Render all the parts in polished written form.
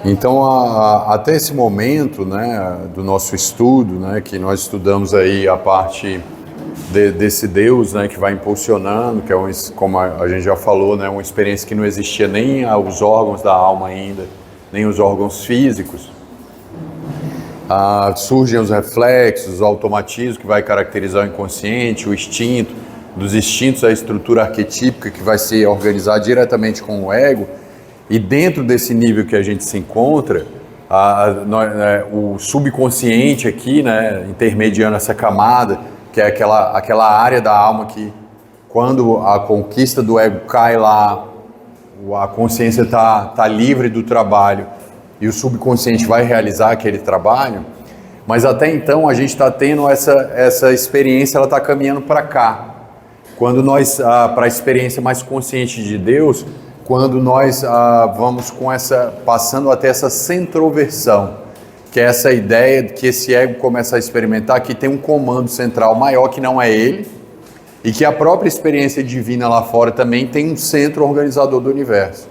Então, até esse momento, né, do nosso estudo, né, que nós estudamos aí a parte desse Deus, né, que vai impulsionando, que é, como a gente já falou, né, uma experiência que não existia nem os órgãos da alma ainda, nem os órgãos físicos. Surgem os reflexos, os automatismos que vai caracterizar o inconsciente, o instinto, dos instintos a estrutura arquetípica que vai se organizar diretamente com o ego. E dentro desse nível que a gente se encontra, o subconsciente aqui, né, intermediando essa camada, que é aquela área da alma que, quando a conquista do ego cai lá, a consciência está livre do trabalho e o subconsciente vai realizar aquele trabalho, mas até então a gente está tendo essa experiência, ela está caminhando para cá. Quando nós, para a experiência mais consciente de Deus, quando nós vamos passando até essa centroversão, que é essa ideia de que esse ego começa a experimentar que tem um comando central maior que não é ele, e que a própria experiência divina lá fora também tem um centro organizador do universo.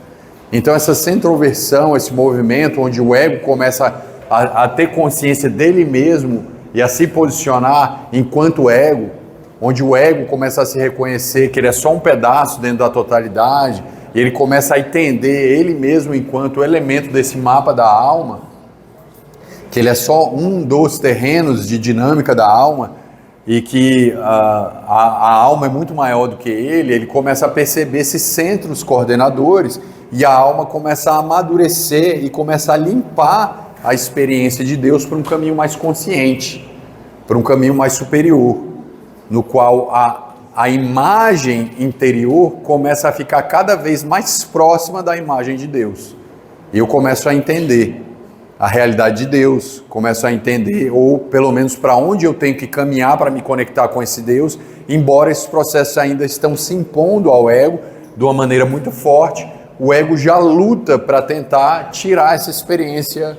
Então essa centroversão, esse movimento onde o ego começa a ter consciência dele mesmo e a se posicionar enquanto ego, onde o ego começa a se reconhecer que ele é só um pedaço dentro da totalidade, e ele começa a entender ele mesmo enquanto elemento desse mapa da alma, que ele é só um dos terrenos de dinâmica da alma, e que a alma é muito maior do que ele começa a perceber esses centros coordenadores, e a alma começa a amadurecer e começa a limpar a experiência de Deus para um caminho mais consciente, para um caminho mais superior, no qual a imagem interior começa a ficar cada vez mais próxima da imagem de Deus. E eu começo a entender a realidade de Deus, começo a entender, ou pelo menos para onde eu tenho que caminhar para me conectar com esse Deus, embora esses processos ainda estão se impondo ao ego de uma maneira muito forte. O ego já luta para tentar tirar essa experiência,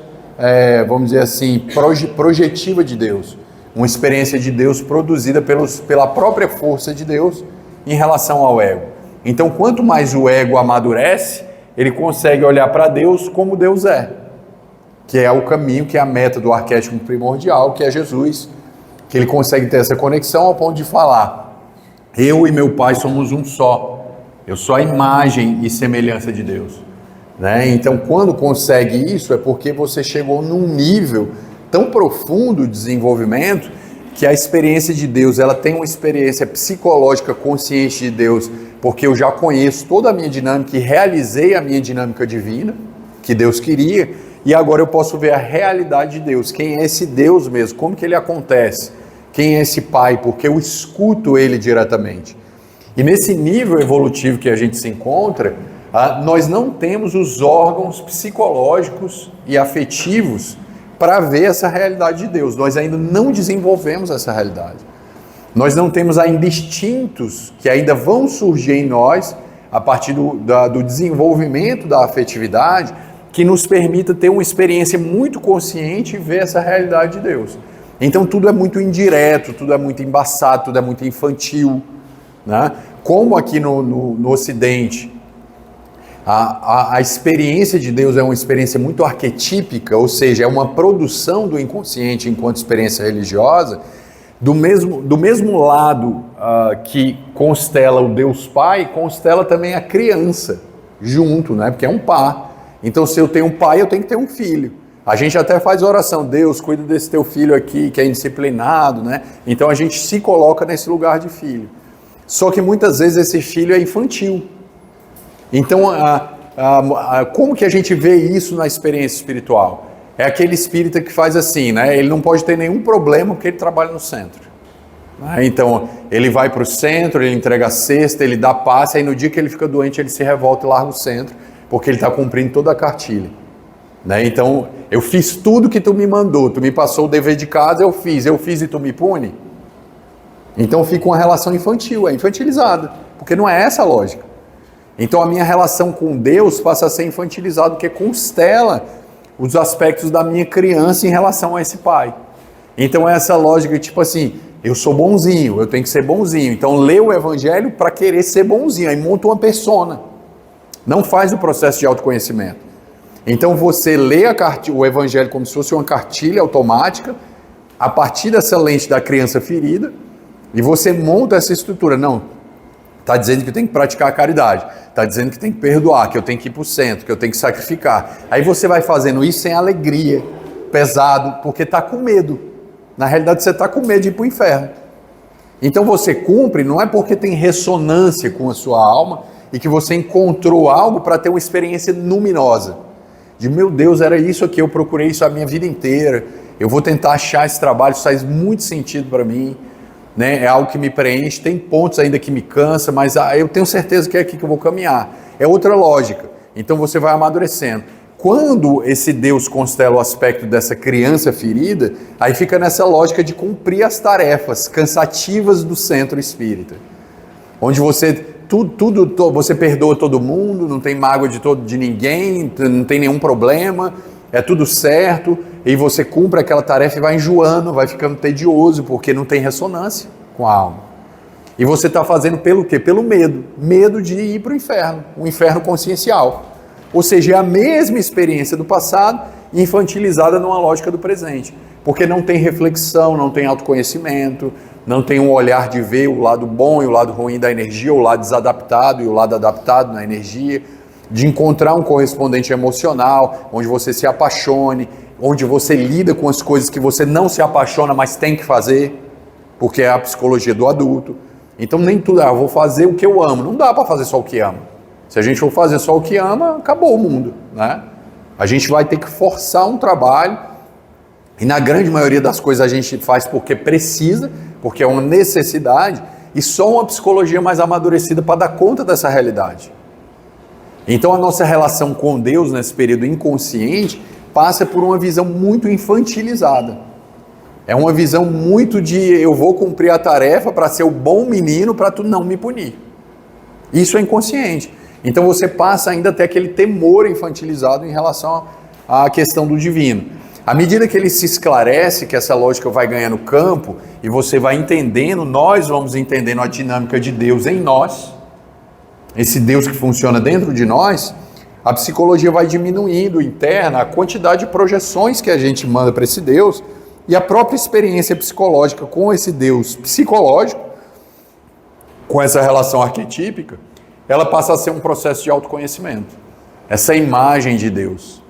vamos dizer assim, projetiva de Deus. Uma experiência de Deus produzida pela própria força de Deus em relação ao ego. Então, quanto mais o ego amadurece, ele consegue olhar para Deus como Deus é, que é o caminho, que é a meta do arquétipo primordial, que é Jesus, que ele consegue ter essa conexão ao ponto de falar: eu e meu Pai somos um só, eu sou a imagem e semelhança de Deus. Né? Então, quando consegue isso, é porque você chegou num nível tão profundo de desenvolvimento que a experiência de Deus, ela tem uma experiência psicológica consciente de Deus, porque eu já conheço toda a minha dinâmica e realizei a minha dinâmica divina, que Deus queria, e agora eu posso ver a realidade de Deus, quem é esse Deus mesmo, como que ele acontece, quem é esse Pai, porque eu escuto ele diretamente. E nesse nível evolutivo que a gente se encontra, nós não temos os órgãos psicológicos e afetivos para ver essa realidade de Deus. Nós ainda não desenvolvemos essa realidade. Nós não temos ainda instintos que ainda vão surgir em nós a partir do desenvolvimento da afetividade, que nos permita ter uma experiência muito consciente e ver essa realidade de Deus. Então tudo é muito indireto, tudo é muito embaçado, tudo é muito infantil. Né? Como aqui no Ocidente, a experiência de Deus é uma experiência muito arquetípica, ou seja, é uma produção do inconsciente enquanto experiência religiosa, do mesmo lado que constela o Deus Pai, constela também a criança junto, né? Porque é um par. Então, se eu tenho um pai, eu tenho que ter um filho. A gente até faz oração: Deus, cuida desse teu filho aqui, que é indisciplinado, né? Então, a gente se coloca nesse lugar de filho. Só que muitas vezes esse filho é infantil. Então, como que a gente vê isso na experiência espiritual? É aquele espírita que faz assim, né? Ele não pode ter nenhum problema porque ele trabalha no centro. Então, ele vai para o centro, ele entrega a cesta, ele dá passe, aí no dia que ele fica doente, ele se revolta e larga o centro, porque ele está cumprindo toda a cartilha. Então, eu fiz tudo que tu me mandou, tu me passou o dever de casa, eu fiz e tu me pune? Então fica uma relação infantil, é infantilizada, porque não é essa a lógica. Então a minha relação com Deus passa a ser infantilizada, porque constela os aspectos da minha criança em relação a esse pai. Então é essa lógica, tipo assim, eu sou bonzinho, eu tenho que ser bonzinho. Então lê o evangelho para querer ser bonzinho, aí monta uma persona. Não faz o processo de autoconhecimento. Então você lê o evangelho como se fosse uma cartilha automática, a partir dessa lente da criança ferida, e você monta essa estrutura. Não, está dizendo que eu tenho que praticar a caridade, está dizendo que tem que perdoar, que eu tenho que ir para o centro, que eu tenho que sacrificar. Aí você vai fazendo isso sem alegria, pesado, porque está com medo. Na realidade você está com medo de ir para o inferno. Então você cumpre, não é porque tem ressonância com a sua alma e que você encontrou algo para ter uma experiência luminosa. De meu Deus, era isso aqui, eu procurei isso a minha vida inteira, eu vou tentar achar esse trabalho, isso faz muito sentido para mim, né? É algo que me preenche, tem pontos ainda que me cansa, mas eu tenho certeza que é aqui que eu vou caminhar. É outra lógica, então você vai amadurecendo. Quando esse Deus constela o aspecto dessa criança ferida, aí fica nessa lógica de cumprir as tarefas cansativas do centro espírita, onde você você perdoa todo mundo, não tem mágoa de ninguém, não tem nenhum problema, é tudo certo, e você cumpre aquela tarefa e vai enjoando, vai ficando tedioso, porque não tem ressonância com a alma. E você está fazendo pelo quê? Pelo medo de ir para o inferno, um inferno consciencial. Ou seja, é a mesma experiência do passado, infantilizada numa lógica do presente, porque não tem reflexão, não tem autoconhecimento, não tem um olhar de ver o lado bom e o lado ruim da energia, o lado desadaptado e o lado adaptado na energia, de encontrar um correspondente emocional, onde você se apaixone, onde você lida com as coisas que você não se apaixona, mas tem que fazer, porque é a psicologia do adulto. Então nem tudo, eu vou fazer o que eu amo, não dá para fazer só o que ama. Se a gente for fazer só o que ama, acabou o mundo, né? A gente vai ter que forçar um trabalho, e na grande maioria das coisas a gente faz porque precisa, porque é uma necessidade, e só uma psicologia mais amadurecida para dar conta dessa realidade. Então a nossa relação com Deus nesse período inconsciente passa por uma visão muito infantilizada. É uma visão muito de eu vou cumprir a tarefa para ser o bom menino para tu não me punir. Isso é inconsciente. Então você passa ainda a ter aquele temor infantilizado em relação à questão do divino. À medida que ele se esclarece, que essa lógica vai ganhando campo e você vai entendendo, nós vamos entendendo a dinâmica de Deus em nós, esse Deus que funciona dentro de nós, a psicologia vai diminuindo interna a quantidade de projeções que a gente manda para esse Deus e a própria experiência psicológica com esse Deus psicológico, com essa relação arquetípica, ela passa a ser um processo de autoconhecimento. Essa imagem de Deus.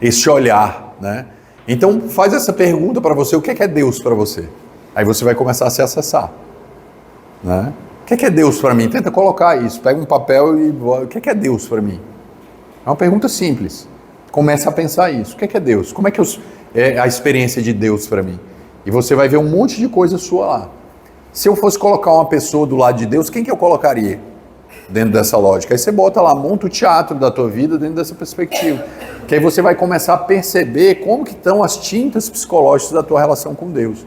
Esse olhar, né? Então faz essa pergunta para você, o que é Deus para você? Aí você vai começar a se acessar, né? O que é Deus para mim? Tenta colocar isso, pega um papel e o que é Deus para mim? É uma pergunta simples. Começa a pensar isso, o que é Deus? Como é que é a experiência de Deus para mim? E você vai ver um monte de coisa sua lá. Se eu fosse colocar uma pessoa do lado de Deus, quem que eu colocaria dentro dessa lógica? Aí você bota lá, monta o teatro da tua vida dentro dessa perspectiva. Que aí você vai começar a perceber como que estão as tintas psicológicas da tua relação com Deus.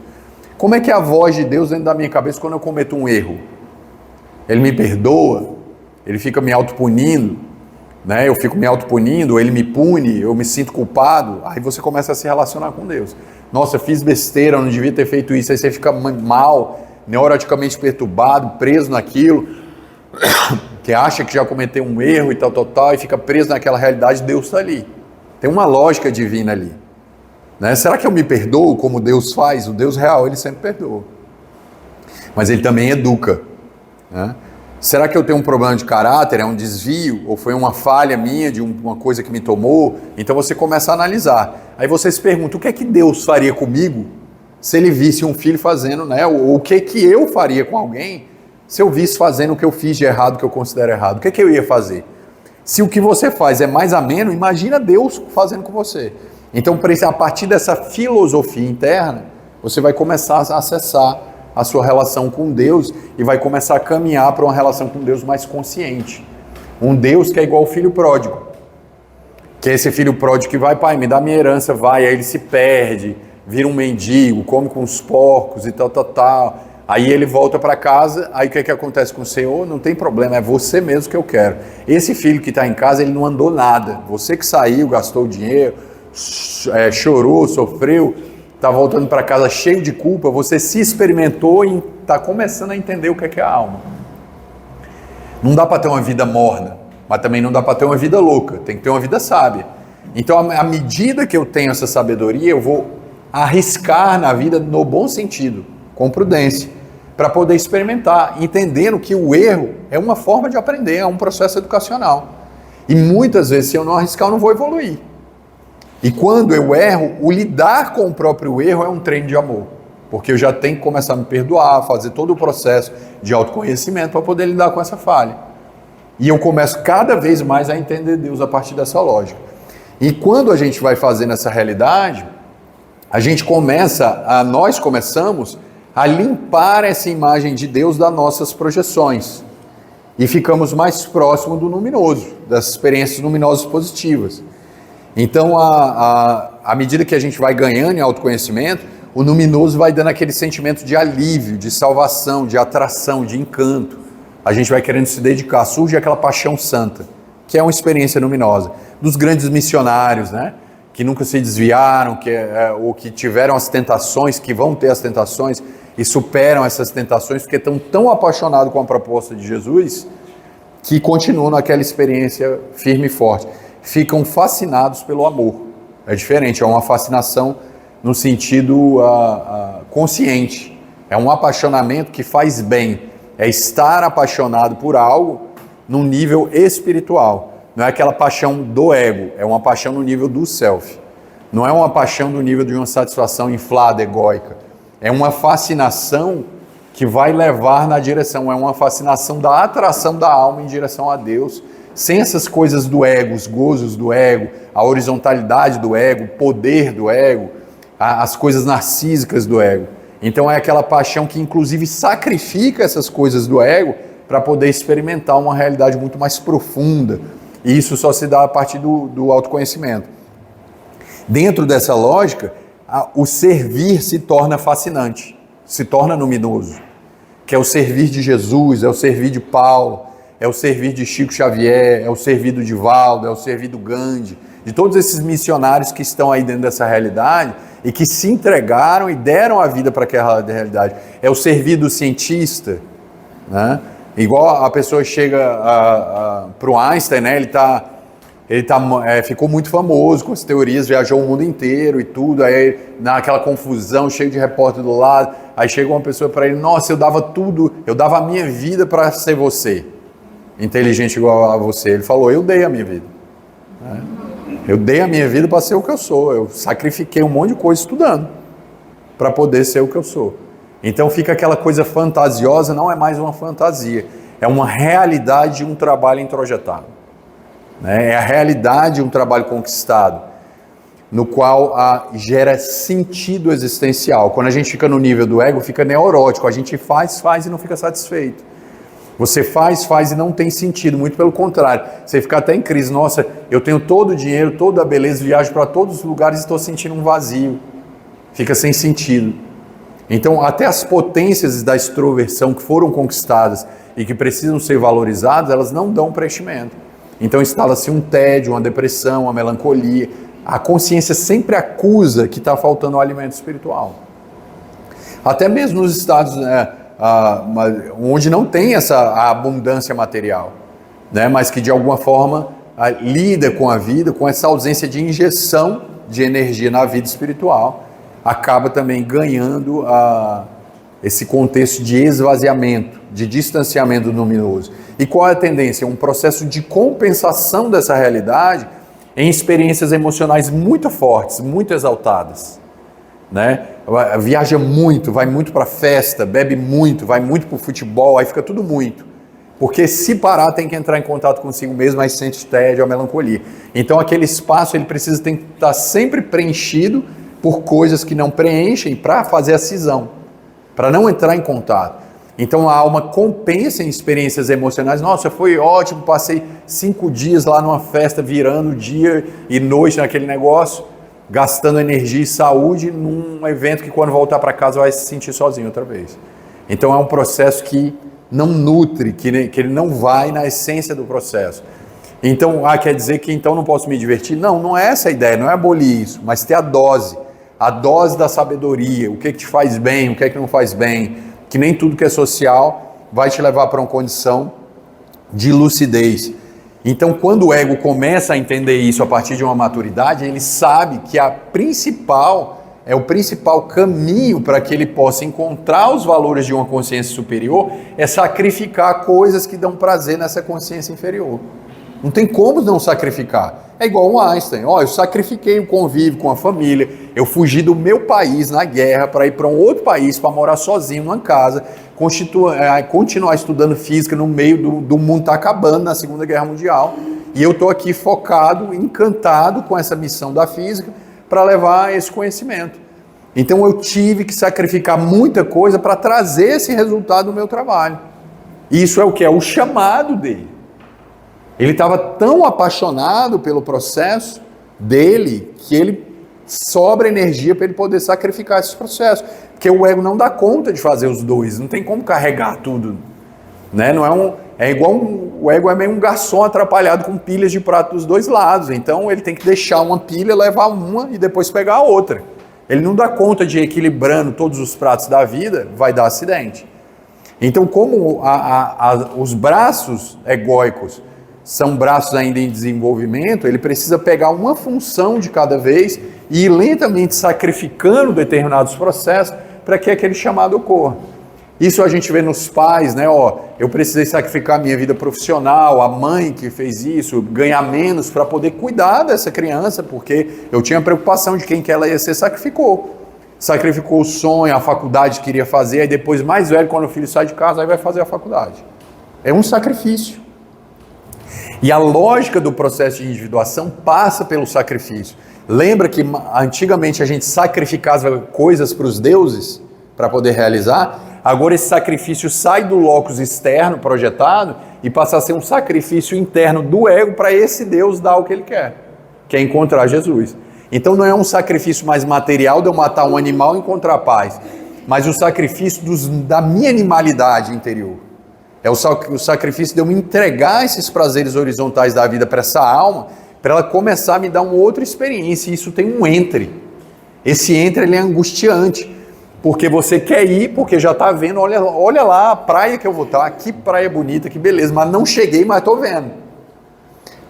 Como é que é a voz de Deus dentro da minha cabeça quando eu cometo um erro? Ele me perdoa? Ele fica me autopunindo? Né? Eu fico me autopunindo? Ele me pune? Eu me sinto culpado? Aí você começa a se relacionar com Deus. Nossa, eu fiz besteira, eu não devia ter feito isso. Aí você fica mal, neuroticamente perturbado, preso naquilo, que acha que já cometeu um erro e tal, e fica preso naquela realidade. Deus está ali. Tem uma lógica divina ali. Né? Será que eu me perdoo como Deus faz? O Deus real, ele sempre perdoa. Mas ele também educa. Né? Será que eu tenho um problema de caráter? É um desvio? Ou foi uma falha minha de uma coisa que me tomou? Então você começa a analisar. Aí você se pergunta, o que é que Deus faria comigo se ele visse um filho fazendo, né? Ou o que é que eu faria com alguém se eu visse fazendo o que eu fiz de errado, que eu considero errado? O que é que eu ia fazer? Se o que você faz é mais ameno, imagina Deus fazendo com você. Então, a partir dessa filosofia interna, você vai começar a acessar a sua relação com Deus e vai começar a caminhar para uma relação com Deus mais consciente. Um Deus que é igual ao filho pródigo. Que é esse filho pródigo que vai, pai, me dá minha herança, vai, aí ele se perde, vira um mendigo, come com os porcos e tal. Aí ele volta para casa, aí o que acontece com o Senhor? Não tem problema, é você mesmo que eu quero. Esse filho que está em casa, ele não andou nada. Você que saiu, gastou dinheiro, chorou, sofreu, está voltando para casa cheio de culpa, você se experimentou e está começando a entender o que é a alma. Não dá para ter uma vida morna, mas também não dá para ter uma vida louca, tem que ter uma vida sábia. Então, à medida que eu tenho essa sabedoria, eu vou arriscar na vida no bom sentido, com prudência, para poder experimentar, entendendo que o erro é uma forma de aprender, é um processo educacional. E muitas vezes, se eu não arriscar, eu não vou evoluir. E quando eu erro, o lidar com o próprio erro é um treino de amor, porque eu já tenho que começar a me perdoar, fazer todo o processo de autoconhecimento para poder lidar com essa falha. E eu começo cada vez mais a entender Deus a partir dessa lógica. E quando a gente vai fazendo essa realidade, nós começamos a limpar essa imagem de Deus das nossas projeções. E ficamos mais próximos do luminoso, das experiências luminosas positivas. Então, à medida que a gente vai ganhando em autoconhecimento, o luminoso vai dando aquele sentimento de alívio, de salvação, de atração, de encanto. A gente vai querendo se dedicar, surge aquela paixão santa, que é uma experiência luminosa. Dos grandes missionários, né? Que nunca se desviaram, ou que tiveram as tentações, que vão ter as tentações e superam essas tentações, porque estão tão apaixonados com a proposta de Jesus, que continuam naquela experiência firme e forte. Ficam fascinados pelo amor. É diferente, é uma fascinação no sentido consciente. É um apaixonamento que faz bem. É estar apaixonado por algo num nível espiritual. Não é aquela paixão do ego, é uma paixão no nível do self. Não é uma paixão no nível de uma satisfação inflada, egóica. É uma fascinação que vai levar na direção, é uma fascinação da atração da alma em direção a Deus, sem essas coisas do ego, os gozos do ego, a horizontalidade do ego, o poder do ego, as coisas narcísicas do ego. Então é aquela paixão que inclusive sacrifica essas coisas do ego para poder experimentar uma realidade muito mais profunda. E isso só se dá a partir do autoconhecimento. Dentro dessa lógica, o servir se torna fascinante, se torna luminoso, que é o servir de Jesus, é o servir de Paulo, é o servir de Chico Xavier, é o servir do Divaldo, é o servir do Gandhi, de todos esses missionários que estão aí dentro dessa realidade e que se entregaram e deram a vida para aquela realidade. É o servir do cientista, né? Igual a pessoa chega para o Einstein, né? Ficou muito famoso com as teorias, viajou o mundo inteiro e tudo, aí naquela confusão, cheio de repórter do lado, aí chega uma pessoa para ele, nossa, eu dava tudo, eu dava a minha vida para ser você, inteligente igual a você. Ele falou, eu dei a minha vida, né? Eu dei a minha vida para ser o que eu sou, eu sacrifiquei um monte de coisa estudando para poder ser o que eu sou. Então fica aquela coisa fantasiosa, não é mais uma fantasia, é uma realidade, um trabalho introjetado. É a realidade, um trabalho conquistado, no qual gera sentido existencial. Quando a gente fica no nível do ego, fica neurótico, a gente faz e não fica satisfeito. Você faz e não tem sentido, muito pelo contrário. Você fica até em crise, nossa, eu tenho todo o dinheiro, toda a beleza, viajo para todos os lugares e estou sentindo um vazio. Fica sem sentido. Então, até as potências da extroversão que foram conquistadas e que precisam ser valorizadas, elas não dão preenchimento. Então, instala-se um tédio, uma depressão, uma melancolia. A consciência sempre acusa que está faltando o alimento espiritual. Até mesmo nos estados onde não tem a abundância material, né? Mas que de alguma forma lida com a vida, com essa ausência de injeção de energia na vida espiritual, acaba também ganhando esse contexto de esvaziamento, de distanciamento luminoso. E qual é a tendência? Um processo de compensação dessa realidade em experiências emocionais muito fortes, muito exaltadas, né? Viaja muito, vai muito para festa, bebe muito, vai muito para o futebol, aí fica tudo muito. Porque se parar tem que entrar em contato consigo mesmo, aí sente tédio, a melancolia. Então aquele espaço ele precisa estar sempre preenchido por coisas que não preenchem para fazer a cisão, para não entrar em contato. Então a alma compensa em experiências emocionais. Nossa, foi ótimo, passei 5 dias lá numa festa, virando dia e noite naquele negócio, gastando energia e saúde num evento que quando voltar para casa vai se sentir sozinho outra vez. Então é um processo que não nutre, que ele não vai na essência do processo. Então, quer dizer que então não posso me divertir? Não, não é essa a ideia, não é abolir isso, mas ter a dose da sabedoria, o que te faz bem, o que não faz bem, que nem tudo que é social vai te levar para uma condição de lucidez. Então, quando o ego começa a entender isso a partir de uma maturidade, ele sabe que o principal caminho para que ele possa encontrar os valores de uma consciência superior é sacrificar coisas que dão prazer nessa consciência inferior. Não tem como não sacrificar. É igual o Einstein. Eu sacrifiquei o convívio com a família, eu fugi do meu país na guerra para ir para um outro país, para morar sozinho numa casa, continuar estudando física no meio do mundo está acabando na Segunda Guerra Mundial. E eu estou aqui focado, encantado com essa missão da física para levar esse conhecimento. Então eu tive que sacrificar muita coisa para trazer esse resultado do meu trabalho. Isso é o que? É o chamado dele. Ele estava tão apaixonado pelo processo dele que ele sobra energia para ele poder sacrificar esses processos. Porque o ego não dá conta de fazer os dois, não tem como carregar tudo. Né? O ego é meio um garçom atrapalhado com pilhas de prato dos dois lados. Então ele tem que deixar uma pilha, levar uma e depois pegar a outra. Ele não dá conta de ir equilibrando todos os pratos da vida, vai dar acidente. Então, como os braços egóicos são braços ainda em desenvolvimento, ele precisa pegar uma função de cada vez e ir lentamente sacrificando determinados processos para que aquele chamado ocorra. Isso a gente vê nos pais, né? Eu precisei sacrificar a minha vida profissional, a mãe que fez isso, ganhar menos para poder cuidar dessa criança, porque eu tinha preocupação de quem que ela ia ser, sacrificou. Sacrificou o sonho, a faculdade que queria fazer, aí depois mais velho, quando o filho sai de casa, aí vai fazer a faculdade. É um sacrifício. E a lógica do processo de individuação passa pelo sacrifício. Lembra que antigamente a gente sacrificava coisas para os deuses para poder realizar? Agora esse sacrifício sai do locus externo projetado e passa a ser um sacrifício interno do ego para esse Deus dar o que ele quer, que é encontrar Jesus. Então não é um sacrifício mais material de eu matar um animal e encontrar paz, mas o sacrifício da minha animalidade interior. É o sacrifício de eu me entregar esses prazeres horizontais da vida para essa alma, para ela começar a me dar uma outra experiência. E isso tem um entre. Esse entre ele é angustiante, porque você quer ir, porque já está vendo, olha lá a praia que eu vou estar, que praia bonita, que beleza, mas não cheguei, mas estou vendo.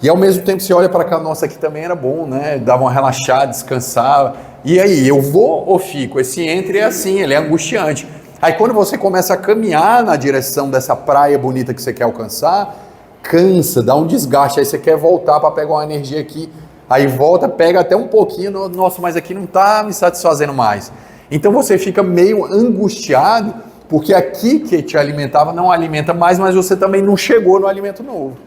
E ao mesmo tempo você olha para cá, nossa, aqui também era bom, né? Dava uma relaxada, descansava. E aí, eu vou ou fico? Esse entre é assim, ele é angustiante. Aí quando você começa a caminhar na direção dessa praia bonita que você quer alcançar, cansa, dá um desgaste, aí você quer voltar para pegar uma energia aqui, aí volta, pega até um pouquinho, nossa, mas aqui não está me satisfazendo mais. Então você fica meio angustiado, porque aqui que te alimentava não alimenta mais, mas você também não chegou no alimento novo.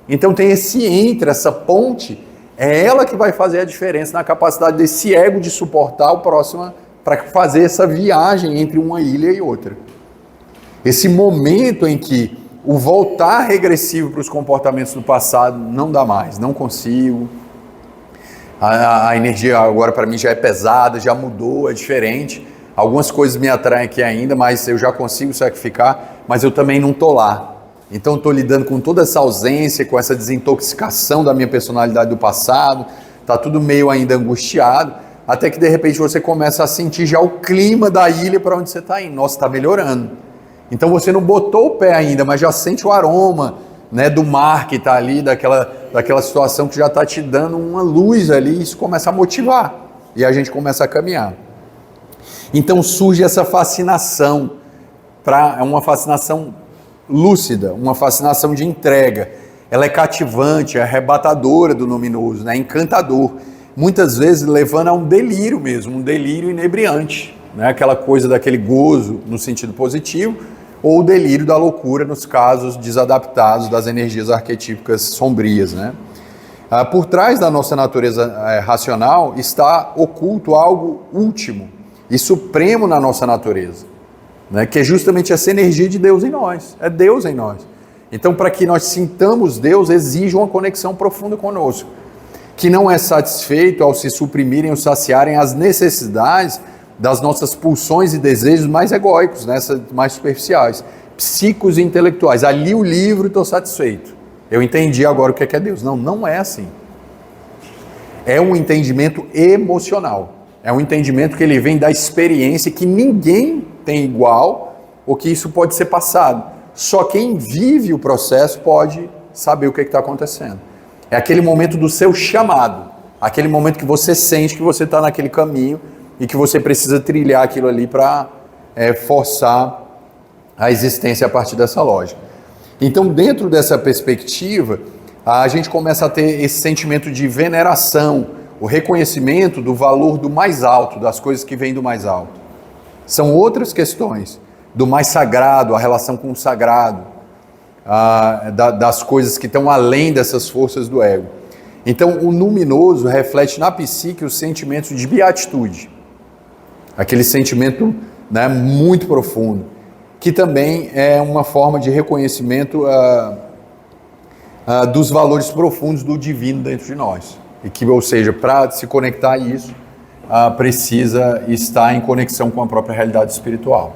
Então tem essa ponte, é ela que vai fazer a diferença na capacidade desse ego de suportar o próximo, para fazer essa viagem entre uma ilha e outra. Esse momento em que o voltar regressivo para os comportamentos do passado não dá mais, não consigo. A energia agora para mim já é pesada, já mudou, é diferente. Algumas coisas me atraem aqui ainda, mas eu já consigo sacrificar, mas eu também não estou lá. Então estou lidando com toda essa ausência, com essa desintoxicação da minha personalidade do passado, está tudo meio ainda angustiado. Até que de repente você começa a sentir já o clima da ilha para onde você está indo. Nossa, está melhorando. Então você não botou o pé ainda, mas já sente o aroma, né, do mar que está ali, daquela situação que já está te dando uma luz ali, e isso começa a motivar. E a gente começa a caminhar. Então surge essa fascinação, é uma fascinação lúcida, uma fascinação de entrega. Ela é cativante, é arrebatadora do luminoso, né, encantador. Muitas vezes levando a um delírio mesmo, um delírio inebriante, né? Aquela coisa daquele gozo no sentido positivo, ou o delírio da loucura nos casos desadaptados das energias arquetípicas sombrias. Né? Por trás da nossa natureza racional está oculto algo último e supremo na nossa natureza, né? Que é justamente essa energia de Deus em nós, é Deus em nós. Então, para que nós sintamos Deus, exige uma conexão profunda conosco, que não é satisfeito ao se suprimirem ou saciarem as necessidades das nossas pulsões e desejos mais egóicos, né, mais superficiais, psíquicos e intelectuais. Ali o livro, estou satisfeito. Eu entendi agora o que é Deus. Não, não é assim. É um entendimento emocional. É um entendimento que ele vem da experiência, que ninguém tem igual, ou que isso pode ser passado. Só quem vive o processo pode saber o que está acontecendo. É aquele momento do seu chamado, aquele momento que você sente que você está naquele caminho e que você precisa trilhar aquilo ali para forçar a existência a partir dessa lógica. Então, dentro dessa perspectiva, a gente começa a ter esse sentimento de veneração, o reconhecimento do valor do mais alto, das coisas que vêm do mais alto. São outras questões, do mais sagrado, a relação com o sagrado, das coisas que estão além dessas forças do ego. Então, o luminoso reflete na psique os sentimentos de beatitude, aquele sentimento, né, muito profundo, que também é uma forma de reconhecimento dos valores profundos do divino dentro de nós. E que, ou seja, para se conectar a isso, precisa estar em conexão com a própria realidade espiritual.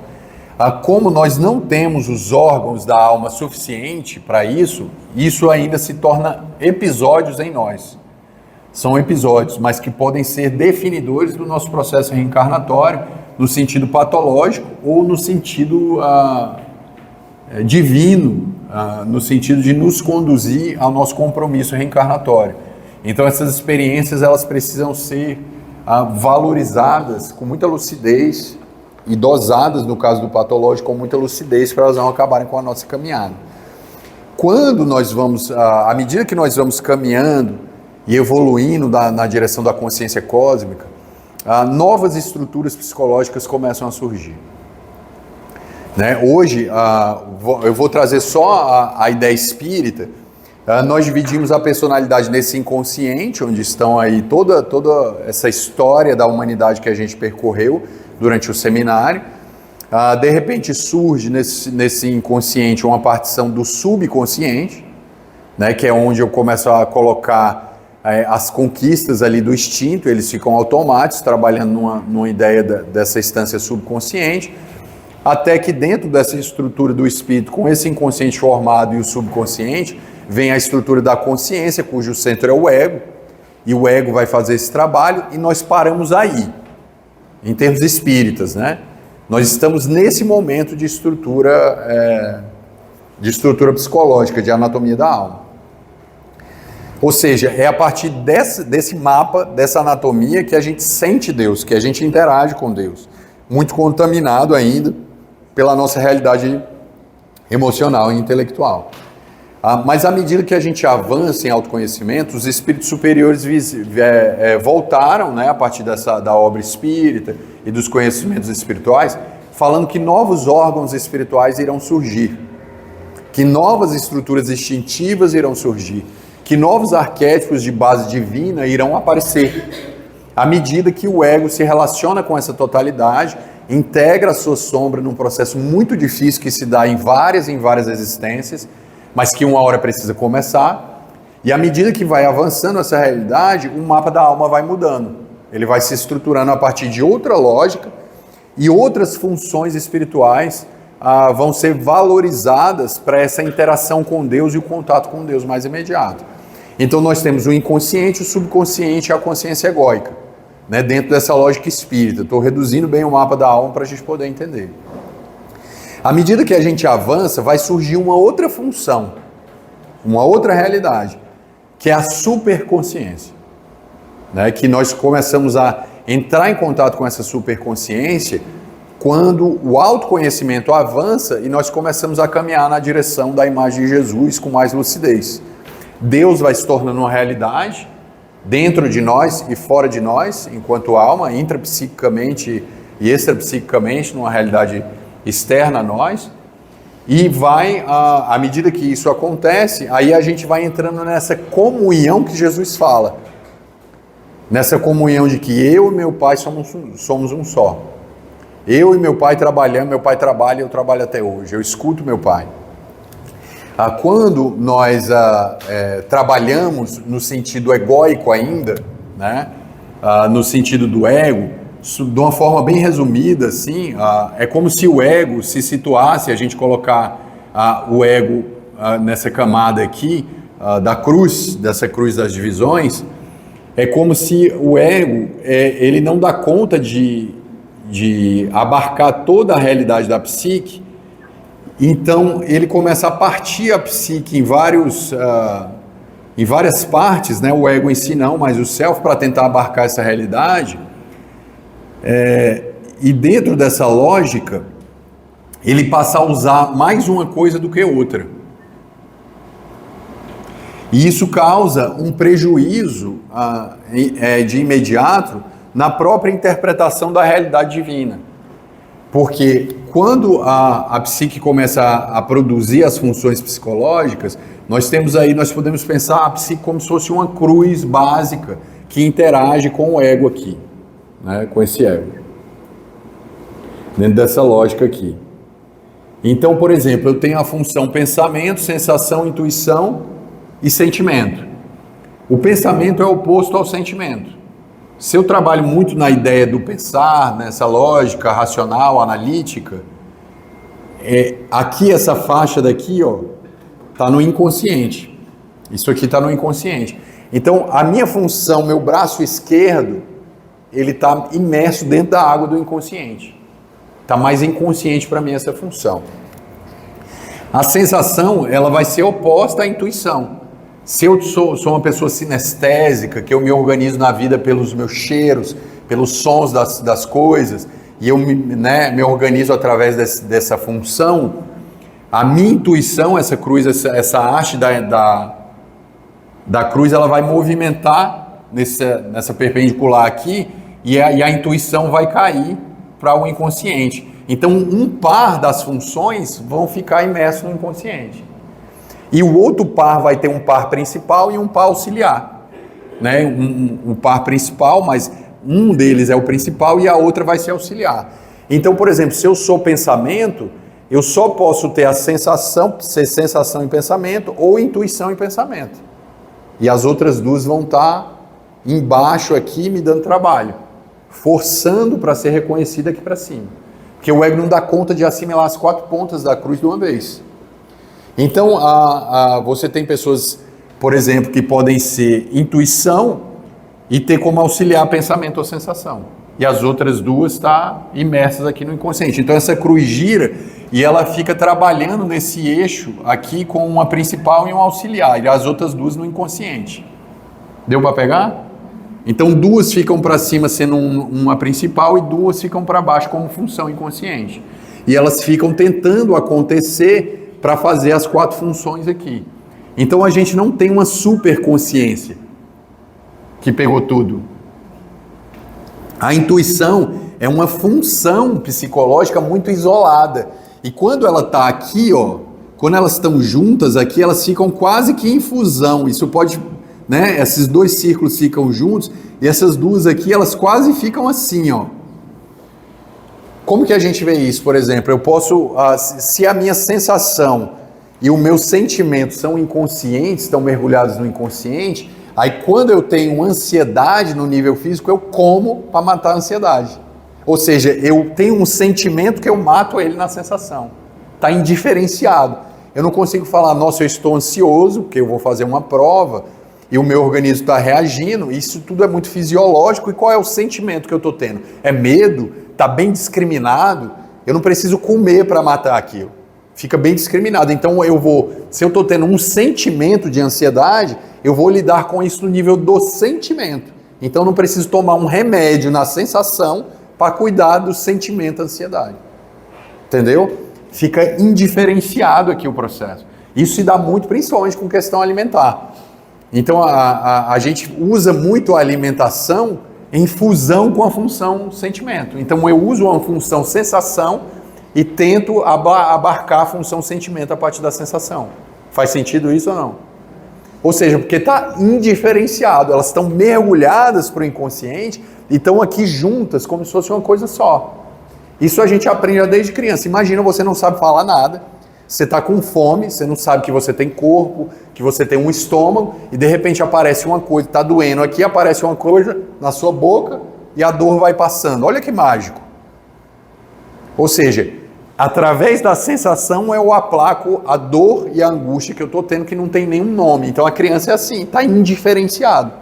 Como nós não temos os órgãos da alma suficiente para isso, isso ainda se torna episódios em nós. São episódios, mas que podem ser definidores do nosso processo reencarnatório, no sentido patológico ou no sentido divino, no sentido de nos conduzir ao nosso compromisso reencarnatório. Então essas experiências, elas precisam ser valorizadas com muita lucidez e dosadas, no caso do patológico, com muita lucidez, para elas não acabarem com a nossa caminhada. Quando nós vamos, à medida que nós vamos caminhando e evoluindo na direção da consciência cósmica, novas estruturas psicológicas começam a surgir. Né? Hoje, eu vou trazer só a ideia espírita. Nós dividimos a personalidade nesse inconsciente, onde estão aí toda essa história da humanidade que a gente percorreu durante o seminário. De repente surge nesse inconsciente uma partição do subconsciente, né, que é onde eu começo a colocar as conquistas ali do instinto, eles ficam automáticos, trabalhando numa ideia dessa instância subconsciente, até que dentro dessa estrutura do espírito, com esse inconsciente formado e o subconsciente, vem a estrutura da consciência, cujo centro é o ego, e o ego vai fazer esse trabalho, e nós paramos aí, em termos espíritas, né? Nós estamos nesse momento de estrutura psicológica, de anatomia da alma. Ou seja, é a partir desse mapa, dessa anatomia, que a gente sente Deus, que a gente interage com Deus, muito contaminado ainda pela nossa realidade emocional e intelectual. Mas à medida que a gente avança em autoconhecimento, os espíritos superiores voltaram, né, a partir da obra espírita e dos conhecimentos espirituais, falando que novos órgãos espirituais irão surgir, que novas estruturas instintivas irão surgir, que novos arquétipos de base divina irão aparecer, à medida que o ego se relaciona com essa totalidade, integra a sua sombra num processo muito difícil que se dá em várias existências, mas que uma hora precisa começar, e à medida que vai avançando essa realidade, o mapa da alma vai mudando. Ele vai se estruturando a partir de outra lógica, e outras funções espirituais vão ser valorizadas para essa interação com Deus e o contato com Deus mais imediato. Então nós temos o inconsciente, o subconsciente e a consciência egóica, né, dentro dessa lógica espírita. Estou reduzindo bem o mapa da alma para a gente poder entender. À medida que a gente avança, vai surgir uma outra função, uma outra realidade, que é a superconsciência, né? Que nós começamos a entrar em contato com essa superconsciência quando o autoconhecimento avança e nós começamos a caminhar na direção da imagem de Jesus com mais lucidez. Deus vai se tornando uma realidade dentro de nós e fora de nós, enquanto alma, intrapsiquicamente e extrapsiquicamente, numa realidade externa a nós, e vai, à medida que isso acontece, aí a gente vai entrando nessa comunhão que Jesus fala, nessa comunhão de que eu e meu Pai somos um só. Eu e meu Pai trabalhamos, meu Pai trabalha e eu trabalho até hoje, eu escuto meu Pai. Quando nós trabalhamos no sentido egóico ainda, né, no sentido do ego, de uma forma bem resumida, assim, é como se o ego se situasse, a gente colocar o ego nessa camada aqui, da cruz, dessa cruz das divisões, é como se o ego, ele não dá conta de abarcar toda a realidade da psique Então, ele começa a partir a psique em várias partes, né? O ego em si não, mas o self, para tentar abarcar essa realidade. E dentro dessa lógica, ele passa a usar mais uma coisa do que outra. E isso causa um prejuízo de imediato na própria interpretação da realidade divina. Porque quando a psique começa a produzir as funções psicológicas, nós podemos pensar a psique como se fosse uma cruz básica que interage com o ego aqui, né? Com esse ego. Dentro dessa lógica aqui. Então, por exemplo, eu tenho a função pensamento, sensação, intuição e sentimento. O pensamento é oposto ao sentimento. Se eu trabalho muito na ideia do pensar, nessa lógica racional, analítica, aqui essa faixa daqui, ó, tá no inconsciente. Isso aqui está no inconsciente. Então, a minha função, meu braço esquerdo, ele está imerso dentro da água do inconsciente. Está mais inconsciente para mim essa função. A sensação, ela vai ser oposta à intuição. Se eu sou uma pessoa sinestésica, que eu me organizo na vida pelos meus cheiros, pelos sons das coisas, e eu me organizo através dessa função, a minha intuição, essa cruz, essa haste da cruz, ela vai movimentar nessa perpendicular aqui, e a intuição vai cair para o inconsciente. Então, um par das funções vão ficar imerso no inconsciente. E o outro par vai ter um par principal e um par auxiliar. Né? Um par principal, mas um deles é o principal e a outra vai ser auxiliar. Então, por exemplo, se eu sou pensamento, eu só posso ter a sensação, ser sensação em pensamento ou intuição em pensamento. E as outras duas vão estar embaixo aqui me dando trabalho, forçando para ser reconhecida aqui para cima. Porque o ego não dá conta de assimilar as 4 pontas da cruz de uma vez. Então, você tem pessoas, por exemplo, que podem ser intuição e ter como auxiliar pensamento ou sensação. E as outras duas estão imersas aqui no inconsciente. Então, essa cruz gira e ela fica trabalhando nesse eixo aqui com uma principal e um auxiliar. E as outras duas no inconsciente. Deu para pegar? Então, duas ficam para cima sendo uma principal e duas ficam para baixo como função inconsciente. E elas ficam tentando acontecer para fazer as 4 funções aqui. Então, a gente não tem uma superconsciência que pegou tudo. A intuição é uma função psicológica muito isolada. E quando ela está aqui, ó, quando elas estão juntas aqui, elas ficam quase que em fusão. Isso pode... Né? Esses 2 círculos ficam juntos e essas duas aqui, elas quase ficam assim, ó. Como que a gente vê isso? Por exemplo, eu posso, se a minha sensação e o meu sentimento são inconscientes, estão mergulhados no inconsciente, aí quando eu tenho ansiedade no nível físico, eu como para matar a ansiedade. Ou seja, eu tenho um sentimento que eu mato ele na sensação. Está indiferenciado. Eu não consigo falar, nossa, eu estou ansioso, porque eu vou fazer uma prova, e o meu organismo está reagindo, isso tudo é muito fisiológico. E qual é o sentimento que eu estou tendo? É medo? Está bem discriminado? Eu não preciso comer para matar aquilo. Fica bem discriminado. Então se eu estou tendo um sentimento de ansiedade, eu vou lidar com isso no nível do sentimento. Então não preciso tomar um remédio na sensação para cuidar do sentimento da ansiedade. Entendeu? Fica indiferenciado aqui o processo. Isso se dá muito, principalmente com questão alimentar. Então, a gente usa muito a alimentação em fusão com a função sentimento. Então, eu uso uma função sensação e tento abarcar a função sentimento a partir da sensação. Faz sentido isso ou não? Ou seja, porque está indiferenciado, elas estão mergulhadas para o inconsciente e estão aqui juntas como se fosse uma coisa só. Isso a gente aprende desde criança. Imagina, você não sabe falar nada. Você está com fome, você não sabe que você tem corpo, que você tem um estômago, e de repente aparece uma coisa, está doendo aqui, aparece uma coisa na sua boca e a dor vai passando. Olha que mágico. Ou seja, através da sensação eu aplaco a dor e a angústia que eu estou tendo, que não tem nenhum nome. Então a criança é assim, está indiferenciado.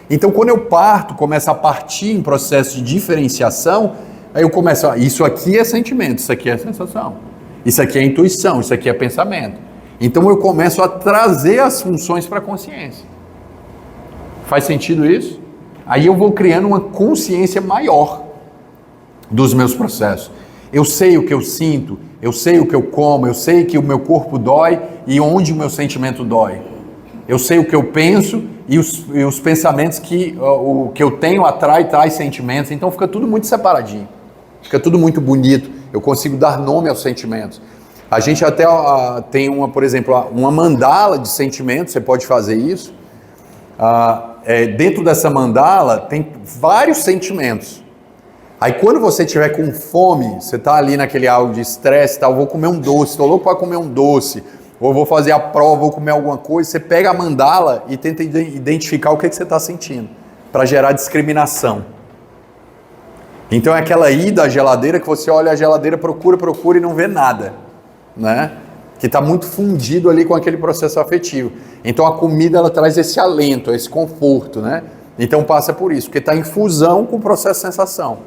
Então quando eu começo a partir em processo de diferenciação, aí eu começo, isso aqui é sentimento, isso aqui é sensação. Isso aqui é intuição, isso aqui é pensamento. Então eu começo a trazer as funções para a consciência. Faz sentido isso? Aí eu vou criando uma consciência maior dos meus processos. Eu sei o que eu sinto, eu sei o que eu como, eu sei que o meu corpo dói e onde o meu sentimento dói. Eu sei o que eu penso e os pensamentos que o que eu tenho atrai tais sentimentos. Então fica tudo muito separadinho. Fica tudo muito bonito. Eu consigo dar nome aos sentimentos. A gente até tem por exemplo, uma mandala de sentimentos. Você pode fazer isso. Dentro dessa mandala tem vários sentimentos. Aí quando você tiver com fome, você está ali naquele algo de estresse, tá? Eu vou comer um doce, estou louco para comer um doce, ou vou fazer a prova, vou comer alguma coisa, você pega a mandala e tenta identificar o que você está sentindo, para gerar discriminação. Então é aquela ida à geladeira que você olha a geladeira, procura e não vê nada, né? Que está muito fundido ali com aquele processo afetivo. Então a comida ela traz esse alento, esse conforto, né? Então passa por isso, porque está em fusão com o processo de sensação.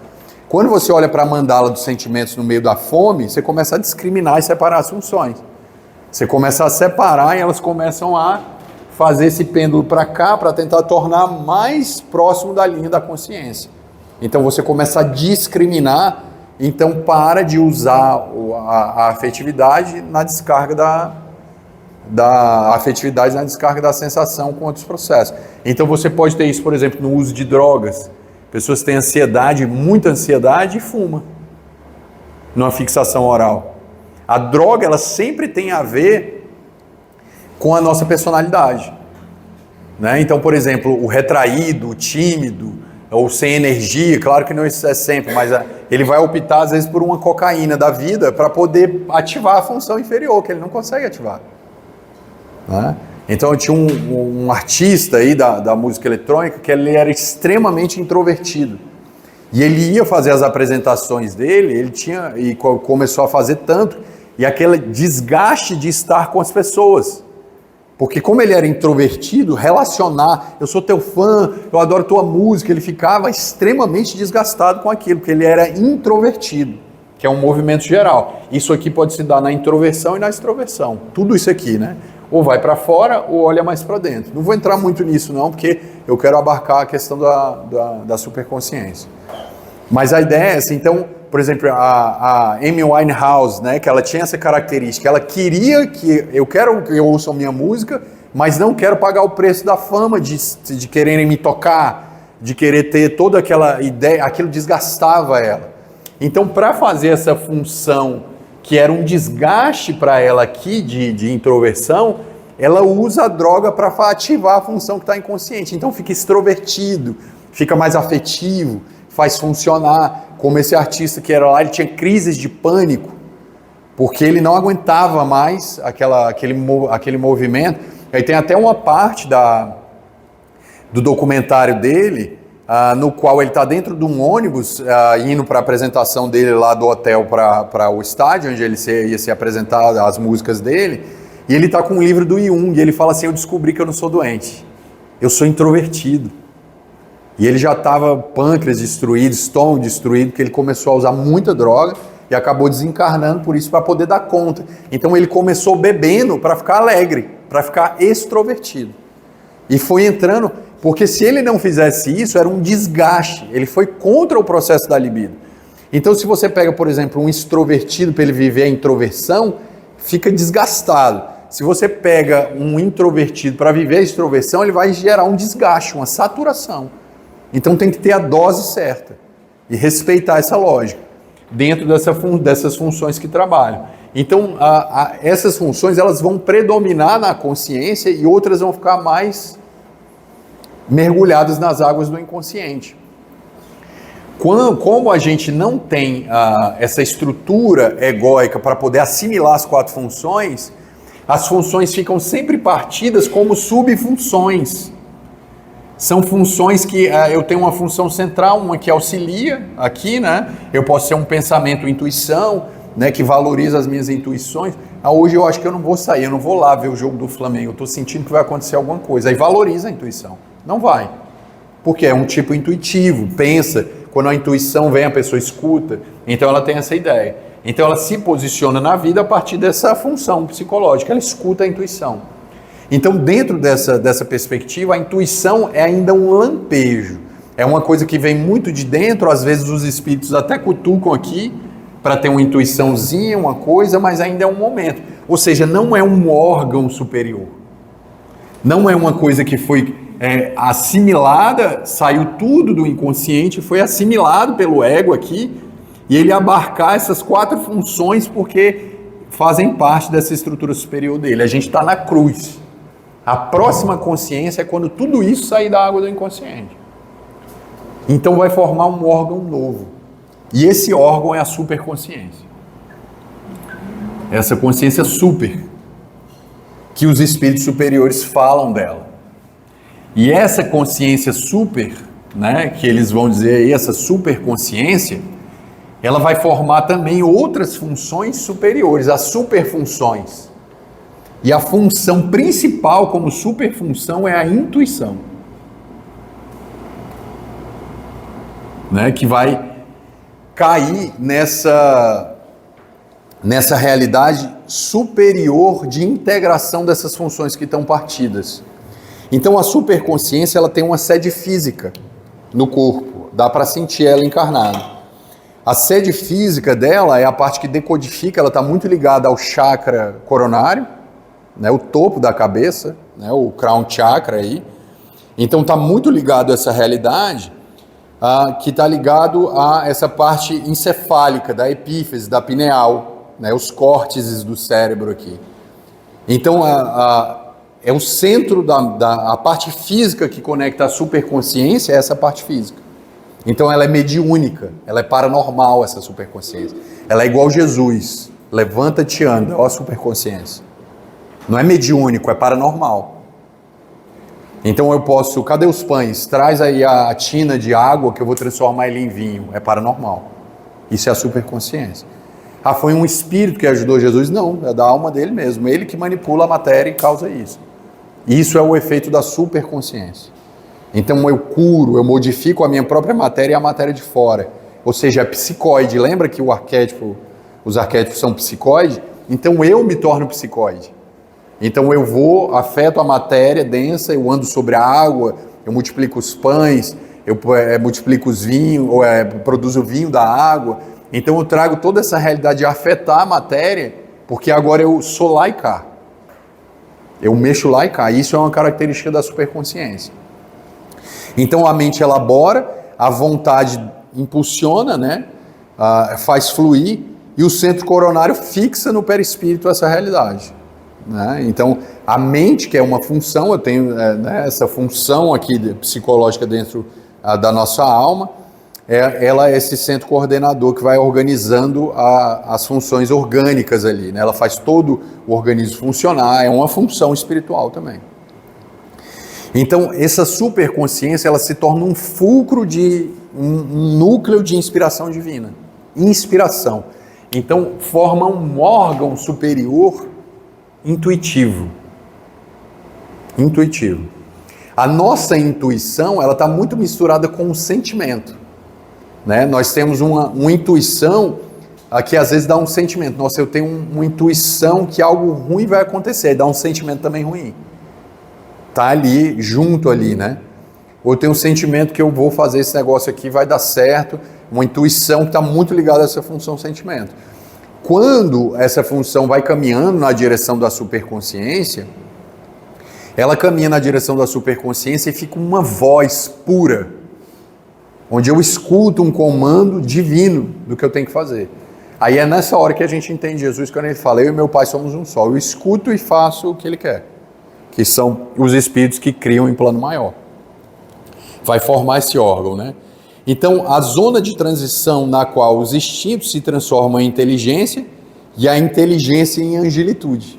Quando você olha para a mandala dos sentimentos no meio da fome, você começa a discriminar e separar as funções. Você começa a separar e elas começam a fazer esse pêndulo para cá para tentar tornar mais próximo da linha da consciência. Então você começa a discriminar, então para de usar a afetividade na descarga da afetividade na descarga da sensação com outros processos. Então você pode ter isso, por exemplo, no uso de drogas. Pessoas têm ansiedade, muita ansiedade e fuma numa fixação oral. A droga, ela sempre tem a ver com a nossa personalidade, né? Então, por exemplo, o retraído, o tímido, ou sem energia, claro que não é sempre, mas ele vai optar às vezes por uma cocaína da vida para poder ativar a função inferior, que ele não consegue ativar, né? Então eu tinha um artista aí da música eletrônica que ele era extremamente introvertido. E ele ia fazer as apresentações dele, começou a fazer tanto, e aquele desgaste de estar com as pessoas. Porque como ele era introvertido, relacionar, eu sou teu fã, eu adoro tua música, ele ficava extremamente desgastado com aquilo, porque ele era introvertido, que é um movimento geral. Isso aqui pode se dar na introversão e na extroversão. Tudo isso aqui, né? Ou vai para fora ou olha mais para dentro. Não vou entrar muito nisso não, porque eu quero abarcar a questão da superconsciência. Mas a ideia é essa. Então, por exemplo, a Amy Winehouse, né, que ela tinha essa característica, ela queria que eu quero que eu ouça a minha música, mas não quero pagar o preço da fama de quererem me tocar, de querer ter toda aquela ideia, aquilo desgastava ela. Então, para fazer essa função que era um desgaste para ela aqui de introversão, ela usa a droga para ativar a função que está inconsciente. Então fica extrovertido, fica mais afetivo, faz funcionar. Como esse artista que era lá, ele tinha crises de pânico, porque ele não aguentava mais aquele movimento. Aí tem até uma parte do documentário dele, no qual ele está dentro de um ônibus, indo para a apresentação dele lá do hotel para o estádio, onde ele ia se apresentar as músicas dele, e ele está com um livro do Jung, e ele fala assim, eu descobri que eu não sou doente, eu sou introvertido. E ele já estava pâncreas destruído, estômago destruído, porque ele começou a usar muita droga e acabou desencarnando por isso, para poder dar conta. Então ele começou bebendo para ficar alegre, para ficar extrovertido. E foi entrando... Porque se ele não fizesse isso, era um desgaste. Ele foi contra o processo da libido. Então, se você pega, por exemplo, um extrovertido para ele viver a introversão, fica desgastado. Se você pega um introvertido para viver a extroversão, ele vai gerar um desgaste, uma saturação. Então, tem que ter a dose certa e respeitar essa lógica dentro dessas funções que trabalham. Então, essas funções elas vão predominar na consciência e outras vão ficar mais mergulhadas nas águas do inconsciente. Como a gente não tem essa estrutura egóica para poder assimilar as 4 funções, as funções ficam sempre partidas como subfunções. São funções que eu tenho uma função central, uma que auxilia aqui, né? Eu posso ser um pensamento, intuição, né, que valoriza as minhas intuições. Hoje eu acho que eu não vou sair, eu não vou lá ver o jogo do Flamengo, eu estou sentindo que vai acontecer alguma coisa. Aí valoriza a intuição. Não vai, porque é um tipo intuitivo, pensa, quando a intuição vem a pessoa escuta, então ela tem essa ideia. Então ela se posiciona na vida a partir dessa função psicológica, ela escuta a intuição. Então dentro dessa perspectiva, a intuição é ainda um lampejo, é uma coisa que vem muito de dentro, às vezes os espíritos até cutucam aqui, para ter uma intuiçãozinha, uma coisa, mas ainda é um momento. Ou seja, não é um órgão superior. Não é uma coisa que foi assimilada, saiu tudo do inconsciente, foi assimilado pelo ego aqui, e ele abarcar essas 4 funções porque fazem parte dessa estrutura superior dele. A gente está na cruz. A próxima consciência é quando tudo isso sair da água do inconsciente. Então vai formar um órgão novo. E esse órgão é a superconsciência. Essa consciência super, que os espíritos superiores falam dela. E essa consciência super, né, que eles vão dizer aí, essa superconsciência, ela vai formar também outras funções superiores, as superfunções. E a função principal como superfunção é a intuição. Né, que vai cair nessa realidade superior de integração dessas funções que estão partidas. Então a superconsciência ela tem uma sede física no corpo, dá para sentir ela encarnada. A sede física dela é a parte que decodifica, ela está muito ligada ao chakra coronário, né, o topo da cabeça, né, o crown chakra aí. Então está muito ligado a essa realidade, que está ligado a essa parte encefálica da epífise, da pineal, né, os córtices do cérebro aqui. Então, é o centro a parte física que conecta a superconsciência, é essa parte física. Então, ela é mediúnica, ela é paranormal, essa superconsciência. Ela é igual Jesus, levanta-te e anda, ó a superconsciência. Não é mediúnico, é paranormal. Então eu posso, cadê os pães? Traz aí a tina de água que eu vou transformar ele em vinho. É paranormal. Isso é a superconsciência. Foi um espírito que ajudou Jesus? Não, é da alma dele mesmo. Ele que manipula a matéria e causa isso. Isso é o efeito da superconsciência. Então eu curo, eu modifico a minha própria matéria e a matéria de fora. Ou seja, é psicoide. Lembra que os arquétipos são psicoide? Então eu me torno psicoide. Então eu afeto a matéria densa, eu ando sobre a água, eu multiplico os pães, eu multiplico os vinhos, produzo o vinho da água. Então eu trago toda essa realidade de afetar a matéria, porque agora eu sou lá e cá. Eu mexo lá e cá. Isso é uma característica da superconsciência. Então a mente elabora, a vontade impulsiona, né? Faz fluir, e o centro coronário fixa no perispírito essa realidade. Né? Então, a mente, que é uma função, eu tenho essa função aqui psicológica dentro da nossa alma, ela é esse centro coordenador que vai organizando as funções orgânicas ali, né? Ela faz todo o organismo funcionar, é uma função espiritual também. Então, essa superconsciência, ela se torna um fulcro um núcleo de inspiração divina. Inspiração. Então, forma um órgão superior intuitivo. A nossa intuição, ela está muito misturada com o sentimento, né? Nós temos uma intuição que às vezes dá um sentimento. Nossa, eu tenho uma intuição que algo ruim vai acontecer, e dá um sentimento também ruim. Tá ali, junto ali, né? Ou eu tenho um sentimento que eu vou fazer esse negócio aqui, vai dar certo, uma intuição que está muito ligada a essa função sentimento. Quando essa função vai caminhando na direção da superconsciência, ela caminha na direção da superconsciência e fica uma voz pura, onde eu escuto um comando divino do que eu tenho que fazer. Aí é nessa hora que a gente entende Jesus quando ele fala, eu e meu Pai somos um só. Eu escuto e faço o que ele quer, que são os espíritos que criam em plano maior. Vai formar esse órgão, né? Então, a zona de transição na qual os instintos se transformam em inteligência e a inteligência em angelitude.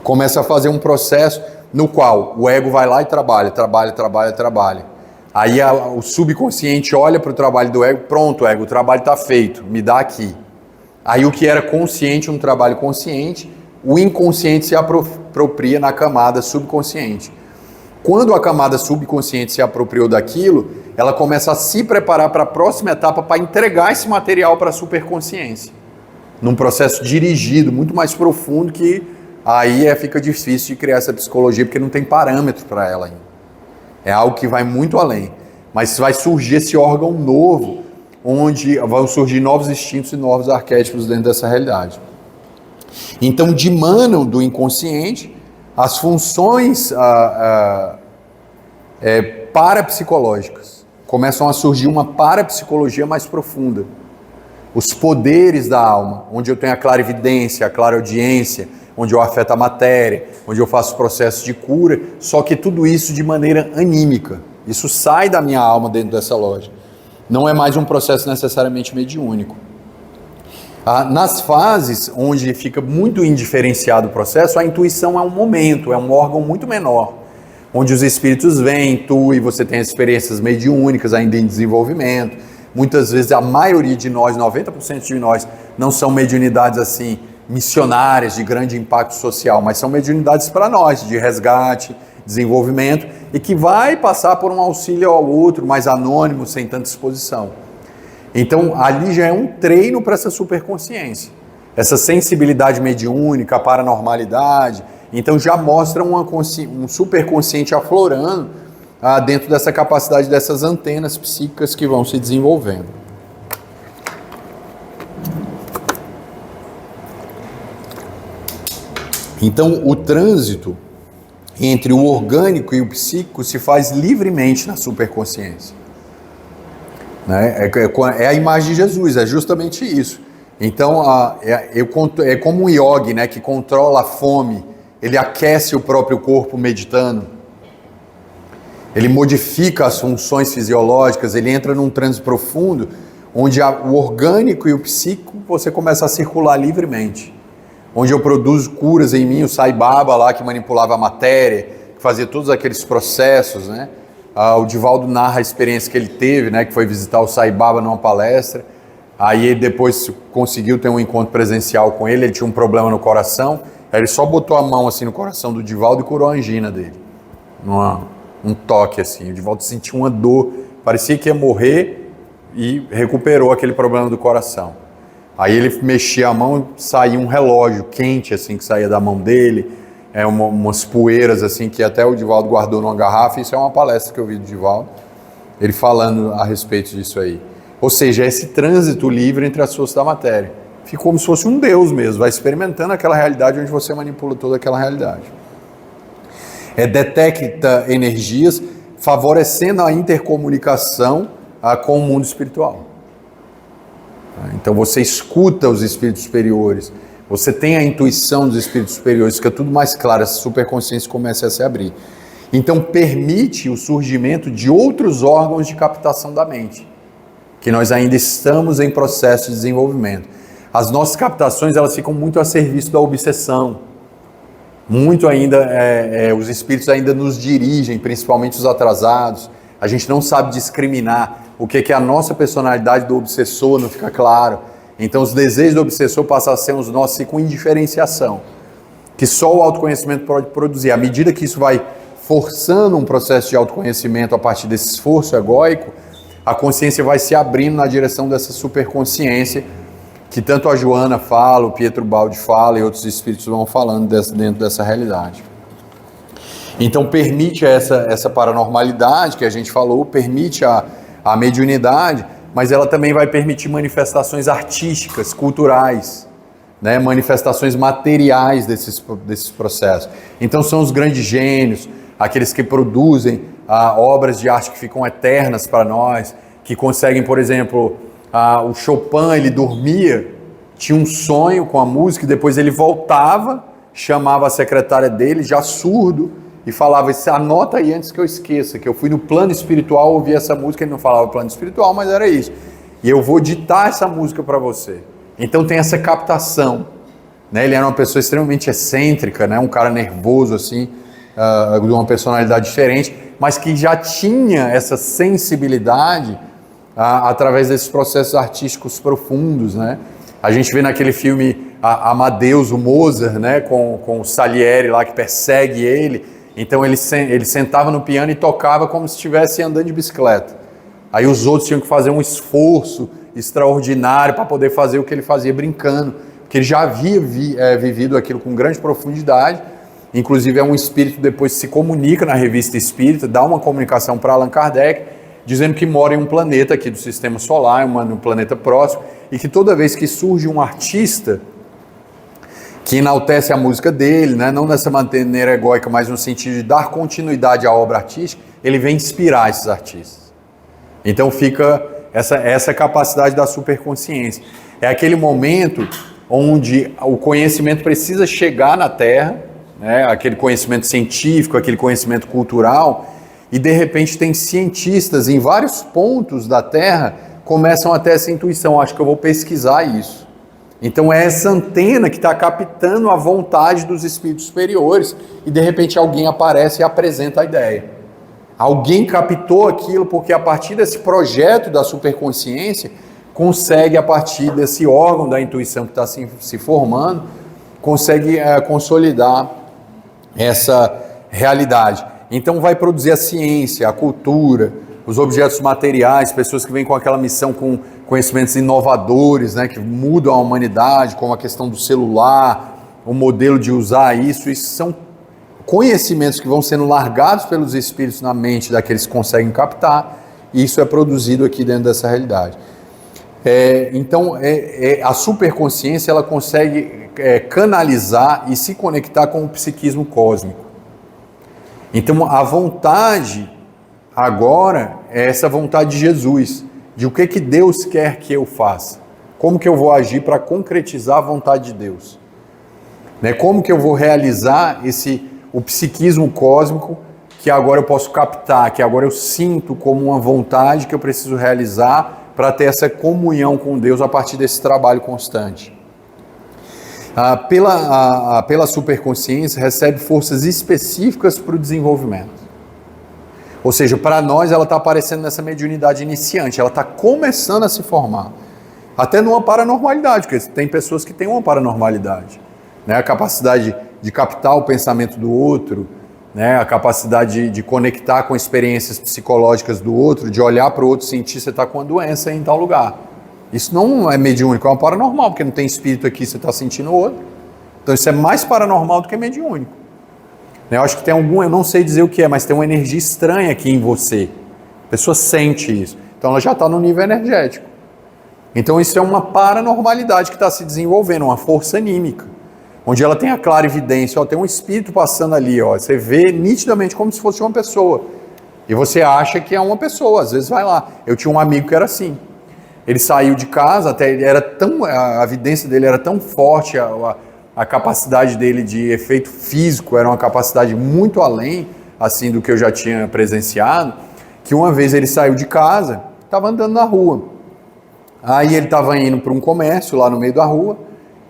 Começa a fazer um processo no qual o ego vai lá e trabalha. Aí o subconsciente olha para o trabalho do ego, pronto, ego, o trabalho está feito, me dá aqui. Aí o que era consciente, um trabalho consciente, o inconsciente se apropria na camada subconsciente. Quando a camada subconsciente se apropriou daquilo, ela começa a se preparar para a próxima etapa para entregar esse material para a superconsciência. Num processo dirigido, muito mais profundo, que aí fica difícil de criar essa psicologia, porque não tem parâmetro para ela ainda. É algo que vai muito além. Mas vai surgir esse órgão novo, onde vão surgir novos instintos e novos arquétipos dentro dessa realidade. Então, dimanam do inconsciente as funções parapsicológicas. Começam a surgir uma parapsicologia mais profunda. Os poderes da alma, onde eu tenho a clarividência, a clareaudiência, onde eu afeto a matéria, onde eu faço processos de cura, só que tudo isso de maneira anímica. Isso sai da minha alma dentro dessa lógica. Não é mais um processo necessariamente mediúnico. Nas fases onde fica muito indiferenciado o processo, a intuição é um momento, é um órgão muito menor, onde os espíritos vêm, intuem, você tem experiências mediúnicas ainda em desenvolvimento. Muitas vezes a maioria de nós, 90% de nós, não são mediunidades assim, missionárias de grande impacto social, mas são mediunidades para nós, de resgate, desenvolvimento, e que vai passar por um auxílio ao outro, mais anônimo, sem tanta exposição. Então, ali já é um treino para essa superconsciência, essa sensibilidade mediúnica, a paranormalidade. Então, já mostra um superconsciente aflorando dentro dessa capacidade dessas antenas psíquicas que vão se desenvolvendo. Então, o trânsito entre o orgânico e o psíquico se faz livremente na superconsciência. Né? É a imagem de Jesus, é justamente isso. Então, é como um yogi, né, que controla a fome, ele aquece o próprio corpo meditando, ele modifica as funções fisiológicas, ele entra num transe profundo, onde o orgânico e o psíquico, você começa a circular livremente. Onde eu produzo curas em mim, o Sai Baba lá que manipulava a matéria, que fazia todos aqueles processos, né? O Divaldo narra a experiência que ele teve, né? Que foi visitar o Sai Baba numa palestra, aí ele depois conseguiu ter um encontro presencial com ele, ele tinha um problema no coração, aí ele só botou a mão assim no coração do Divaldo e curou a angina dele, um toque assim, o Divaldo sentiu uma dor, parecia que ia morrer e recuperou aquele problema do coração. Aí ele mexia a mão e saía um relógio quente, assim, que saía da mão dele, umas poeiras, assim, que até o Divaldo guardou numa garrafa. Isso é uma palestra que eu vi do Divaldo, ele falando a respeito disso aí. Ou seja, esse trânsito livre entre as forças da matéria. Fica como se fosse um Deus mesmo, vai experimentando aquela realidade onde você manipula toda aquela realidade. Detecta energias, favorecendo a intercomunicação com o mundo espiritual. Então você escuta os espíritos superiores, você tem a intuição dos espíritos superiores, fica tudo mais claro, essa superconsciência começa a se abrir. Então permite o surgimento de outros órgãos de captação da mente, que nós ainda estamos em processo de desenvolvimento. As nossas captações, elas ficam muito a serviço da obsessão. Muito ainda, os espíritos ainda nos dirigem, principalmente os atrasados. A gente não sabe discriminar o que é a nossa personalidade do obsessor, não fica claro. Então os desejos do obsessor passam a ser os nossos com indiferenciação, que só o autoconhecimento pode produzir. À medida que isso vai forçando um processo de autoconhecimento a partir desse esforço egóico, a consciência vai se abrindo na direção dessa superconsciência, que tanto a Joana fala, o Pietro Baldi fala e outros espíritos vão falando dentro dessa realidade. Então permite essa paranormalidade que a gente falou, permite a mediunidade, mas ela também vai permitir manifestações artísticas, culturais, né? Manifestações materiais desses processos. Então são os grandes gênios, aqueles que produzem obras de arte que ficam eternas para nós, que conseguem, por exemplo, o Chopin, ele dormia, tinha um sonho com a música, e depois ele voltava, chamava a secretária dele, já surdo, e falava, anota aí antes que eu esqueça, que eu fui no plano espiritual, ouvi essa música, ele não falava plano espiritual, mas era isso. E eu vou ditar essa música para você. Então tem essa captação, né? Ele era uma pessoa extremamente excêntrica, né? Um cara nervoso, assim, de uma personalidade diferente, mas que já tinha essa sensibilidade através desses processos artísticos profundos, né? A gente vê naquele filme Amadeus, o Mozart, né? Com o Salieri lá que persegue ele. Então ele sentava no piano e tocava como se estivesse andando de bicicleta. Aí os outros tinham que fazer um esforço extraordinário para poder fazer o que ele fazia brincando, porque ele já havia vivido aquilo com grande profundidade. Inclusive é um espírito depois se comunica na Revista Espírita, dá uma comunicação para Allan Kardec, dizendo que mora em um planeta aqui do Sistema Solar, um planeta próximo, e que toda vez que surge um artista que enaltece a música dele, né, não dessa maneira egóica, mas no sentido de dar continuidade à obra artística, ele vem inspirar esses artistas. Então fica essa capacidade da superconsciência. É aquele momento onde o conhecimento precisa chegar na Terra, né, aquele conhecimento científico, aquele conhecimento cultural, e de repente tem cientistas em vários pontos da Terra começam a ter essa intuição, acho que eu vou pesquisar isso. Então é essa antena que está captando a vontade dos espíritos superiores e de repente alguém aparece e apresenta a ideia. Alguém captou aquilo porque a partir desse projeto da superconsciência consegue, a partir desse órgão da intuição que está se formando, consegue consolidar essa realidade. Então vai produzir a ciência, a cultura, os objetos materiais, pessoas que vêm com aquela missão com conhecimentos inovadores, né, que mudam a humanidade, como a questão do celular, o modelo de usar isso são conhecimentos que vão sendo largados pelos espíritos na mente daqueles que conseguem captar, e isso é produzido aqui dentro dessa realidade. Então a superconsciência ela consegue canalizar e se conectar com o psiquismo cósmico. Então a vontade agora é essa vontade de Jesus, de o que Deus quer que eu faça, como que eu vou agir para concretizar a vontade de Deus, né? Como que eu vou realizar o psiquismo cósmico que agora eu posso captar, que agora eu sinto como uma vontade que eu preciso realizar para ter essa comunhão com Deus a partir desse trabalho constante. Pela superconsciência recebe forças específicas para o desenvolvimento. Ou seja, para nós ela está aparecendo nessa mediunidade iniciante, ela está começando a se formar. Até numa paranormalidade, porque tem pessoas que têm uma paranormalidade, né? A capacidade de captar o pensamento do outro, né? A capacidade de conectar com experiências psicológicas do outro, de olhar para o outro e sentir você está com uma doença em tal lugar. Isso não é mediúnico, é uma paranormal, porque não tem espírito aqui, você está sentindo o outro. Então isso é mais paranormal do que mediúnico. Eu acho que tem eu não sei dizer o que é, mas tem uma energia estranha aqui em você. A pessoa sente isso. Então ela já está no nível energético. Então isso é uma paranormalidade que está se desenvolvendo, uma força anímica. Onde ela tem a clara evidência, tem um espírito passando ali, você vê nitidamente como se fosse uma pessoa. E você acha que é uma pessoa, às vezes vai lá. Eu tinha um amigo que era assim. Ele saiu de casa, a evidência dele era tão forte, a capacidade dele de efeito físico era uma capacidade muito além, assim, do que eu já tinha presenciado, que uma vez ele saiu de casa, estava andando na rua. Aí ele estava indo para um comércio lá no meio da rua,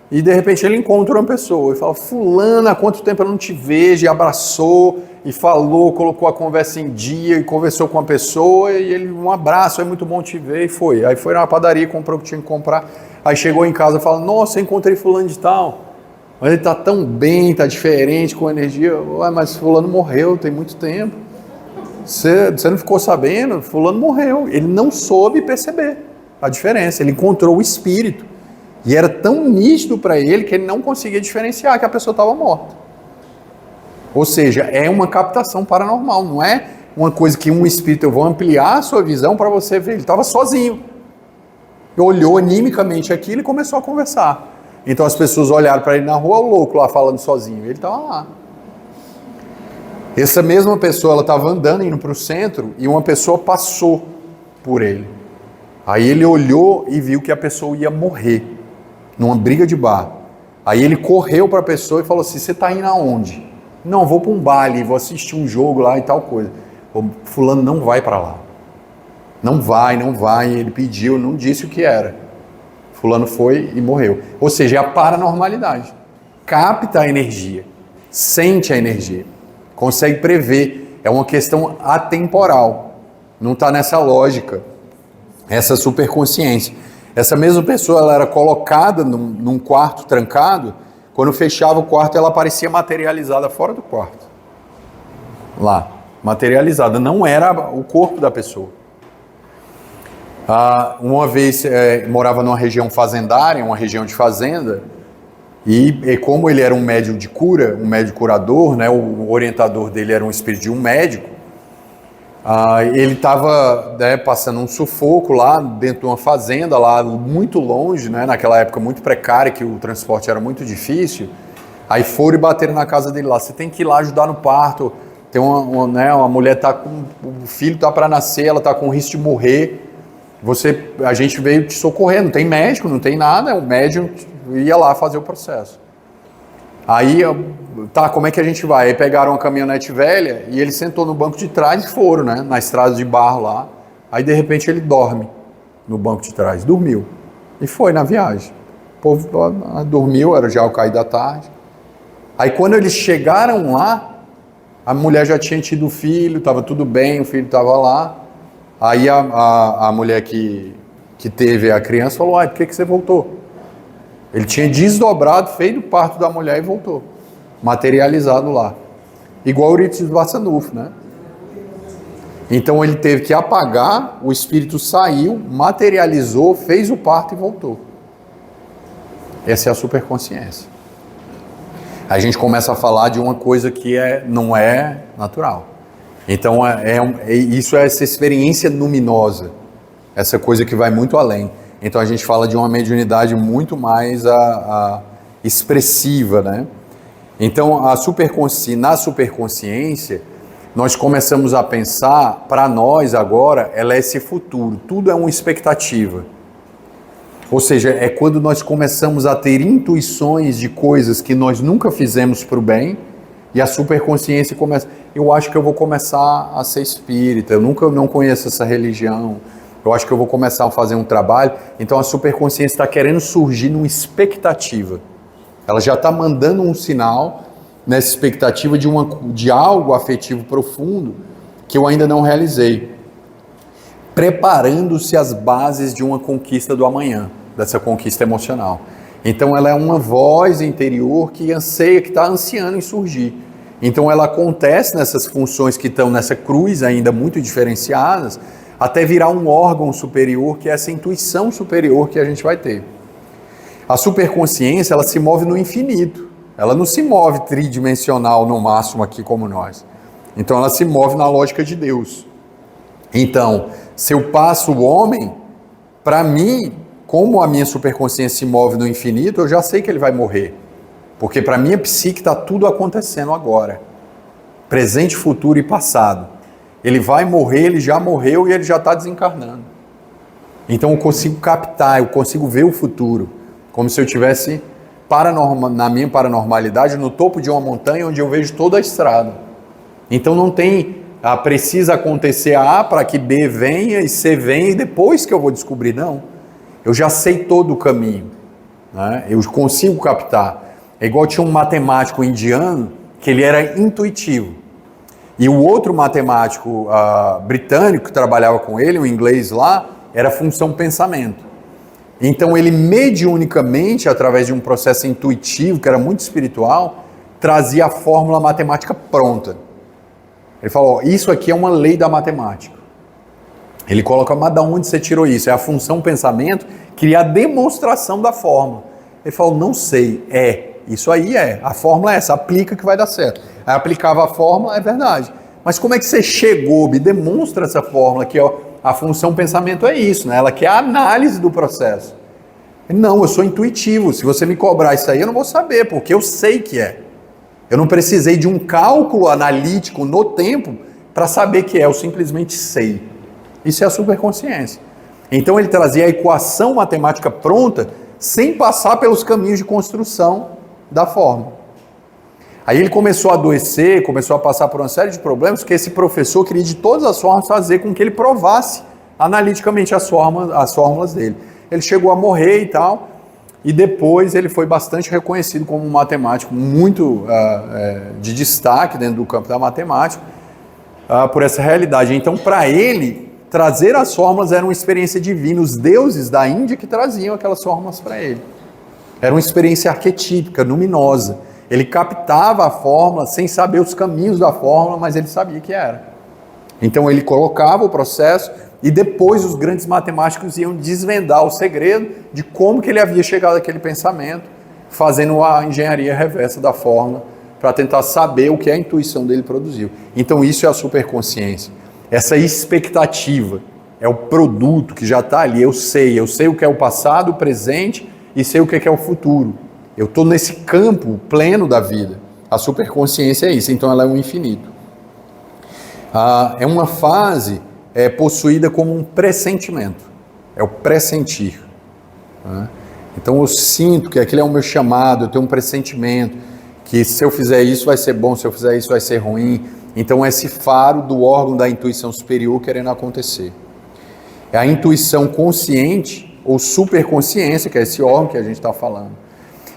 e de repente ele encontra uma pessoa, e fala, fulana, há quanto tempo eu não te vejo, e abraçou, e falou, colocou a conversa em dia, e conversou com a pessoa, e ele, um abraço, é muito bom te ver, e foi. Aí foi na padaria, comprou o que tinha que comprar, aí chegou em casa e fala, nossa, eu encontrei fulano de tal, mas ele está tão bem, está diferente, com energia. Ué, mas fulano morreu, tem muito tempo. Você não ficou sabendo? Fulano morreu. Ele não soube perceber a diferença. Ele encontrou o espírito. E era tão nítido para ele que ele não conseguia diferenciar que a pessoa estava morta. Ou seja, é uma captação paranormal. Não é uma coisa que um espírito, eu vou ampliar a sua visão para você ver. Ele estava sozinho. Olhou animicamente aquilo e começou a conversar. Então as pessoas olharam para ele na rua, o louco lá falando sozinho, ele estava lá. Essa mesma pessoa, ela estava andando, indo para o centro, e uma pessoa passou por ele. Aí ele olhou e viu que a pessoa ia morrer, numa briga de bar. Aí ele correu para a pessoa e falou assim, você está indo aonde? Não, vou para um baile, vou assistir um jogo lá e tal coisa. O fulano não vai para lá. Não vai, ele pediu, não disse o que era. Fulano foi e morreu. Ou seja, é a paranormalidade. Capta a energia, sente a energia, consegue prever. É uma questão atemporal. Não está nessa lógica, essa superconsciência. Essa mesma pessoa ela era colocada num quarto trancado, quando fechava o quarto ela aparecia materializada fora do quarto. Lá, materializada. Não era o corpo da pessoa. Uma vez morava numa região fazendária, uma região de fazenda, e como ele era um médium de cura, um médium curador, né, o orientador dele era um espírito de um médico, ele estava passando um sufoco lá dentro de uma fazenda, lá muito longe, né, naquela época muito precária, que o transporte era muito difícil. Aí foram e bateram na casa dele lá, você tem que ir lá ajudar no parto, tem uma mulher, o filho está para nascer, ela está com risco de morrer, a gente veio te socorrer, não tem médico, não tem nada, o médium ia lá fazer o processo. Aí, como é que a gente vai? Aí pegaram uma caminhonete velha e ele sentou no banco de trás e foram, né, na estrada de barro lá. Aí, de repente, ele dorme no banco de trás, dormiu. E foi na viagem. O povo dormiu, era já o cair da tarde. Aí, quando eles chegaram lá, a mulher já tinha tido o filho, estava tudo bem, o filho estava lá. Aí, a mulher que teve a criança falou, por que você voltou? Ele tinha desdobrado, feito o parto da mulher e voltou, materializado lá. Igual o Eurípides Barçanufo, né? Então ele teve que apagar, o espírito saiu, materializou, fez o parto e voltou. Essa é a superconsciência. A gente começa a falar de uma coisa que não é natural. Então isso é essa experiência luminosa, essa coisa que vai muito além. Então a gente fala de uma mediunidade muito mais expressiva, né? Então na superconsciência, nós começamos a pensar, para nós agora, ela é esse futuro, tudo é uma expectativa. Ou seja, é quando nós começamos a ter intuições de coisas que nós nunca fizemos para o bem, e a superconsciência começa, eu acho que eu vou começar a ser espírita, eu não conheço essa religião, eu acho que eu vou começar a fazer um trabalho. Então a superconsciência está querendo surgir numa expectativa. Ela já está mandando um sinal nessa expectativa de algo afetivo profundo que eu ainda não realizei. Preparando-se as bases de uma conquista do amanhã, dessa conquista emocional. Então ela é uma voz interior que anseia, que está ansiando em surgir. Então ela acontece nessas funções que estão nessa cruz ainda muito diferenciadas, até virar um órgão superior, que é essa intuição superior que a gente vai ter. A superconsciência, ela se move no infinito. Ela não se move tridimensional no máximo aqui como nós. Então ela se move na lógica de Deus. Então, se eu passo o homem, para mim, como a minha superconsciência se move no infinito, eu já sei que ele vai morrer. Porque para minha psique está tudo acontecendo agora. Presente, futuro e passado. Ele vai morrer, ele já morreu e ele já está desencarnando. Então eu consigo captar, eu consigo ver o futuro, como se eu estivesse na minha paranormalidade, no topo de uma montanha onde eu vejo toda a estrada. Então não tem, precisa acontecer A para que B venha e C venha e depois que eu vou descobrir, não. Eu já sei todo o caminho, né? Eu consigo captar. É igual tinha um matemático indiano que ele era intuitivo. E o outro matemático britânico que trabalhava com ele, o inglês lá, era função pensamento. Então ele mediunicamente, através de um processo intuitivo, que era muito espiritual, trazia a fórmula matemática pronta. Ele falou, isso aqui é uma lei da matemática. Ele coloca, mas de onde você tirou isso? É a função pensamento, cria a demonstração da fórmula. Ele falou, não sei, isso aí a fórmula é essa, aplica que vai dar certo. Aí aplicava a fórmula, é verdade. Mas como é que você chegou, me demonstra essa fórmula aqui, ó. A função pensamento é isso, né? Ela quer a análise do processo. Não, eu sou intuitivo, se você me cobrar isso aí, eu não vou saber, porque eu sei que é. Eu não precisei de um cálculo analítico no tempo para saber que eu simplesmente sei. Isso é a superconsciência. Então ele trazia a equação matemática pronta, sem passar pelos caminhos de construção da fórmula. Aí ele começou a adoecer, começou a passar por uma série de problemas, que esse professor queria de todas as formas fazer com que ele provasse analiticamente as fórmulas dele. Ele chegou a morrer e tal, e depois ele foi bastante reconhecido como um matemático muito de destaque dentro do campo da matemática, por essa realidade. Então, para ele, trazer as fórmulas era uma experiência divina. Os deuses da Índia que traziam aquelas fórmulas para ele. Era uma experiência arquetípica, luminosa. Ele captava a fórmula sem saber os caminhos da fórmula, mas ele sabia que era. Então ele colocava o processo, e depois os grandes matemáticos iam desvendar o segredo de como que ele havia chegado àquele pensamento, fazendo a engenharia reversa da fórmula para tentar saber o que a intuição dele produziu. Então isso é a superconsciência. Essa expectativa é o produto que já está ali. Eu sei o que é o passado, o presente e sei o que é o futuro. Eu estou nesse campo pleno da vida. A superconsciência é isso, então ela é um infinito. É uma fase possuída como um pressentimento, é o pressentir. Então eu sinto que aquele é o meu chamado, eu tenho um pressentimento, que se eu fizer isso vai ser bom, se eu fizer isso vai ser ruim. Então esse faro do órgão da intuição superior querendo acontecer. É a intuição consciente ou superconsciência, que é esse órgão que a gente está falando.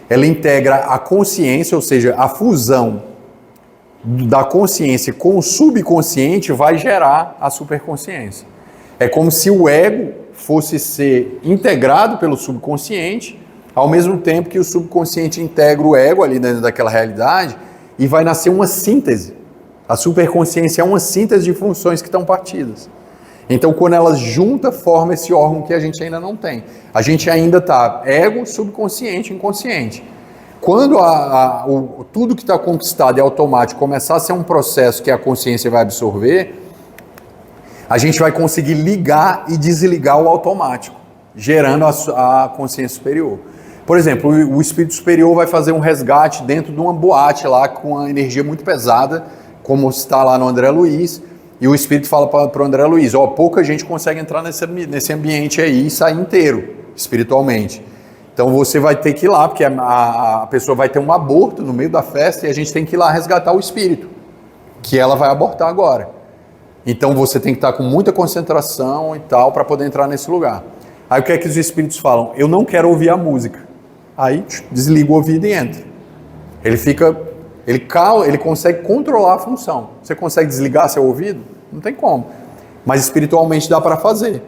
Ela integra a consciência, ou seja, a fusão da consciência com o subconsciente vai gerar a superconsciência. É como se o ego fosse ser integrado pelo subconsciente, ao mesmo tempo que o subconsciente integra o ego ali dentro daquela realidade e vai nascer uma síntese. A superconsciência é uma síntese de funções que estão partidas. Então, quando elas juntam, forma esse órgão que a gente ainda não tem. A gente ainda está ego, subconsciente, inconsciente. Quando tudo que está conquistado é automático começar a ser um processo que a consciência vai absorver, a gente vai conseguir ligar e desligar o automático, gerando a consciência superior. Por exemplo, o espírito superior vai fazer um resgate dentro de uma boate lá com uma energia muito pesada, como está lá no André Luiz, e o espírito fala para o André Luiz, pouca gente consegue entrar nesse ambiente aí e sair inteiro, espiritualmente. Então você vai ter que ir lá, porque a pessoa vai ter um aborto no meio da festa e a gente tem que ir lá resgatar o espírito, que ela vai abortar agora. Então você tem que estar com muita concentração e tal para poder entrar nesse lugar. Aí o que é que os espíritos falam? Eu não quero ouvir a música. Aí desliga o ouvido e entra. Ele consegue controlar a função. Você consegue desligar seu ouvido? Não tem como. Mas espiritualmente dá para fazer.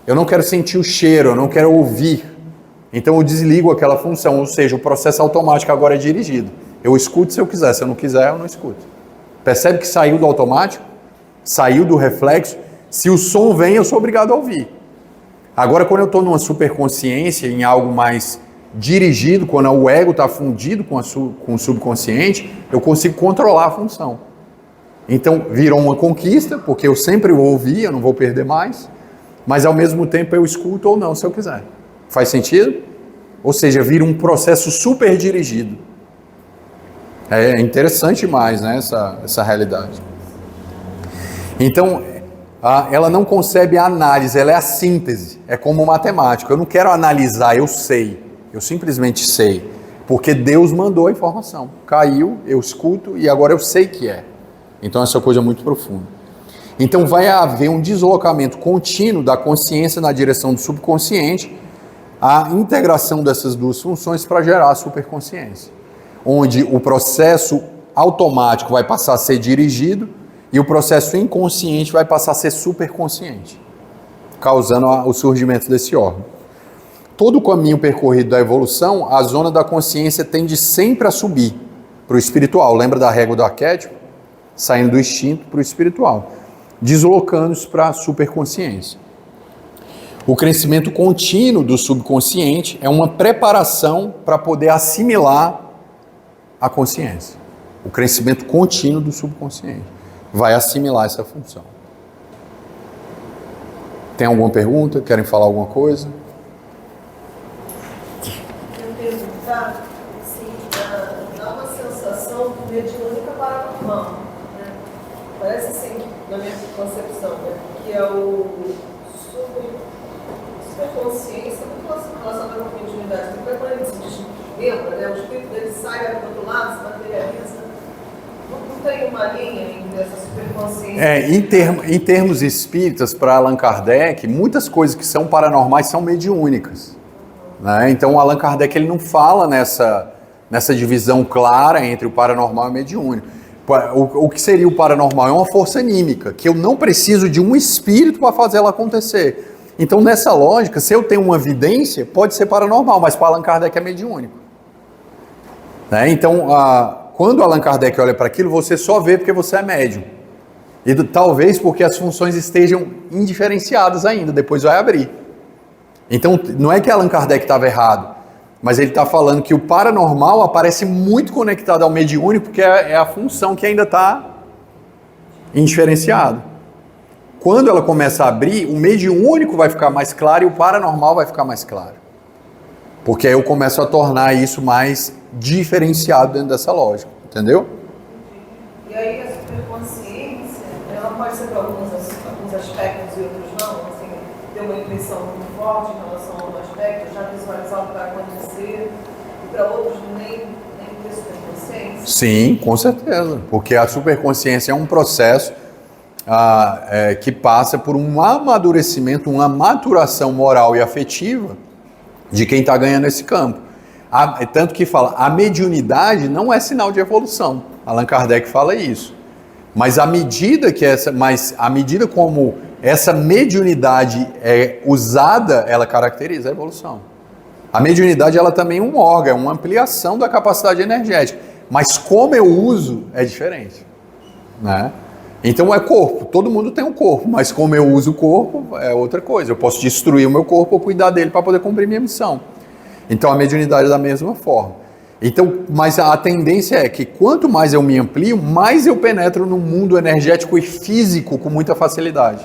Eu não quero sentir o cheiro, eu não quero ouvir. Então eu desligo aquela função, ou seja, o processo automático agora é dirigido. Eu escuto se eu quiser, se eu não quiser, eu não escuto. Percebe que saiu do automático? Saiu do reflexo? Se o som vem, eu sou obrigado a ouvir. Agora, quando eu estou numa superconsciência, em algo mais dirigido, quando o ego está fundido com o subconsciente, eu consigo controlar a função. Então, virou uma conquista, porque eu sempre vou ouvir, eu não vou perder mais, mas ao mesmo tempo eu escuto ou não, se eu quiser. Faz sentido? Ou seja, vira um processo super dirigido. É interessante demais, né, essa realidade. Então, ela não concebe a análise, ela é a síntese. É como matemática. Eu não quero analisar, eu sei. Eu simplesmente sei. Porque Deus mandou a informação. Caiu, eu escuto e agora eu sei que é. Então, essa coisa é muito profunda. Então, vai haver um deslocamento contínuo da consciência na direção do subconsciente, a integração dessas duas funções para gerar a superconsciência, onde o processo automático vai passar a ser dirigido e o processo inconsciente vai passar a ser superconsciente, causando o surgimento desse órgão. Todo o caminho percorrido da evolução, a zona da consciência tende sempre a subir para o espiritual. Lembra da régua do arquétipo? Saindo do instinto para o espiritual, deslocando-se para a superconsciência. O crescimento contínuo do subconsciente é uma preparação para poder assimilar a consciência. O crescimento contínuo do subconsciente vai assimilar essa função. Tem alguma pergunta? Querem falar alguma coisa? Eu perguntar se dá uma sensação mediúnica paranormal, né? Parece assim, na minha concepção, né? Que é o superconsciência muito relacionada com a mediunidade. Porque quando ele se desmembra, né? O espírito dele sai para o outro lado, se materializa. Não tem uma linha entre essa superconsciência? Em termos espíritas, para Allan Kardec, muitas coisas que são paranormais são mediúnicas. Né? Então, Allan Kardec ele não fala nessa divisão clara entre o paranormal e o mediúnico. O que seria o paranormal? É uma força anímica, que eu não preciso de um espírito para fazer ela acontecer. Então, nessa lógica, se eu tenho uma evidência, pode ser paranormal, mas para Allan Kardec é mediúnico. Né? Então, quando Allan Kardec olha para aquilo, você só vê porque você é médium. E talvez porque as funções estejam indiferenciadas ainda, depois vai abrir. Então, não é que Allan Kardec estava errado, mas ele está falando que o paranormal aparece muito conectado ao mediúnico, porque é a função que ainda está indiferenciada. Quando ela começa a abrir, o mediúnico vai ficar mais claro e o paranormal vai ficar mais claro. Porque aí eu começo a tornar isso mais diferenciado dentro dessa lógica, entendeu? E aí a superconsciência, ela pode ser para alguns aspectos e outros não? Assim, ter uma intuição muito forte em relação a um aspecto, já visualizar o que vai acontecer, e para outros nem ter superconsciência? Sim, com certeza. Porque a superconsciência é um processo que passa por um amadurecimento, uma maturação moral e afetiva de quem está ganhando esse campo. Tanto que fala, a mediunidade não é sinal de evolução. Allan Kardec fala isso. Mas à medida como essa mediunidade é usada, ela caracteriza a evolução. A mediunidade ela também é um órgão, é uma ampliação da capacidade energética. Mas como eu uso é diferente, né? Então é corpo, todo mundo tem um corpo, mas como eu uso o corpo é outra coisa. Eu posso destruir o meu corpo ou cuidar dele para poder cumprir minha missão. Então a mediunidade é da mesma forma. Então, mas a tendência é que quanto mais eu me amplio, mais eu penetro no mundo energético e físico com muita facilidade.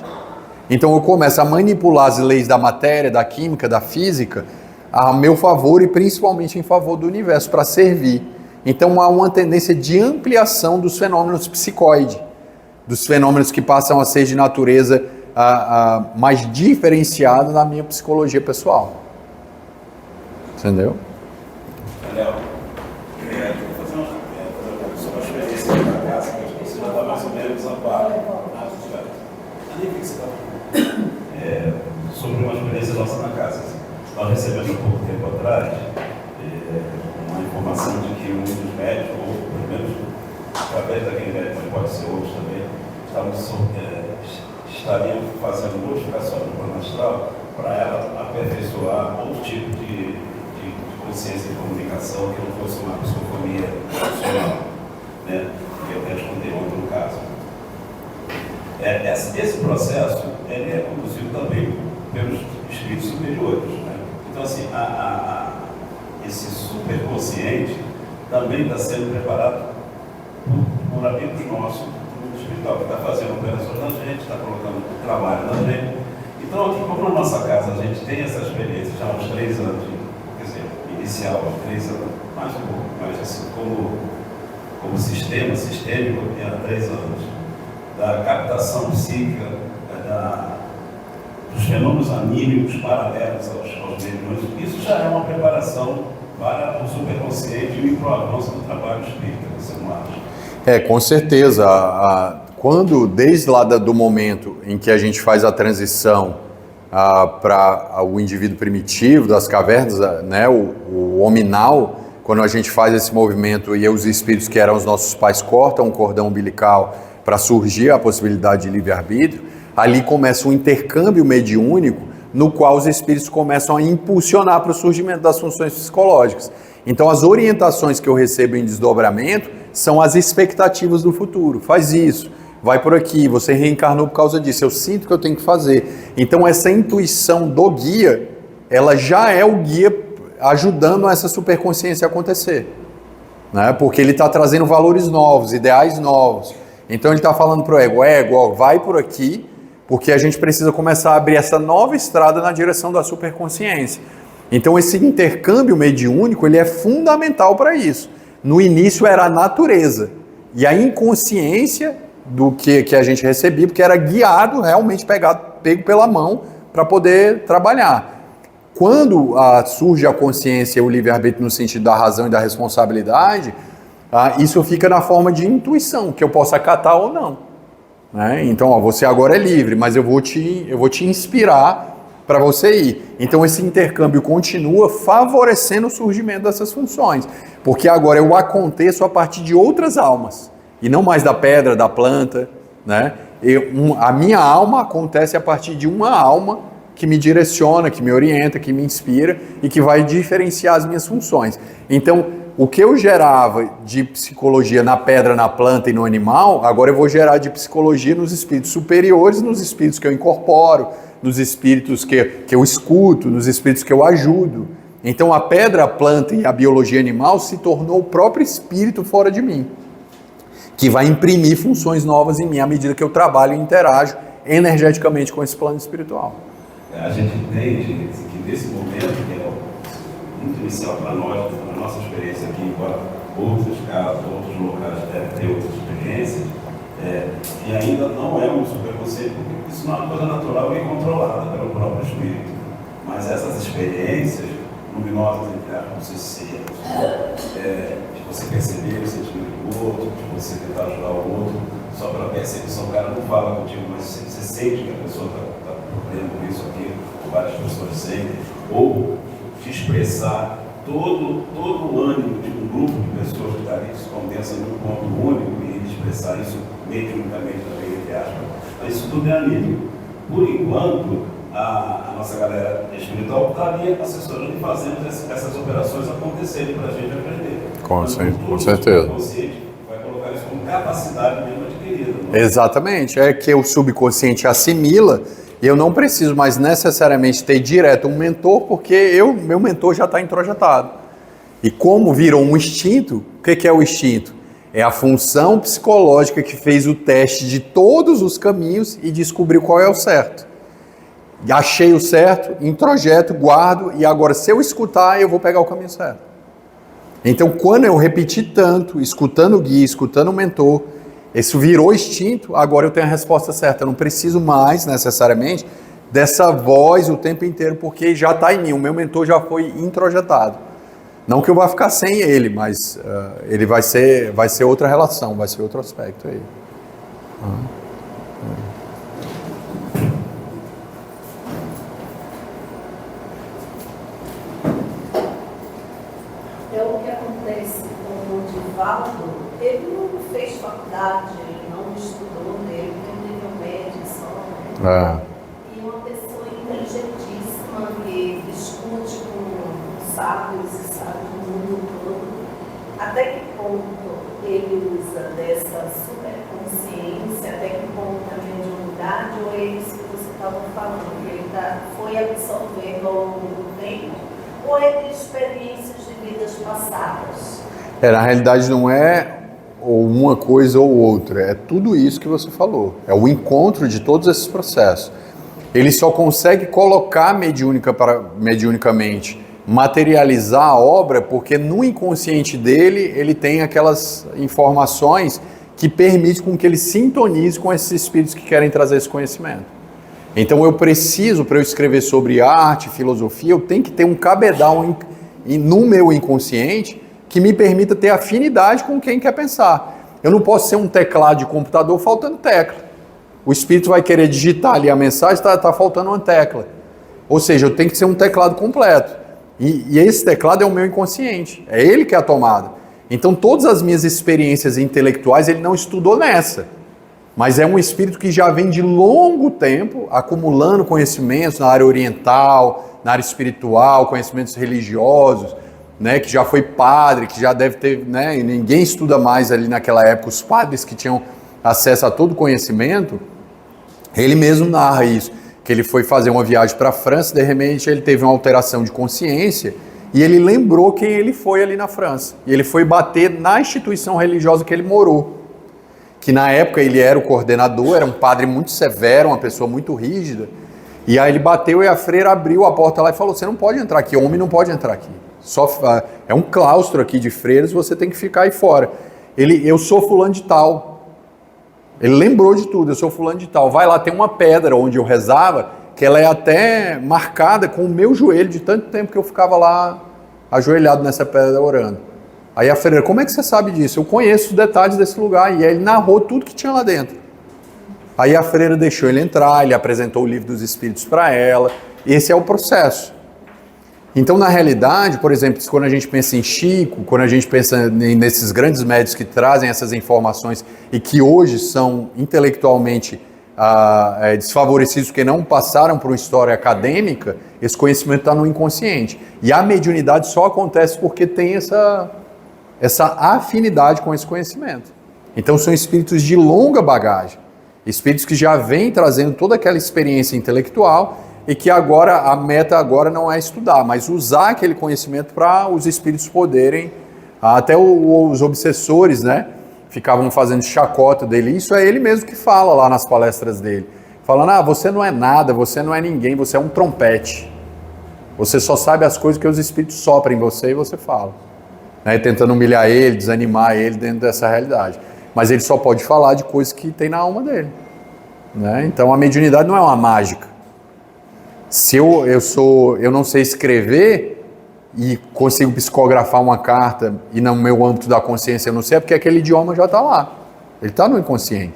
Então eu começo a manipular as leis da matéria, da química, da física a meu favor e principalmente em favor do universo, para servir. Então há uma tendência de ampliação dos fenômenos psicoide, dos fenômenos que passam a ser de natureza mais diferenciada na minha psicologia pessoal. Entendeu? Daniel, eu vou fazer uma experiência na casa, que você já está mais ou menos a par. Sobre uma experiência nossa na casa. Nós recebemos há pouco tempo atrás uma informação de que um dos médicos, ou pelo menos através daquele médico, mas pode ser outros também, estariam fazendo modificações no plano astral para ela aperfeiçoar outro tipo de consciência de comunicação que não fosse uma psicofonia funcional, né? Que eu até te contei ontem no caso. Esse processo ele é conduzido também pelos espíritos superiores, né? Então, assim, esse superconsciente também está sendo preparado por amigos nossos do espiritual, que está fazendo operações na gente, está colocando trabalho na gente. Então, aqui, como na nossa casa a gente tem essa experiência já há uns 3 anos, quer dizer, inicial, há 3 anos, mais um pouco, mas assim, como sistema sistêmico, há 3 anos, da captação psíquica, dos fenômenos anímicos paralelos aos mediúnicos, isso já é uma preparação para o superconsciente e para o avanço do trabalho espírita, você não acha? Com certeza. Quando, desde lá do momento em que a gente faz a transição para o indivíduo primitivo, das cavernas, né, o hominal, quando a gente faz esse movimento e os espíritos que eram os nossos pais cortam o cordão umbilical para surgir a possibilidade de livre-arbítrio, ali começa um intercâmbio mediúnico no qual os espíritos começam a impulsionar para o surgimento das funções psicológicas. Então as orientações que eu recebo em desdobramento são as expectativas do futuro. Faz isso, vai por aqui, você reencarnou por causa disso, eu sinto que eu tenho que fazer. Então essa intuição do guia, ela já é o guia ajudando essa superconsciência a acontecer, né? Porque ele está trazendo valores novos, ideais novos. Então ele está falando para o ego, ó, vai por aqui, porque a gente precisa começar a abrir essa nova estrada na direção da superconsciência. Então esse intercâmbio mediúnico, ele é fundamental para isso. No início era a natureza e a inconsciência do que a gente recebia, porque era guiado, realmente pego pela mão para poder trabalhar. Quando surge a consciência e o livre-arbítrio no sentido da razão e da responsabilidade, isso fica na forma de intuição, que eu posso acatar ou não, né? Então, você agora é livre, mas eu vou te inspirar para você ir. Então, esse intercâmbio continua favorecendo o surgimento dessas funções, porque agora eu aconteço a partir de outras almas, e não mais da pedra, da planta, né? A minha alma acontece a partir de uma alma que me direciona, que me orienta, que me inspira e que vai diferenciar as minhas funções. Então, o que eu gerava de psicologia na pedra, na planta e no animal, agora eu vou gerar de psicologia nos espíritos superiores, nos espíritos que eu incorporo, nos espíritos que eu escuto, nos espíritos que eu ajudo. Então a pedra, a planta e a biologia animal se tornou o próprio espírito fora de mim, que vai imprimir funções novas em mim à medida que eu trabalho e interajo energeticamente com esse plano espiritual. A gente entende que nesse momento, que é muito inicial para nós, na nossa experiência aqui, embora outros casos, outros locais devem ter outras experiências, e ainda não é um superconsciente, porque isso não é uma coisa natural e controlada pelo próprio espírito. Mas essas experiências luminosas, entre aspas, de você perceber o sentimento do outro, de você tentar ajudar o outro, só pela percepção, o cara não fala contigo, mas você sente que a pessoa está tendo isso aqui, várias pessoas sentem, ou de expressar todo o ânimo de um grupo de pessoas que está ali, que se condensa num ponto único, e expressar isso mediunicamente também, entre aspas. Então, isso tudo é anímico. Por enquanto, a nossa galera espiritual está ali assessorando e fazendo essas operações acontecerem para a gente aprender. Com certeza. O consciente vai colocar isso como capacidade mesmo adquirida. Exatamente, é que o subconsciente assimila e eu não preciso mais necessariamente ter direto um mentor, porque meu mentor já está introjetado. E como virou um instinto, o que é o instinto? É a função psicológica que fez o teste de todos os caminhos e descobriu qual é o certo. Achei o certo, introjeto, guardo, e agora se eu escutar, eu vou pegar o caminho certo. Então, quando eu repetir tanto, escutando o guia, escutando o mentor, isso virou instinto, agora eu tenho a resposta certa. Eu não preciso mais, necessariamente, dessa voz o tempo inteiro, porque já está em mim, o meu mentor já foi introjetado. Não que eu vá ficar sem ele, mas ele vai ser outra relação, vai ser outro aspecto aí. O que acontece com o Divaldo, ele não fez faculdade, ele não estudou, ele tem um nível médio só, né? E uma pessoa inteligentíssima que discute com sábios e sábios do mundo todo. Até que ponto ele usa dessa superconsciência, até que ponto da mediunidade, ou é isso que você estava falando, que ele foi absorvendo ao longo do tempo, ou é de experiências de vidas passadas? Na realidade não é ou uma coisa ou outra, é tudo isso que você falou. É o encontro de todos esses processos. Ele só consegue colocar mediunicamente, materializar a obra, porque no inconsciente dele, ele tem aquelas informações que permitem com que ele sintonize com esses espíritos que querem trazer esse conhecimento. Então eu preciso, para eu escrever sobre arte, filosofia, eu tenho que ter um cabedal no meu inconsciente que me permita ter afinidade com quem quer pensar. Eu não posso ser um teclado de computador faltando tecla. O espírito vai querer digitar ali a mensagem, está faltando uma tecla. Ou seja, eu tenho que ser um teclado completo. E esse teclado é o meu inconsciente. É ele que é a tomada. Então todas as minhas experiências intelectuais ele não estudou nessa. Mas é um espírito que já vem de longo tempo acumulando conhecimentos na área oriental, na área espiritual, conhecimentos religiosos, né, que já foi padre, que já deve ter, né, e ninguém estuda mais ali naquela época, os padres que tinham acesso a todo o conhecimento. Ele mesmo narra isso, que ele foi fazer uma viagem para a França, de repente ele teve uma alteração de consciência e ele lembrou quem ele foi ali na França. E ele foi bater na instituição religiosa que ele morou. Que na época ele era o coordenador, era um padre muito severo, uma pessoa muito rígida. E aí ele bateu e a freira abriu a porta lá e falou: você não pode entrar aqui, homem não pode entrar aqui. É um claustro aqui de freiras, você tem que ficar aí fora. Eu sou fulano de tal. Ele lembrou de tudo, eu sou fulano de tal. Vai lá, tem uma pedra onde eu rezava, que ela é até marcada com o meu joelho, de tanto tempo que eu ficava lá ajoelhado nessa pedra orando. Aí a freira: como é que você sabe disso? Eu conheço os detalhes desse lugar. E aí ele narrou tudo que tinha lá dentro. Aí a freira deixou ele entrar, ele apresentou o livro dos espíritos para ela. Esse é o processo. Então, na realidade, por exemplo, quando a gente pensa em Chico, quando a gente pensa nesses grandes médios que trazem essas informações e que hoje são intelectualmente desfavorecidos porque não passaram por uma história acadêmica, esse conhecimento está no inconsciente. E a mediunidade só acontece porque tem essa afinidade com esse conhecimento. Então são espíritos de longa bagagem, espíritos que já vêm trazendo toda aquela experiência intelectual e que agora a meta agora não é estudar, mas usar aquele conhecimento para os espíritos poderem, até os obsessores, né, ficavam fazendo chacota dele. Isso é ele mesmo que fala lá nas palestras dele, falando, você não é nada, você não é ninguém, você é um trompete, você só sabe as coisas que os espíritos sopram em você e você fala, né, tentando humilhar ele, desanimar ele dentro dessa realidade. Mas ele só pode falar de coisas que tem na alma dele, né? Então a mediunidade não é uma mágica. Se eu não sei escrever e consigo psicografar uma carta e no meu âmbito da consciência eu não sei, é porque aquele idioma já está lá, ele está no inconsciente.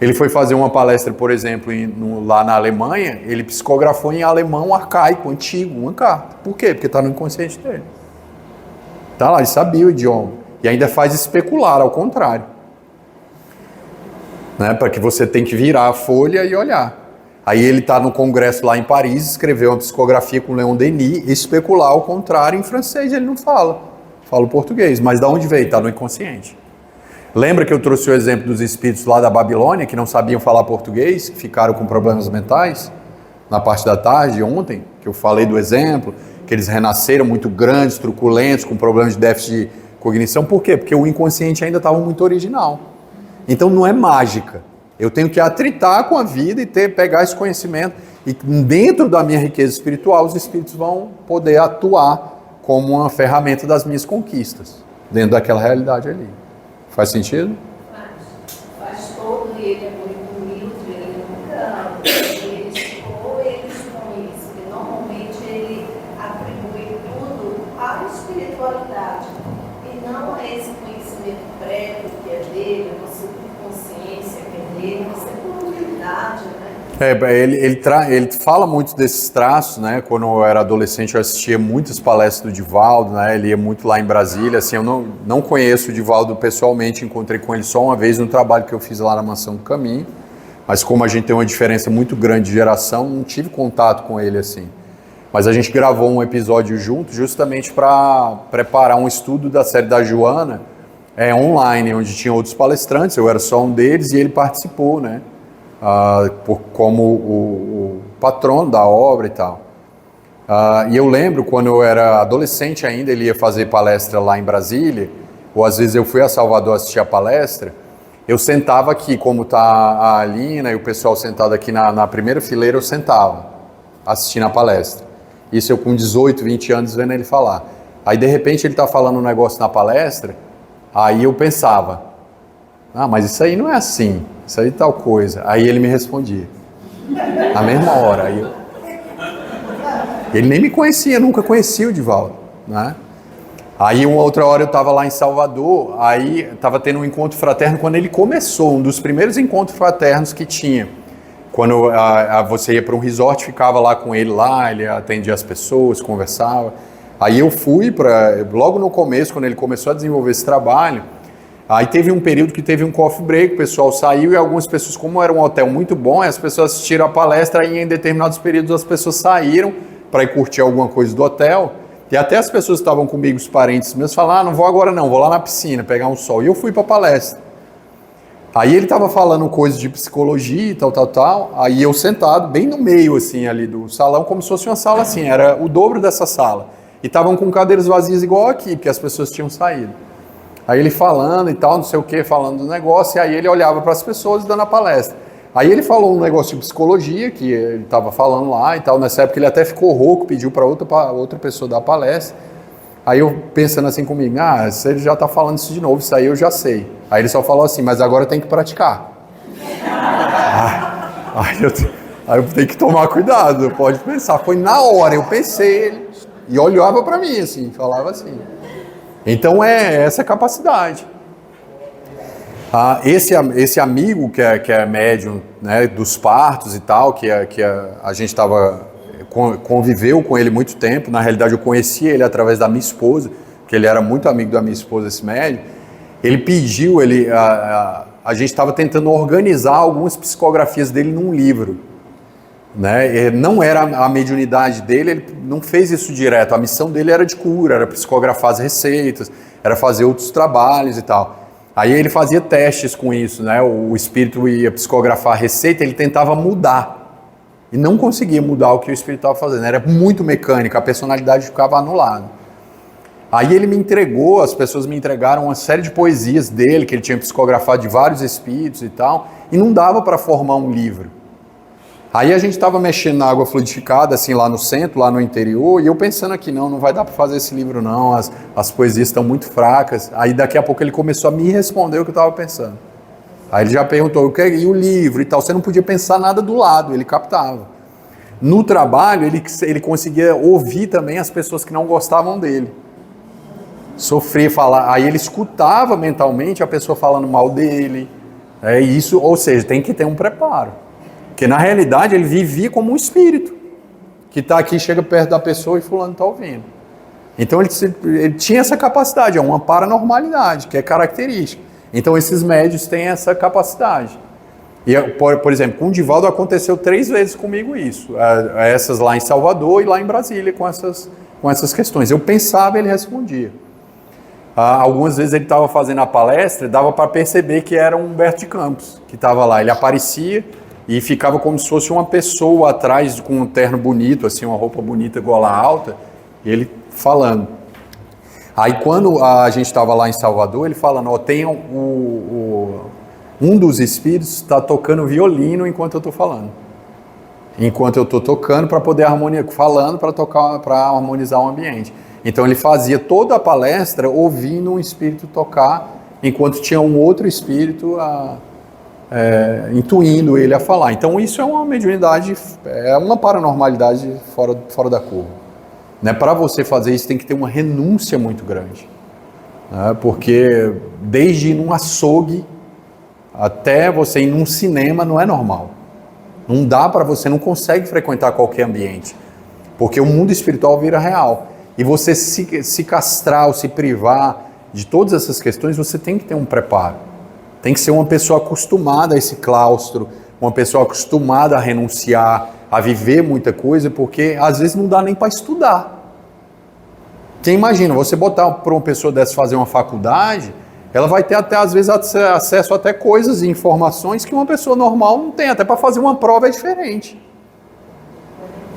Ele foi fazer uma palestra, por exemplo, lá na Alemanha, ele psicografou em alemão arcaico, antigo, uma carta. Por quê? Porque está no inconsciente dele. Está lá, ele sabia o idioma. E ainda faz especular, ao contrário. Né? Para que você tem que virar a folha e olhar. Aí ele está no congresso lá em Paris, escreveu uma psicografia com Leon Denis, especular ao contrário em francês, ele não fala. Fala o português, mas de onde veio? Está no inconsciente. Lembra que eu trouxe o exemplo dos espíritos lá da Babilônia, que não sabiam falar português, que ficaram com problemas mentais? Na parte da tarde, ontem, que eu falei do exemplo, que eles renasceram muito grandes, truculentos, com problemas de déficit de cognição. Por quê? Porque o inconsciente ainda estava muito original. Então não é mágica. Eu tenho que atritar com a vida e pegar esse conhecimento. E dentro da minha riqueza espiritual, os espíritos vão poder atuar como uma ferramenta das minhas conquistas, dentro daquela realidade ali. Faz sentido? Faz todo, e ele é muito humilde, ele nunca, ou eles com isso, que normalmente ele atribui tudo à espiritualidade, e não a esse conhecimento prévio que é dele, a nossa consciência que é dele, isso é por humildade, né? Ele fala muito desses traços, né? Quando eu era adolescente eu assistia muitas palestras do Divaldo, né? Ele ia muito lá em Brasília, assim, eu não conheço o Divaldo pessoalmente, encontrei com ele só uma vez no trabalho que eu fiz lá na Mansão do Caminho, mas como a gente tem uma diferença muito grande de geração, não tive contato com ele assim. Mas a gente gravou um episódio junto justamente para preparar um estudo da série da Joana, online, onde tinha outros palestrantes, eu era só um deles e ele participou, né? Como o patrono da obra e tal. E eu lembro, quando eu era adolescente ainda, ele ia fazer palestra lá em Brasília, ou às vezes eu fui a Salvador assistir a palestra, eu sentava aqui, como está a Alina e o pessoal sentado aqui na primeira fileira, eu sentava, assistindo a palestra. Isso eu com 18, 20 anos vendo ele falar. Aí de repente ele está falando um negócio na palestra, aí eu pensava, mas isso aí não é assim, isso aí é tal coisa. Aí ele me respondia, na mesma hora. Ele nem me conhecia, nunca conhecia o Divaldo, né? Aí uma outra hora eu estava lá em Salvador, aí estava tendo um encontro fraterno quando ele começou, um dos primeiros encontros fraternos que tinha. Quando você ia para um resort, ficava lá com ele lá, ele atendia as pessoas, conversava. Aí eu fui logo no começo, quando ele começou a desenvolver esse trabalho. Aí teve um período que teve um coffee break, o pessoal saiu e algumas pessoas, como era um hotel muito bom, as pessoas assistiram a palestra e em determinados períodos as pessoas saíram para ir curtir alguma coisa do hotel. E até as pessoas que estavam comigo, os parentes meus, falaram, não vou agora não, vou lá na piscina pegar um sol. E eu fui para a palestra. Aí ele estava falando coisas de psicologia e tal. Aí eu sentado bem no meio assim ali do salão, como se fosse uma sala assim, era o dobro dessa sala. E estavam com cadeiras vazias igual aqui, porque as pessoas tinham saído. Aí ele falando e tal, não sei o que, falando do negócio, e aí ele olhava para as pessoas dando a palestra. Aí ele falou um negócio de psicologia, que ele estava falando lá e tal, nessa época ele até ficou rouco, pediu para outra pessoa dar a palestra. Aí eu pensando assim comigo, se ele já está falando isso de novo, isso aí eu já sei. Aí ele só falou assim, mas agora tem que praticar. Aí eu tenho que tomar cuidado, pode pensar. Foi na hora, eu pensei, ele, e olhava para mim assim, falava assim. Então é essa capacidade. Esse amigo que é médium, né, dos partos e tal, que a gente conviveu com ele muito tempo, na realidade eu conheci ele através da minha esposa, que ele era muito amigo da minha esposa, esse médium. Ele pediu, a gente estava tentando organizar algumas psicografias dele num livro. né? Não era a mediunidade dele, ele não fez isso direto. A missão dele era de cura, era psicografar as receitas, era fazer outros trabalhos e tal. Aí ele fazia testes com isso, né? O espírito ia psicografar a receita, ele tentava mudar. E não conseguia mudar o que o espírito estava fazendo. Era muito mecânico, a personalidade ficava anulada. Aí ele me entregou, as pessoas me entregaram uma série de poesias dele, que ele tinha psicografado de vários espíritos e tal, e não dava para formar um livro. Aí a gente estava mexendo na água fluidificada, assim, lá no centro, lá no interior, e eu pensando aqui, não vai dar para fazer esse livro não, as poesias estão muito fracas. Aí daqui a pouco ele começou a me responder o que eu estava pensando. Aí ele já perguntou, e o livro e tal? Você não podia pensar nada do lado, ele captava. No trabalho, ele conseguia ouvir também as pessoas que não gostavam dele. Sofrer, falar, aí ele escutava mentalmente a pessoa falando mal dele. Isso, ou seja, tem que ter um preparo. Porque na realidade ele vivia como um espírito, que está aqui, chega perto da pessoa e fulano está ouvindo. Então ele tinha essa capacidade, é uma paranormalidade, que é característica. Então esses médios têm essa capacidade. E, por exemplo, com o Divaldo aconteceu 3 vezes comigo isso. Essas lá em Salvador e lá em Brasília com essas questões. Eu pensava e ele respondia. Algumas vezes ele estava fazendo a palestra, dava para perceber que era o Humberto de Campos, que estava lá. Ele aparecia e ficava como se fosse uma pessoa atrás com um terno bonito, assim, uma roupa bonita, gola alta, e ele falando. Aí quando a gente estava lá em Salvador, ele falando, tem um dos espíritos está tocando violino enquanto eu estou falando. Enquanto eu estou tocando para poder harmonizar, falando para harmonizar o ambiente. Então ele fazia toda a palestra ouvindo um espírito tocar, enquanto tinha um outro espírito intuindo ele a falar. Então isso é uma mediunidade, é uma paranormalidade fora da curva. Né? Para você fazer isso tem que ter uma renúncia muito grande. Né? Porque desde ir num açougue até você ir num cinema não é normal. Não dá para você, não consegue frequentar qualquer ambiente. Porque o mundo espiritual vira real. E você se castrar ou se privar de todas essas questões, você tem que ter um preparo. Tem que ser uma pessoa acostumada a esse claustro, uma pessoa acostumada a renunciar, a viver muita coisa, porque às vezes não dá nem para estudar. Você imagina, você botar para uma pessoa dessa fazer uma faculdade, ela vai ter até às vezes acesso a até coisas e informações que uma pessoa normal não tem, até para fazer uma prova é diferente.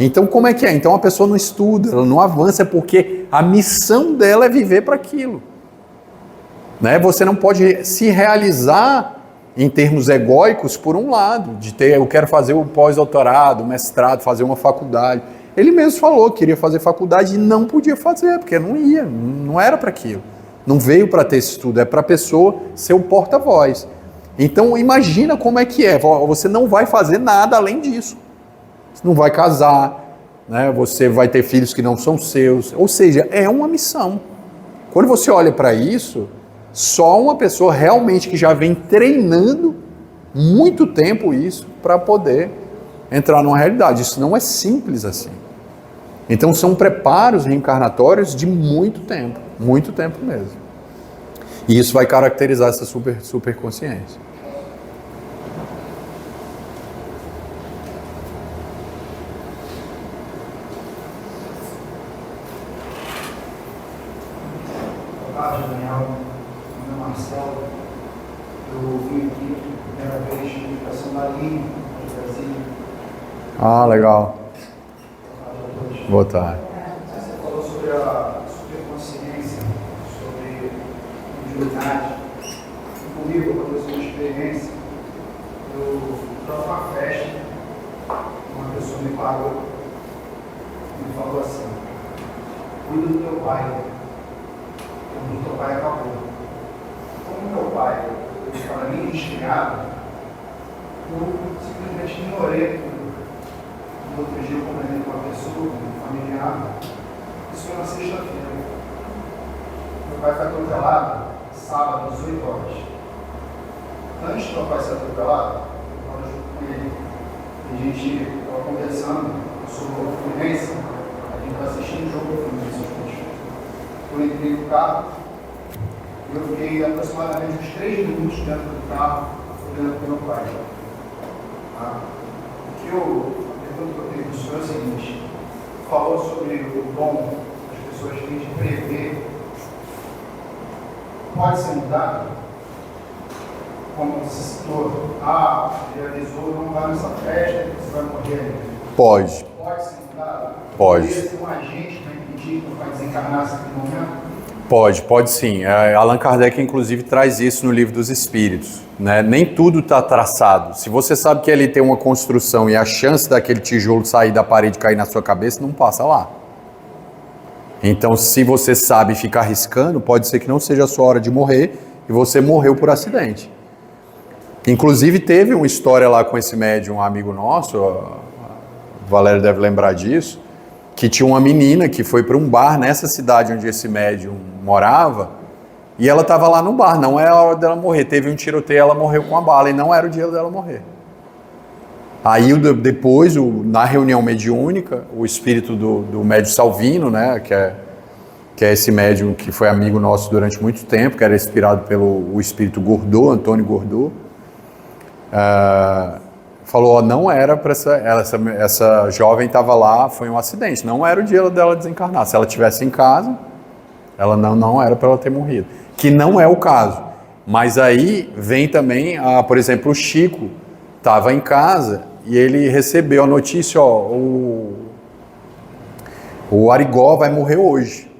Então como é que é? Então a pessoa não estuda, ela não avança, porque a missão dela é viver para aquilo. Né? Você não pode se realizar em termos egóicos por um lado, de ter, eu quero fazer o pós-doutorado, o mestrado, fazer uma faculdade. Ele mesmo falou que queria fazer faculdade e não podia fazer, porque não era para aquilo. Não veio para ter esse estudo, é para a pessoa ser o porta-voz. Então imagina como é que é, você não vai fazer nada além disso. Você não vai casar, né? Você vai ter filhos que não são seus, ou seja, é uma missão. Quando você olha para isso, só uma pessoa realmente que já vem treinando muito tempo isso para poder entrar numa realidade. Isso não é simples assim. Então são preparos reencarnatórios de muito tempo mesmo. E isso vai caracterizar essa superconsciência. Boa tarde, Daniel. Meu nome é Marcelo. Eu vim aqui pela primeira vez de educação da Linha, de Brasília. Ah, legal. Boa tarde. Você falou sobre a superconsciência, sobre mediunidade. Comigo, eu vou fazer uma experiência. Eu estava numa festa, uma pessoa me parou e me falou assim: cuida do teu pai. O teu pai acabou. Como meu pai estava meio desligado, eu simplesmente ignorei tudo. No outro dia eu comentei com uma pessoa, um familiar, isso foi na sexta-feira. Meu pai foi atropelado sábado às 8 horas. Antes do meu pai ser atropelado, eu estava junto com ele. A gente estava conversando sobre o Fluminense, a gente estava assistindo o jogo do Fluminense. Eu entrei no carro, eu fiquei aproximadamente uns 3 minutos dentro do carro, olhando para o meu pai. A pergunta pergunta que eu tenho para o senhor é o seguinte: falou sobre o dom que as pessoas têm de prever. Pode ser mudado? Como você citou, ele avisou, não vá nessa festa, você vai morrer. Pode. Pode ser mudado? Pode. Poderia ser um agente para impedir que vai desencarnar naquele momento? Pode sim. Allan Kardec, inclusive, traz isso no Livro dos Espíritos, né? Nem tudo está traçado. Se você sabe que ali tem uma construção e a chance daquele tijolo sair da parede e cair na sua cabeça, não passa lá. Então, se você sabe ficar arriscando, pode ser que não seja a sua hora de morrer e você morreu por acidente. Inclusive, teve uma história lá com esse médium, um amigo nosso, o Valério deve lembrar disso, que tinha uma menina que foi para um bar nessa cidade onde esse médium morava, e ela estava lá no bar, não é a hora dela morrer, teve um tiroteio, ela morreu com a bala, e não era o dia dela morrer. Aí depois, na reunião mediúnica, o espírito do médium Salvino, né, que é esse médium que foi amigo nosso durante muito tempo, que era inspirado pelo espírito Gordô, Antônio Gordô, falou, não era para essa jovem estava lá, foi um acidente, não era o dia dela desencarnar. Se ela estivesse em casa, ela não era para ela ter morrido. Que não é o caso. Mas aí vem também, por exemplo, o Chico estava em casa e ele recebeu a notícia, o Arigó vai morrer hoje.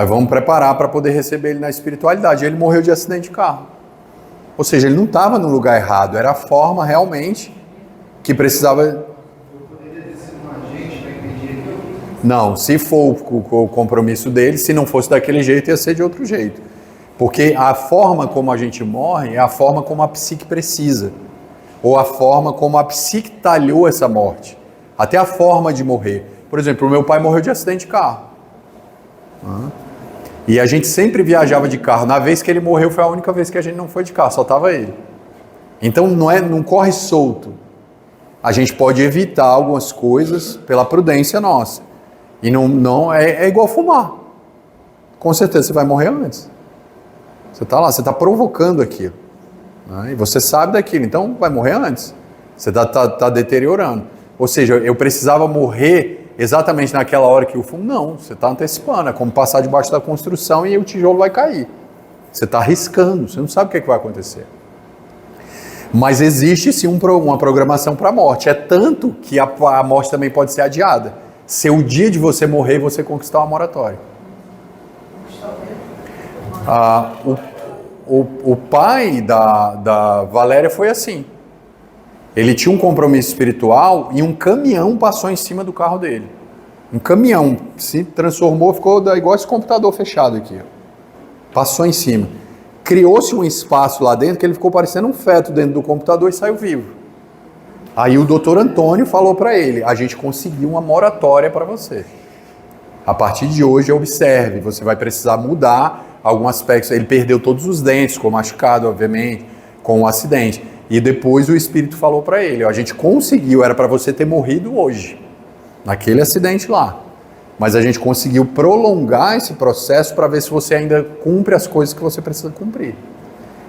Vamos preparar para poder receber ele na espiritualidade. Ele morreu de acidente de carro. Ou seja, ele não estava no lugar errado, era a forma realmente que precisava... Eu poderia ter sido um agente para impedir aquilo? Não, se for o compromisso dele, se não fosse daquele jeito, ia ser de outro jeito. Porque a forma como a gente morre é a forma como a psique precisa. Ou a forma como a psique talhou essa morte. Até a forma de morrer. Por exemplo, o meu pai morreu de acidente de carro. E a gente sempre viajava de carro. Na vez que ele morreu foi a única vez que a gente não foi de carro, só estava ele. Então não corre solto. A gente pode evitar algumas coisas pela prudência nossa. E não é igual fumar. Com certeza você vai morrer antes. Você está lá, você está provocando aquilo. Né? E você sabe daquilo, então vai morrer antes. Você está deteriorando. Ou seja, eu precisava morrer exatamente naquela hora que o fumo, não, você está antecipando, é como passar debaixo da construção e o tijolo vai cair. Você está arriscando, você não sabe o que vai acontecer. Mas existe sim uma programação para a morte, é tanto que a morte também pode ser adiada. Se o dia de você morrer, você conquistar uma moratória. O pai da Valéria foi assim. Ele tinha um compromisso espiritual e um caminhão passou em cima do carro dele. Um caminhão se transformou, ficou igual esse computador fechado aqui. Passou em cima. Criou-se um espaço lá dentro que ele ficou parecendo um feto dentro do computador e saiu vivo. Aí o doutor Antônio falou para ele, a gente conseguiu uma moratória para você. A partir de hoje, observe, você vai precisar mudar alguns aspectos. Ele perdeu todos os dentes, ficou machucado, obviamente, com o acidente. E depois o espírito falou para ele, a gente conseguiu, era para você ter morrido hoje, naquele acidente lá. Mas a gente conseguiu prolongar esse processo para ver se você ainda cumpre as coisas que você precisa cumprir.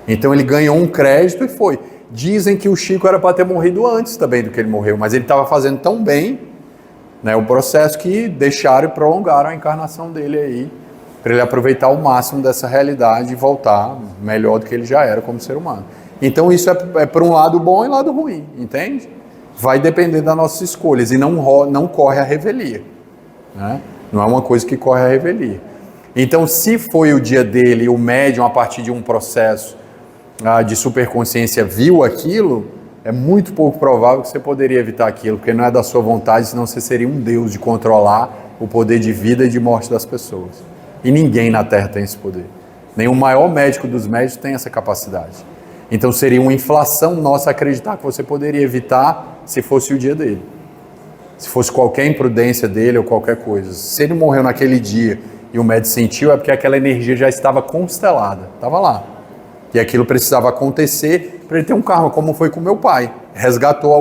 Então ele ganhou um crédito e foi. Dizem que o Chico era para ter morrido antes também do que ele morreu, mas ele estava fazendo tão bem, né, o processo, que deixaram e prolongaram a encarnação dele aí, para ele aproveitar o máximo dessa realidade e voltar melhor do que ele já era como ser humano. Então isso é por um lado bom e lado ruim, entende? Vai depender das nossas escolhas e não corre a revelia, né? Não é uma coisa que corre a revelia. Então, se foi o dia dele e o médium, a partir de um processo de superconsciência, viu aquilo, é muito pouco provável que você poderia evitar aquilo, porque não é da sua vontade, senão você seria um Deus de controlar o poder de vida e de morte das pessoas. E ninguém na Terra tem esse poder. Nem o maior médico dos médicos tem essa capacidade. Então seria uma inflação nossa acreditar que você poderia evitar se fosse o dia dele. Se fosse qualquer imprudência dele ou qualquer coisa. Se ele morreu naquele dia e o médico sentiu, é porque aquela energia já estava constelada, estava lá. E aquilo precisava acontecer para ele ter um karma, como foi com meu pai. Resgatou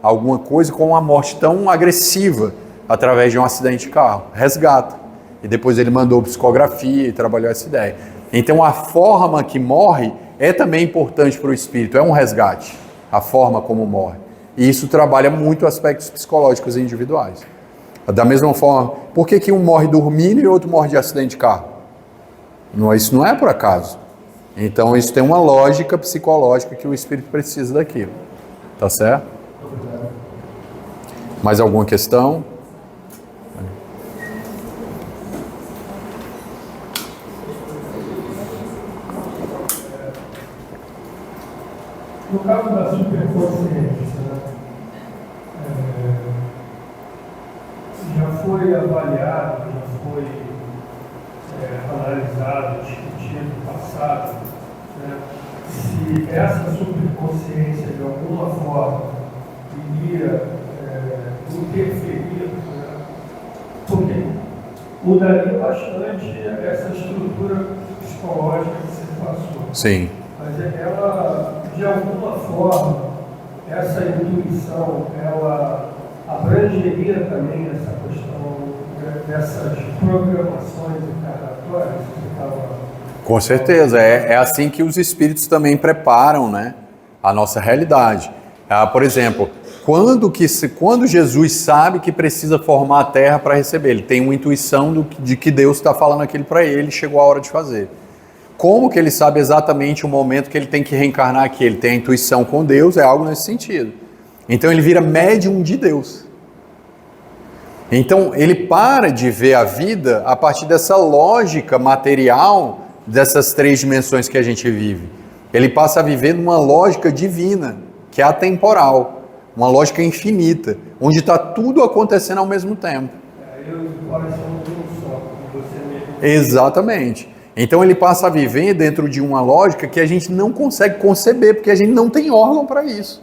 alguma coisa com uma morte tão agressiva através de um acidente de carro. Resgata. E depois ele mandou psicografia e trabalhou essa ideia. Então a forma que morre é também importante para o espírito, é um resgate, a forma como morre. E isso trabalha muito aspectos psicológicos individuais. Da mesma forma, por que um morre dormindo e outro morre de acidente de carro? Isso não é por acaso. Então isso tem uma lógica psicológica que o espírito precisa daquilo. Tá certo? Mais alguma questão? No caso da superconsciência, já foi avaliado, já foi analisado, discutido, passado, né, se essa superconsciência de alguma forma iria interferir, né, porque mudaria bastante essa estrutura psicológica que você passou. Sim. Mas ela, de alguma forma, essa intuição, ela abrangeria também essa questão dessas programações encarnatórias que você estava... Com certeza, é assim que os espíritos também preparam, né, a nossa realidade. Por exemplo, quando Jesus sabe que precisa formar a terra para receber, ele tem uma intuição de que Deus está falando aquilo para ele, chegou a hora de fazer. Como que ele sabe exatamente o momento que ele tem que reencarnar aqui? Ele tem a intuição com Deus, é algo nesse sentido. Então ele vira médium de Deus. Então ele para de ver a vida a partir dessa lógica material dessas 3 dimensões que a gente vive. Ele passa a viver numa lógica divina, que é atemporal, uma lógica infinita, onde está tudo acontecendo ao mesmo tempo. Exatamente. Então ele passa a viver dentro de uma lógica que a gente não consegue conceber, porque a gente não tem órgão para isso.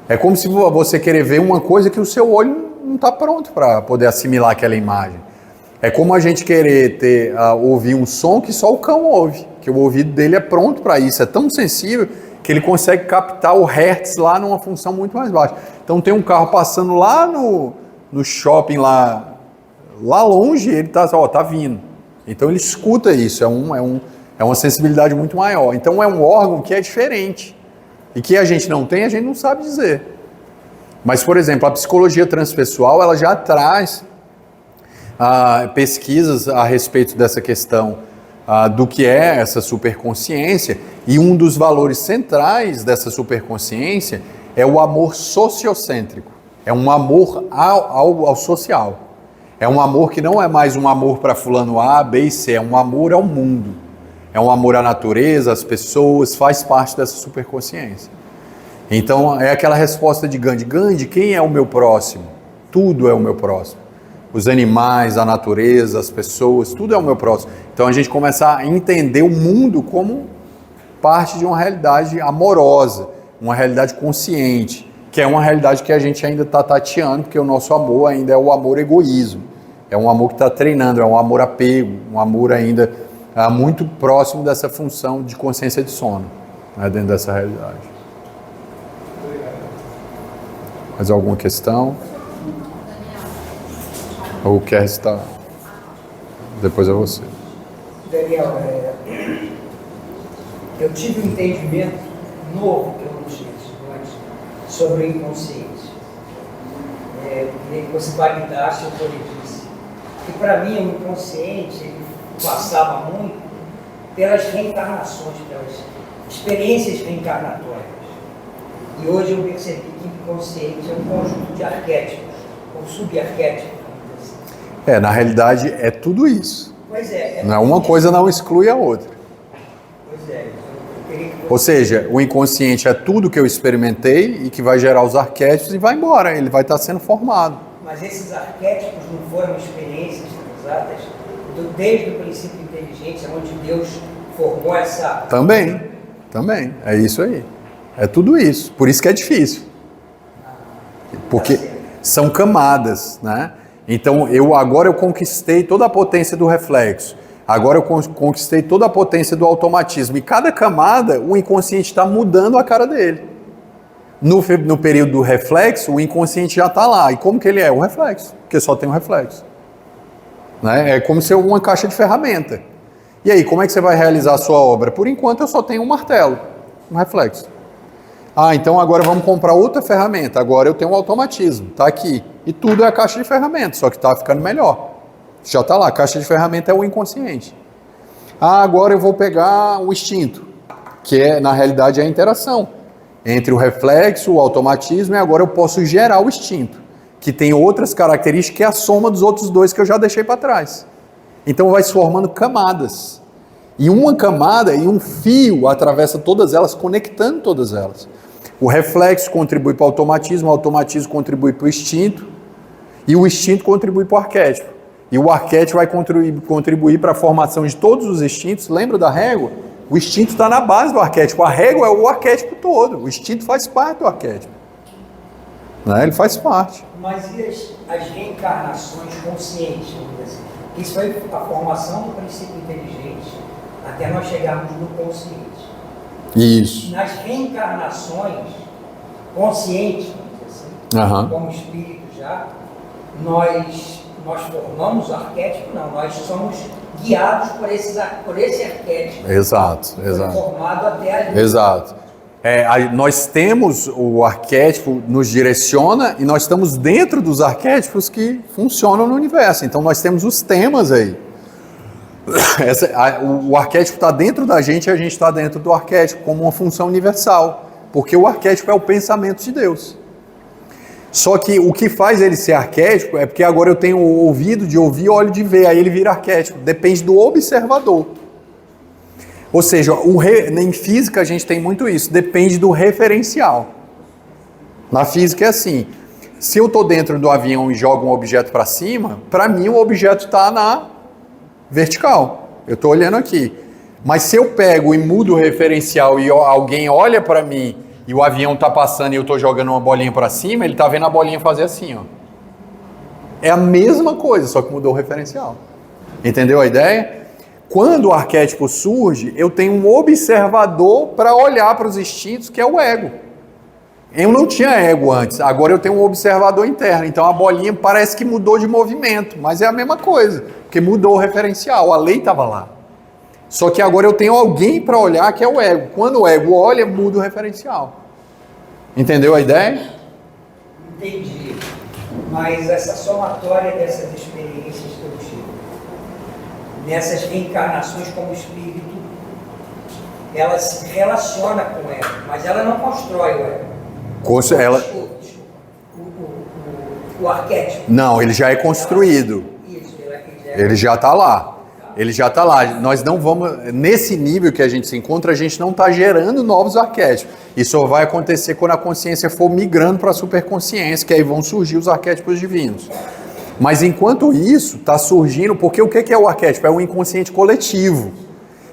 É como se você querer ver uma coisa que o seu olho não está pronto para poder assimilar aquela imagem. É como a gente querer ouvir um som que só o cão ouve, que o ouvido dele é pronto para isso, é tão sensível que ele consegue captar o hertz lá numa função muito mais baixa. Então tem um carro passando lá no shopping, lá longe, ele tá vindo. Então ele escuta isso, é uma sensibilidade muito maior. Então é um órgão que é diferente e que a gente não tem, a gente não sabe dizer. Mas, por exemplo, a psicologia transpessoal, ela já traz pesquisas a respeito dessa questão do que é essa superconsciência, e um dos valores centrais dessa superconsciência é o amor sociocêntrico, é um amor ao social. É um amor que não é mais um amor para fulano A, B e C, é um amor ao mundo. É um amor à natureza, às pessoas, faz parte dessa superconsciência. Então é aquela resposta de Gandhi. Gandhi, quem é o meu próximo? Tudo é o meu próximo. Os animais, a natureza, as pessoas, tudo é o meu próximo. Então a gente começa a entender o mundo como parte de uma realidade amorosa, uma realidade consciente, que é uma realidade que a gente ainda está tateando, porque o nosso amor ainda é o amor egoísmo. É um amor que está treinando, é um amor apego, um amor ainda muito próximo dessa função de consciência de sono, né, dentro dessa realidade. Mais alguma questão? Ou quer estar? Depois é você. Daniel, eu tive um entendimento novo que eu não tinha antes sobre o inconsciente. Queria que você validasse o que eu lhe disse. E para mim, o inconsciente ele passava muito pelas reencarnações, pelas experiências reencarnatórias. E hoje eu percebi que o inconsciente é um conjunto de arquétipos, ou subarquétipos. Na realidade é tudo isso. Pois é. Uma coisa não exclui a outra. Pois é. Ou seja, o inconsciente é tudo que eu experimentei e que vai gerar os arquétipos e vai embora, ele vai estar sendo formado. Mas esses arquétipos não foram experiências exatas desde o princípio inteligente, onde Deus formou essa... Também, é isso aí. É tudo isso, por isso que é difícil. Porque são camadas, né? Então, agora eu conquistei toda a potência do reflexo. Agora eu conquistei toda a potência do automatismo. E cada camada, o inconsciente está mudando a cara dele. No período do reflexo, o inconsciente já está lá. E como que ele é? O reflexo. Porque só tem o reflexo. Né? É como se uma caixa de ferramenta. E aí, como é que você vai realizar a sua obra? Por enquanto, eu só tenho um martelo, um reflexo. Ah, então agora vamos comprar outra ferramenta. Agora eu tenho um automatismo, tá aqui. E tudo é a caixa de ferramentas, só que tá ficando melhor. Já tá lá, a caixa de ferramenta é o inconsciente. Ah, agora eu vou pegar o instinto, que é, na realidade, a interação entre o reflexo, o automatismo, e agora eu posso gerar o instinto, que tem outras características que é a soma dos outros dois que eu já deixei para trás. Então vai se formando camadas. E uma camada e um fio atravessa todas elas, conectando todas elas. O reflexo contribui para o automatismo contribui para o instinto, e o instinto contribui para o arquétipo. E o arquétipo vai contribuir para a formação de todos os instintos. Lembra da régua? O instinto está na base do arquétipo. A régua é o arquétipo todo. O instinto faz parte do arquétipo. Né? Ele faz parte. Mas e as reencarnações conscientes, vamos dizer assim? Isso foi a formação do princípio inteligente, até nós chegarmos no consciente. Isso. Nas reencarnações conscientes, vamos dizer assim, como espírito já, nós formamos o arquétipo, não, nós somos guiados por esse arquétipo. Exato, exato. Formado até ali. Exato. Nós temos o arquétipo, nos direciona, e nós estamos dentro dos arquétipos que funcionam no universo. Então nós temos os temas aí. O arquétipo está dentro da gente e a gente está dentro do arquétipo como uma função universal. Porque o arquétipo é o pensamento de Deus. Só que o que faz ele ser arquétipo é porque agora eu tenho o ouvido de ouvir e olho de ver, aí ele vira arquétipo. Depende do observador. Ou seja, em física a gente tem muito isso, depende do referencial. Na física é assim, se eu estou dentro do avião e jogo um objeto para cima, para mim o objeto está na vertical, eu estou olhando aqui. Mas se eu pego e mudo o referencial e alguém olha para mim e o avião está passando e eu estou jogando uma bolinha para cima, ele está vendo a bolinha fazer assim, ó. É a mesma coisa, só que mudou o referencial. Entendeu a ideia? Quando o arquétipo surge, eu tenho um observador para olhar para os instintos, que é o ego. Eu não tinha ego antes, agora eu tenho um observador interno. Então a bolinha parece que mudou de movimento, mas é a mesma coisa, porque mudou o referencial, a lei estava lá. Só que agora eu tenho alguém para olhar, que é o ego. Quando o ego olha, muda o referencial. Entendeu a ideia? Entendi. Mas essa somatória dessas experiências que eu tive, nessas reencarnações como espírito, ela se relaciona com o ego, mas ela não constrói o ego. O arquétipo. Não, ele já é construído. Isso, ele já está lá. Ele já está lá. Nós não vamos... Nesse nível que a gente se encontra, a gente não está gerando novos arquétipos. Isso só vai acontecer quando a consciência for migrando para a superconsciência, que aí vão surgir os arquétipos divinos. Mas enquanto isso, está surgindo... Porque o que é o arquétipo? É o inconsciente coletivo.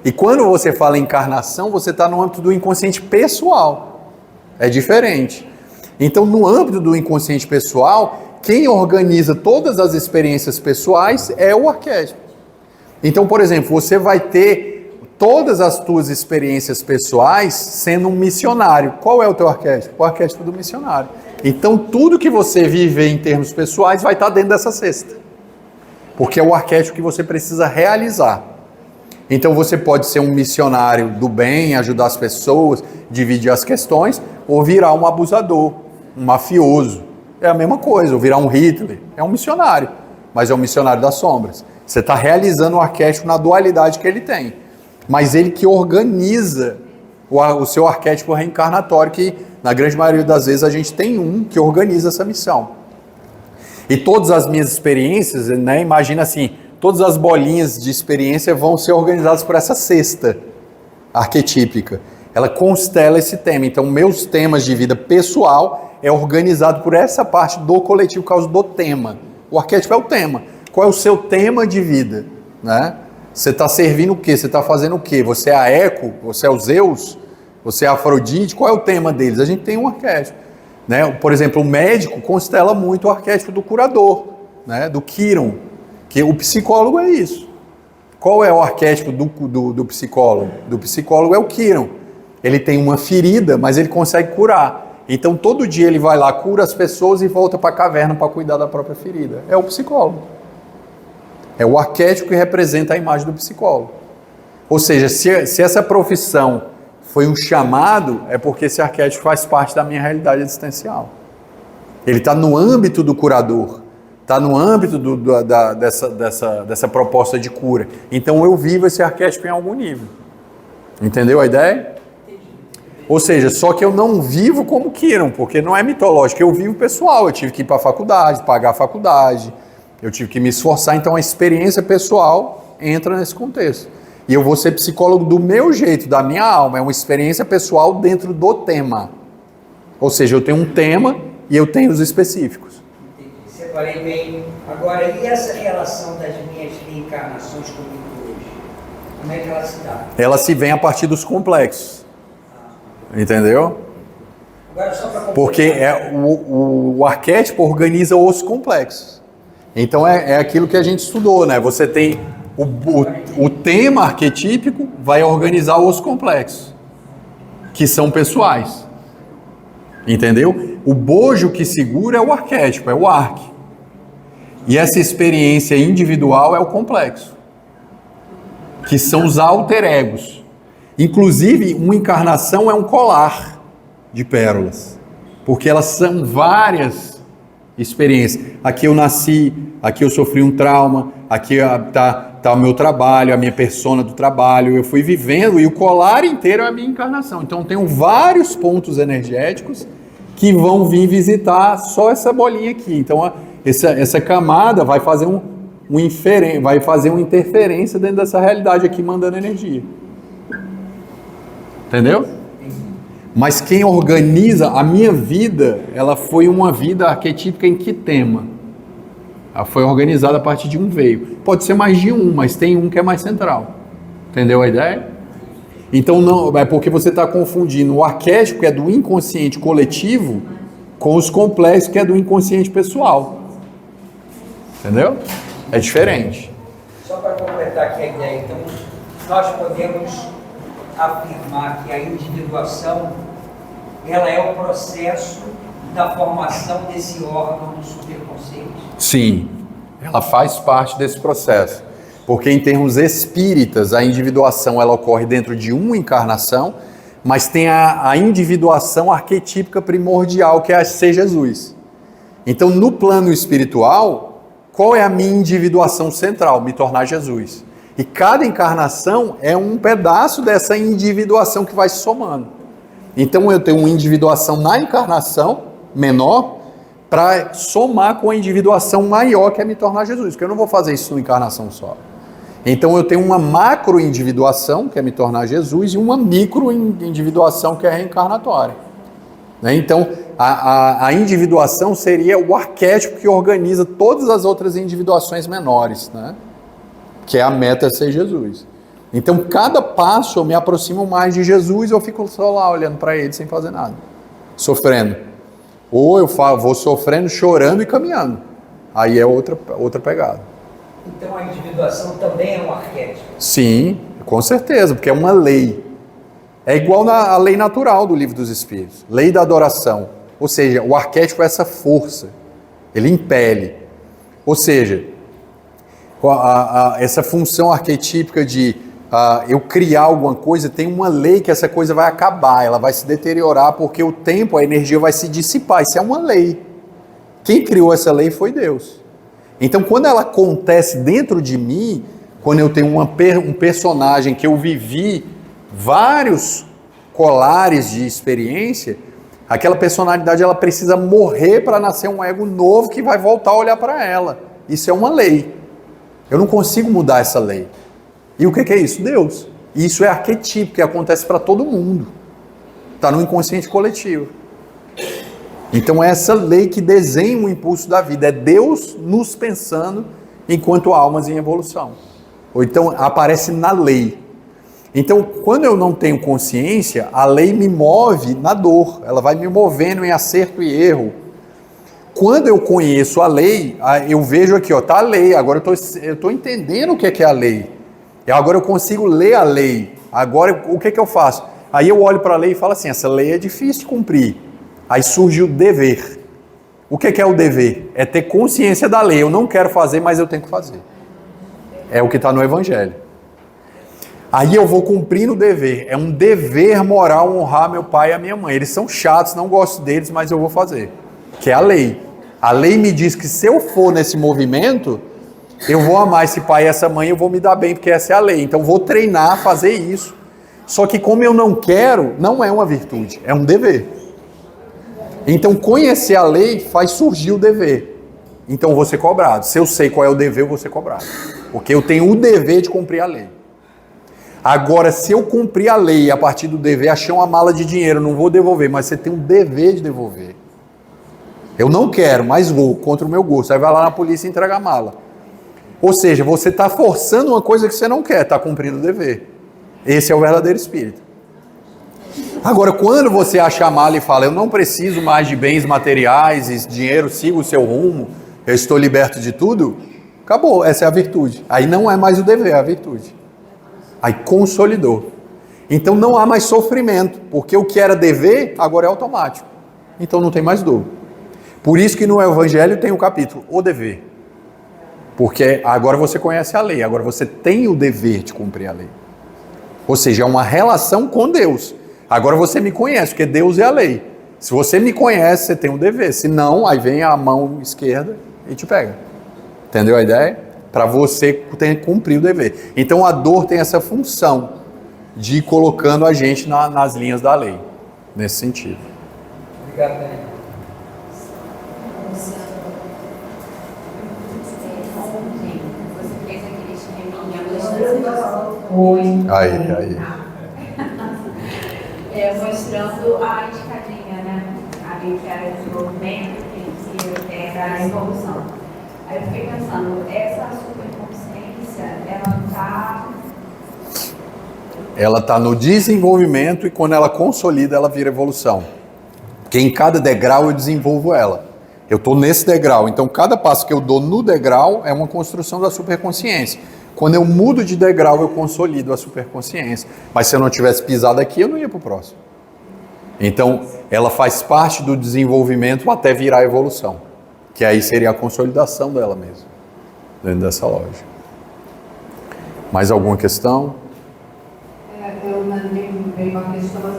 E quando você fala em encarnação, você está no âmbito do inconsciente pessoal. É diferente. Então, no âmbito do inconsciente pessoal, quem organiza todas as experiências pessoais é o arquétipo. Então, por exemplo, você vai ter todas as tuas experiências pessoais sendo um missionário. Qual é o teu arquétipo? O arquétipo do missionário. Então, tudo que você vive em termos pessoais vai estar dentro dessa cesta. Porque é o arquétipo que você precisa realizar. Então, você pode ser um missionário do bem, ajudar as pessoas, dividir as questões, ou virar um abusador, um mafioso. É a mesma coisa, ou virar um Hitler. É um missionário, mas é um missionário das sombras. Você está realizando o arquétipo na dualidade que ele tem. Mas ele que organiza o seu arquétipo reencarnatório, que na grande maioria das vezes a gente tem um que organiza essa missão. E todas as minhas experiências, né, imagina assim, todas as bolinhas de experiência vão ser organizadas por essa cesta arquetípica. Ela constela esse tema. Então, meus temas de vida pessoal é organizado por essa parte do coletivo, por causa do tema. O arquétipo é o tema. Qual é o seu tema de vida? Né? Você está servindo o quê? Você está fazendo o quê? Você é a Eco? Você é o Zeus? Você é a Afrodite? Qual é o tema deles? A gente tem um arquétipo. Né? Por exemplo, o médico constela muito o arquétipo do curador, né? Do Quiron, que o psicólogo é isso. Qual é o arquétipo do psicólogo? Do psicólogo é o Quiron. Ele tem uma ferida, mas ele consegue curar. Então, todo dia ele vai lá, cura as pessoas e volta para a caverna para cuidar da própria ferida. É o psicólogo. É o arquétipo que representa a imagem do psicólogo. Ou seja, se essa profissão foi um chamado, é porque esse arquétipo faz parte da minha realidade existencial. Ele está no âmbito do curador, está no âmbito dessa proposta de cura. Então eu vivo esse arquétipo em algum nível. Entendeu a ideia? Ou seja, só que eu não vivo como queiram, porque não é mitológico, eu vivo pessoal. Eu tive que ir para a faculdade, pagar a faculdade, eu tive que me esforçar, então a experiência pessoal entra nesse contexto. E eu vou ser psicólogo do meu jeito, da minha alma, é uma experiência pessoal dentro do tema. Ou seja, eu tenho um tema e eu tenho os específicos. Entendi. Separei bem. Agora, e essa relação das minhas reencarnações comigo hoje? Como é que ela se dá? Ela se vem a partir dos complexos. Entendeu? Agora, só para Porque o arquétipo organiza os complexos. Então é aquilo que a gente estudou, né? Você tem o tema arquetípico vai organizar os complexos, que são pessoais. Entendeu? O bojo que segura é o arquétipo, é o arque. E essa experiência individual é o complexo, que são os alter egos. Inclusive, uma encarnação é um colar de pérolas, porque elas são várias experiências. Aqui eu nasci, aqui eu sofri um trauma, aqui tá o meu trabalho, a minha persona do trabalho, eu fui vivendo, e o colar inteiro é a minha encarnação. Então, eu tenho vários pontos energéticos que vão vir visitar só essa bolinha aqui. Então, essa camada vai fazer vai fazer uma interferência dentro dessa realidade aqui, mandando energia. Entendeu? Mas quem organiza a minha vida, ela foi uma vida arquetípica em que tema? Ela foi organizada a partir de um veio. Pode ser mais de um, mas tem um que é mais central. Entendeu a ideia? Então não, é porque você está confundindo o arquétipo, que é do inconsciente coletivo, com os complexos, que é do inconsciente pessoal. Entendeu? É diferente. Só para completar aqui a ideia, então, nós podemos afirmar que a individuação, ela é o processo da formação desse órgão do superconsciente? Sim, ela faz parte desse processo. Porque em termos espíritas, a individuação ela ocorre dentro de uma encarnação, mas tem a individuação arquetípica primordial, que é ser Jesus. Então, no plano espiritual, qual é a minha individuação central? Me tornar Jesus. E cada encarnação é um pedaço dessa individuação que vai se somando. Então eu tenho uma individuação na encarnação menor para somar com a individuação maior, que é me tornar Jesus. Porque eu não vou fazer isso numa encarnação só. Então eu tenho uma macro individuação, que é me tornar Jesus, e uma micro individuação, que é a reencarnatória. Então a individuação seria o arquétipo que organiza todas as outras individuações menores, né? Que é a meta ser Jesus. Então, cada passo eu me aproximo mais de Jesus, eu fico só lá olhando para ele sem fazer nada, sofrendo. Ou eu vou sofrendo, chorando e caminhando. Aí é outra pegada. Então, a individuação também é um arquétipo? Sim, com certeza, porque é uma lei. É igual à lei natural do Livro dos Espíritos, lei da adoração. Ou seja, o arquétipo é essa força, ele impele. Ou seja, essa função arquetípica de eu criar alguma coisa, tem uma lei que essa coisa vai acabar, ela vai se deteriorar, porque o tempo, a energia vai se dissipar. Isso é uma lei. Quem criou essa lei foi Deus. Então, quando ela acontece dentro de mim, quando eu tenho um personagem que eu vivi vários colares de experiência, aquela personalidade ela precisa morrer para nascer um ego novo que vai voltar a olhar para ela. Isso é uma lei. Eu não consigo mudar essa lei. E o que é isso? Deus. E isso é arquetípico, que acontece para todo mundo. Está no inconsciente coletivo. Então é essa lei que desenha o impulso da vida. É Deus nos pensando enquanto almas em evolução. Ou então aparece na lei. Então, quando eu não tenho consciência, a lei me move na dor. Ela vai me movendo em acerto e erro. Quando eu conheço a lei, eu vejo aqui, está a lei, agora eu estou entendendo o que é a lei. E agora eu consigo ler a lei. Agora, o que eu faço? Aí eu olho para a lei e falo assim, essa lei é difícil de cumprir. Aí surge o dever. O que é o dever? É ter consciência da lei. Eu não quero fazer, mas eu tenho que fazer. É o que está no Evangelho. Aí eu vou cumprindo o dever. É um dever moral honrar meu pai e a minha mãe. Eles são chatos, não gosto deles, mas eu vou fazer. Que é a lei. A lei me diz que se eu for nesse movimento, eu vou amar esse pai e essa mãe, eu vou me dar bem, porque essa é a lei. Então vou treinar a fazer isso. Só que como eu não quero, não é uma virtude, é um dever. Então conhecer a lei faz surgir o dever. Então eu vou ser cobrado. Se eu sei qual é o dever, eu vou ser cobrado. Porque eu tenho o dever de cumprir a lei. Agora, se eu cumprir a lei e a partir do dever achei uma mala de dinheiro, não vou devolver, mas você tem um dever de devolver. Eu não quero, mas vou, contra o meu gosto. Aí vai lá na polícia e entrega a mala. Ou seja, você está forçando uma coisa que você não quer, está cumprindo o dever. Esse é o verdadeiro espírito. Agora, quando você acha a mala e fala, eu não preciso mais de bens materiais e dinheiro, sigo o seu rumo, eu estou liberto de tudo, acabou, essa é a virtude. Aí não é mais o dever, é a virtude. Aí consolidou. Então não há mais sofrimento, porque o que era dever, agora é automático. Então não tem mais dor. Por isso que no Evangelho tem o capítulo, o dever. Porque agora você conhece a lei, agora você tem o dever de cumprir a lei. Ou seja, é uma relação com Deus. Agora você me conhece, porque Deus é a lei. Se você me conhece, você tem um dever. Se não, aí vem a mão esquerda e te pega. Entendeu a ideia? Para você cumprir o dever. Então a dor tem essa função de ir colocando a gente nas linhas da lei. Nesse sentido. Obrigado, Daniel. Você fez aquele esqueminha Oi. Aí. mostrando a escadinha, né? Ali que era o desenvolvimento, que era a evolução. Aí eu fiquei pensando, essa superconsciência, Ela está no desenvolvimento e quando ela consolida, ela vira evolução. Porque em cada degrau eu desenvolvo ela. Eu estou nesse degrau, então cada passo que eu dou no degrau é uma construção da superconsciência. Quando eu mudo de degrau, eu consolido a superconsciência. Mas se eu não tivesse pisado aqui, eu não ia para o próximo. Então, ela faz parte do desenvolvimento até virar a evolução. Que aí seria a consolidação dela mesmo, dentro dessa lógica. Mais alguma questão? Eu mandei uma questão, mas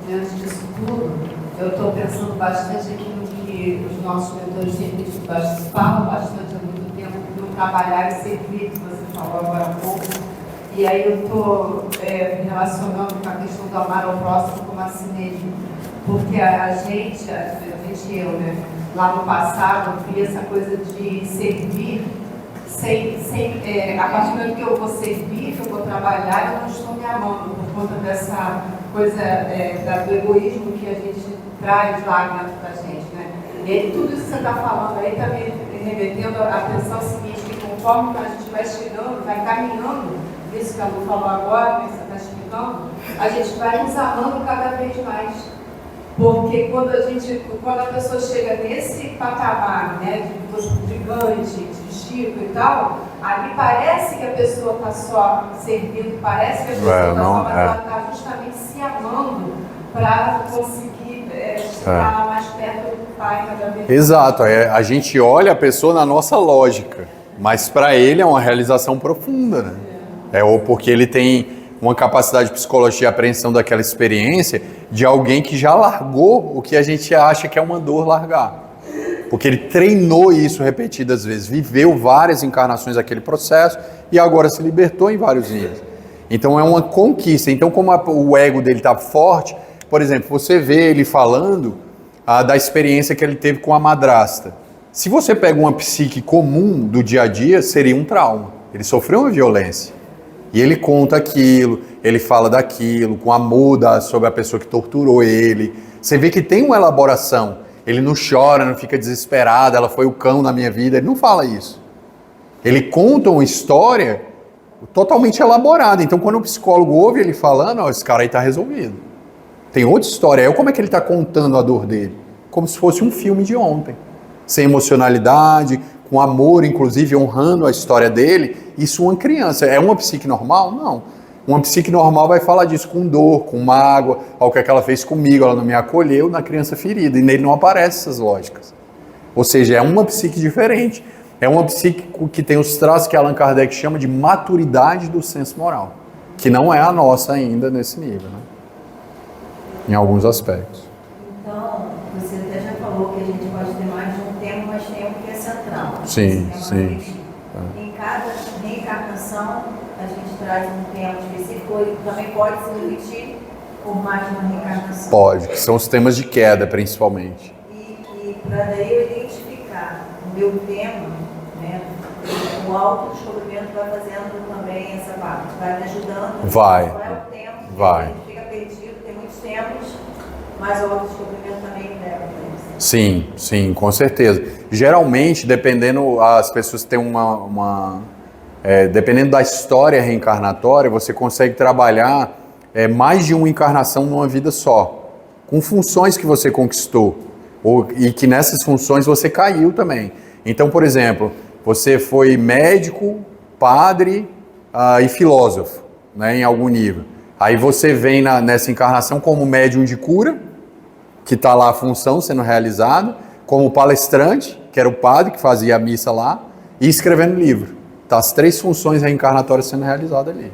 diante disso tudo, eu estou pensando bastante aqui no que os nossos mentores científicos falam bastante há muito tempo, do trabalhar e servir, que você falou agora há pouco. E aí eu estou relacionando com a questão do amar ao próximo como a si mesmo. Porque a gente eu, né, lá no passado, via essa coisa de servir a partir do momento que eu vou servir, que eu vou trabalhar, eu não estou me amando por conta dessa coisa do egoísmo que a gente traz lá dentro da gente, né? E aí, tudo isso que você está falando aí está me remetendo a pensar o seguinte, que conforme a gente vai chegando, vai caminhando, isso que a Lu falou agora, que você está explicando, a gente vai nos amando cada vez mais. Porque quando a pessoa chega nesse patamar, né, de gigante, de Chico e tal, ali parece que a pessoa está só servindo, parece que a pessoa está só, mas ela está justamente se amando para conseguir estar mais perto do Pai cada vez mais. Exato, a gente olha a pessoa na nossa lógica, mas para ele é uma realização profunda, né? Ou porque ele tem uma capacidade psicológica de apreensão daquela experiência de alguém que já largou o que a gente acha que é uma dor largar. Porque ele treinou isso repetidas vezes, viveu várias encarnações daquele processo e agora se libertou em vários níveis. Então é uma conquista. Então como o ego dele está forte, por exemplo, você vê ele falando da experiência que ele teve com a madrasta. Se você pega uma psique comum do dia a dia, seria um trauma. Ele sofreu uma violência. E ele conta aquilo, ele fala daquilo, com amor sobre a pessoa que torturou ele. Você vê que tem uma elaboração. Ele não chora, não fica desesperado, ela foi o cão na minha vida. Ele não fala isso. Ele conta uma história totalmente elaborada. Então, quando o psicólogo ouve ele falando, esse cara aí está resolvido. Tem outra história. Como é que ele está contando a dor dele? Como se fosse um filme de ontem. Sem emocionalidade, com amor, inclusive honrando a história dele. Isso uma criança. É uma psique normal? Não. Uma psique normal vai falar disso com dor, com mágoa, ao que ela fez comigo, ela não me acolheu, na criança ferida. E nele não aparecem essas lógicas. Ou seja, é uma psique diferente. É uma psique que tem os traços que Allan Kardec chama de maturidade do senso moral. que não é a nossa ainda nesse nível, né? Em alguns aspectos. Então, você até já falou que a gente pode ter mais de um tema, mas tem um que é central. Sim, Esse tema sim. afetivo. Em cada reencarnação, a gente traz um tema específico e também pode se repetir por mais de uma reencarnação. Pode, que são os temas de queda, principalmente. E para daí eu identificar o meu tema, né, o autodescobrimento vai fazendo também essa parte, vai me ajudando. Vai. Qual é o tema? Vai. A gente fica perdido, tem muitos temas, mas o autodescobrimento também me leva para isso. Sim, sim, com certeza. Geralmente, dependendo, as pessoas têm dependendo da história reencarnatória, você consegue trabalhar mais de uma encarnação numa vida só, com funções que você conquistou, e que nessas funções você caiu também. Então, por exemplo, você foi médico, padre e filósofo, né, em algum nível. Aí você vem nessa encarnação como médium de cura, que está lá a função sendo realizada, como palestrante, que era o padre que fazia a missa lá, e escrevendo livro. Tá, as 3 funções reencarnatórias sendo realizadas ali.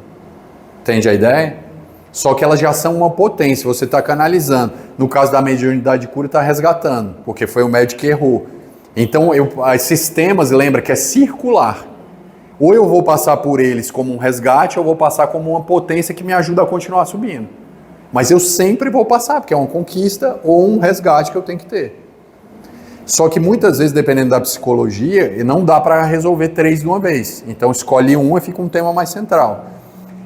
Entende a ideia? Só que elas já são uma potência, você está canalizando. No caso da mediunidade de cura, está resgatando, porque foi o médico que errou. Então, esses temas, lembra que é circular. Ou eu vou passar por eles como um resgate, ou eu vou passar como uma potência que me ajuda a continuar subindo. Mas eu sempre vou passar, porque é uma conquista ou um resgate que eu tenho que ter. Só que muitas vezes, dependendo da psicologia, não dá para resolver 3 de uma vez. Então, escolhe uma e fica um tema mais central.